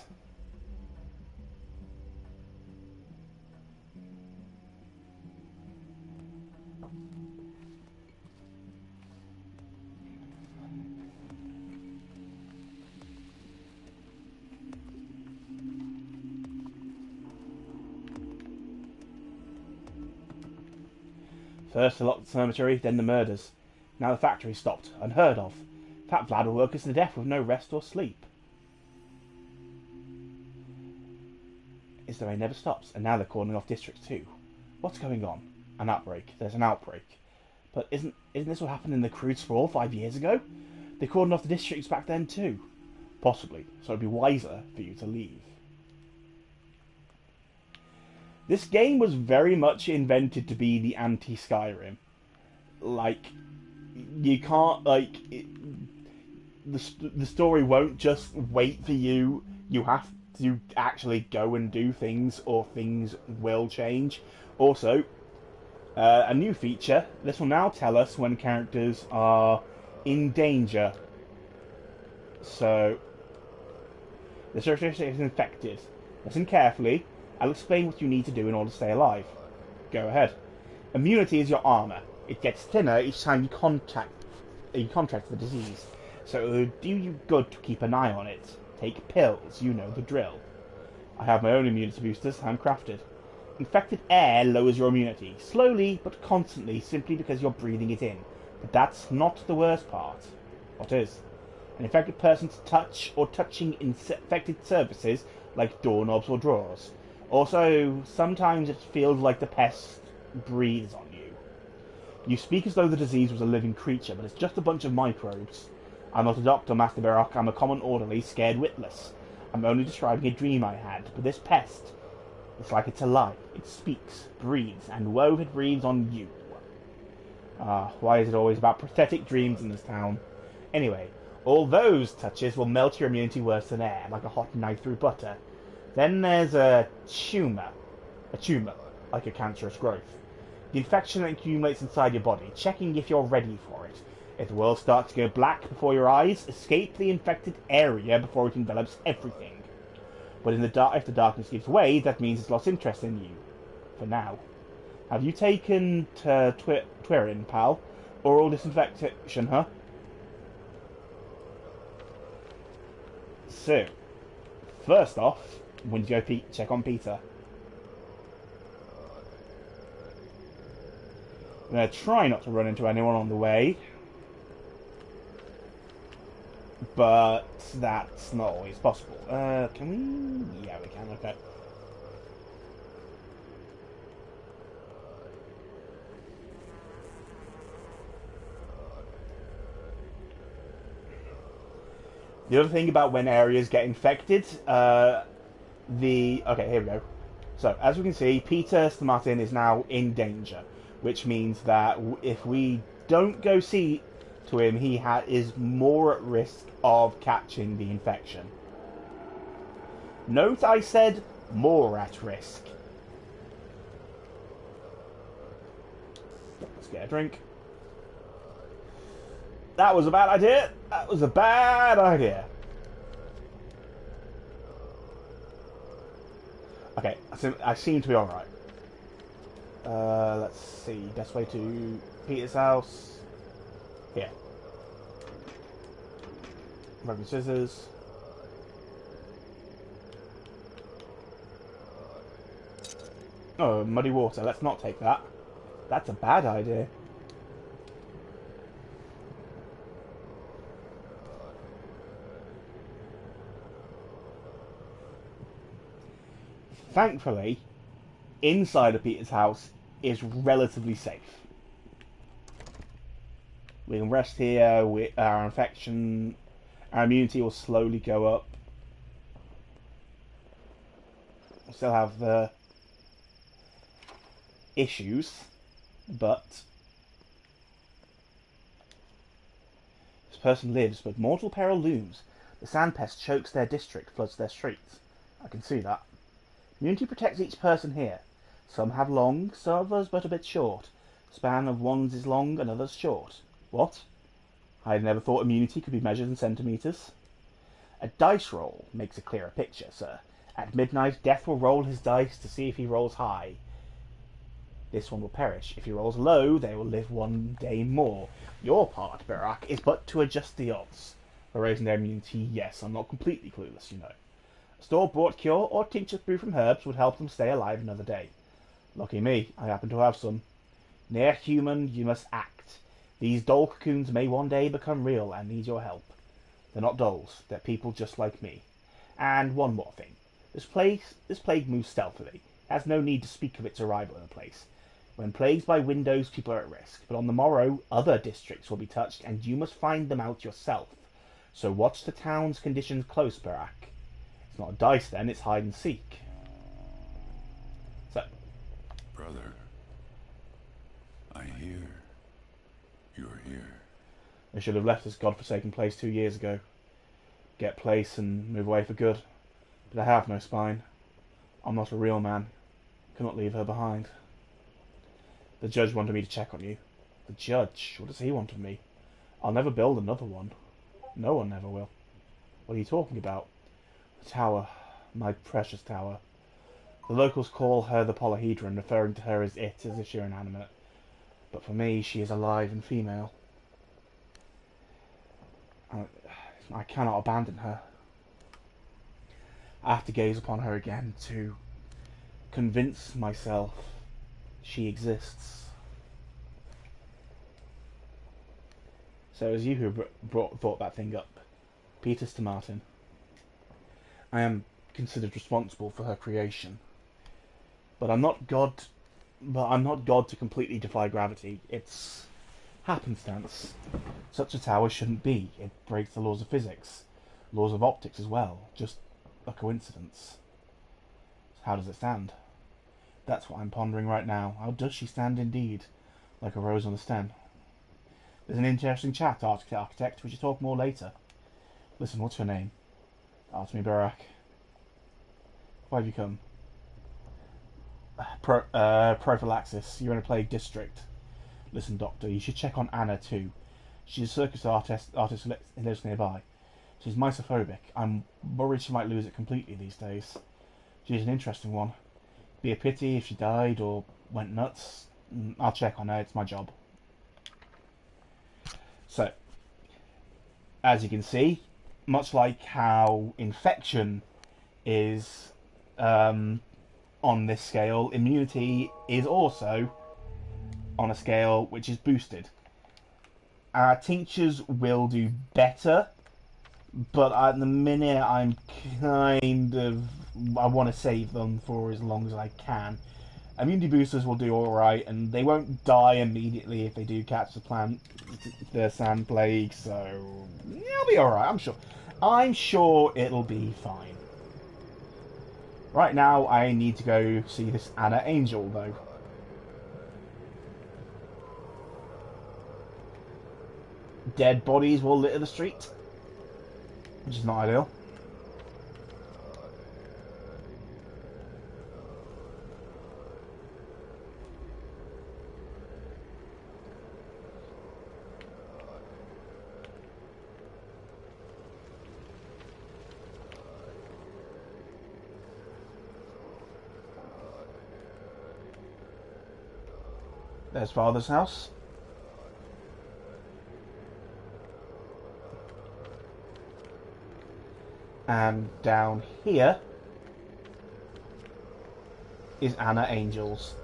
First the locked cemetery, then the murders. Now the factory stopped. Unheard of. That Vlad will work us to death with no rest or sleep. Is the rain never stops, and now they're calling off districts too. What's going on? An outbreak. There's an outbreak. But isn't this what happened in the crude sprawl 5 years ago? They cordoned off the districts back then too. Possibly, so it'd be wiser for you to leave. This game was very much invented to be the anti-Skyrim. Like, you can't, like, the story won't just wait for you. You have to actually go and do things, or things will change. Also, a new feature, this will now tell us when characters are in danger. So, the surface is infected. Listen carefully. I'll explain what you need to do in order to stay alive. Go ahead. Immunity is your armor. It gets thinner each time you contract the disease, so it will do you good to keep an eye on it. Take pills, you know the drill. I have my own immunity boosters, handcrafted. Infected air lowers your immunity, slowly but constantly, simply because you're breathing it in. But that's not the worst part. What is? An infected person's touch or touching infected surfaces like doorknobs or drawers. Also, sometimes it feels like the pest breathes on you. You speak as though the disease was a living creature, but it's just a bunch of microbes. I'm not a doctor, Master Barock. I'm a common orderly, scared witless. I'm only describing a dream I had, but this pest, it's like it's alive. It speaks, breathes, and wove it breathes on you. Why is it always about pathetic dreams in this town? Anyway, all those touches will melt your immunity worse than air, like a hot knife through butter. Then there's a tumor, like a cancerous growth. The infection that accumulates inside your body, checking if you're ready for it. If the world starts to go black before your eyes, escape the infected area before it envelops everything. But if the darkness gives way, that means it's lost interest in you. For now. Have you taken to Twirin, pal? Oral disinfection, huh? So, first off, when you go check on Peter. I'm going to try not to run into anyone on the way. But that's not always possible. Can we? Yeah, we can, okay. The other thing about when areas get infected, okay, here we go. So, as we can see, Peter Martin is now in danger, which means that if we don't go see to him, he is more at risk of catching the infection. Note I said more at risk. Let's get a drink. That was a bad idea. That was a bad idea. Okay, I seem to be alright. Let's see. Best way to Peter's house. Here. Broken scissors. Oh, muddy water. Let's not take that. That's a bad idea. Thankfully, inside of Peter's house is relatively safe. We can rest here. Our immunity will slowly go up. We still have the issues, but this person lives, but mortal peril looms. The sand pest chokes their district, floods their streets. I can see that. Immunity protects each person here. Some have long, some others but a bit short. Span of one's is long and others short. What? I had never thought immunity could be measured in centimetres. A dice roll makes a clearer picture, sir. At midnight, Death will roll his dice to see if he rolls high. This one will perish. If he rolls low, they will live one day more. Your part, Barak, is but to adjust the odds. For raising their immunity, yes, I'm not completely clueless, you know. A store-bought cure or tincture brewed from herbs would help them stay alive another day. Lucky me, I happen to have some. Near human, you must act. These doll cocoons may one day become real and need your help. They're not dolls, they're people just like me. And one more thing. This plague moves stealthily. It has no need to speak of its arrival in a place. When plagued by windows, people are at risk. But on the morrow, other districts will be touched, and you must find them out yourself. So watch the town's conditions close, Barak. It's not a dice then, it's hide and seek. So, Brother, I hear you're here. I should have left this godforsaken place 2 years ago. Get place and move away for good. But I have no spine. I'm not a real man. Cannot leave her behind. The judge wanted me to check on you. The judge? What does he want of me? I'll never build another one. No one ever will. What are you talking about? The tower. My precious tower. The locals call her the polyhedron, referring to her as it, as if she were inanimate. But for me, she is alive and female. I cannot abandon her. I have to gaze upon her again to convince myself she exists. So it was you who thought that thing up. Peters to Martin. I am considered responsible for her creation. But I'm not God. But I'm not God to completely defy gravity. It's happenstance. Such a tower shouldn't be. It breaks the laws of physics, laws of optics as well. Just a coincidence. How does it stand? That's what I'm pondering right now. How does she stand indeed? Like a rose on the stem. There's an interesting chat, architect. We should talk more later. Listen, what's your name? Artemi Barak. Why have you come? Prophylaxis. You're in a plague district. Listen, Doctor, you should check on Anna too. She's a circus artist who lives nearby. She's misophobic. I'm worried she might lose it completely these days. She's an interesting one. Be a pity if she died or went nuts. I'll check on her. It's my job. So, as you can see, much like how infection is on this scale, immunity is also on a scale which is boosted. Tinctures will do better, but at the minute I want to save them for as long as I can. Immunity boosters will do alright, and they won't die immediately if they do catch the sand plague, so it'll be alright, I'm sure. I'm sure it'll be fine. Right now, I need to go see this Anna Angel, though. Dead bodies will litter the street, which is not ideal. There's Father's house. And down here is Anna Angel's.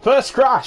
First crash!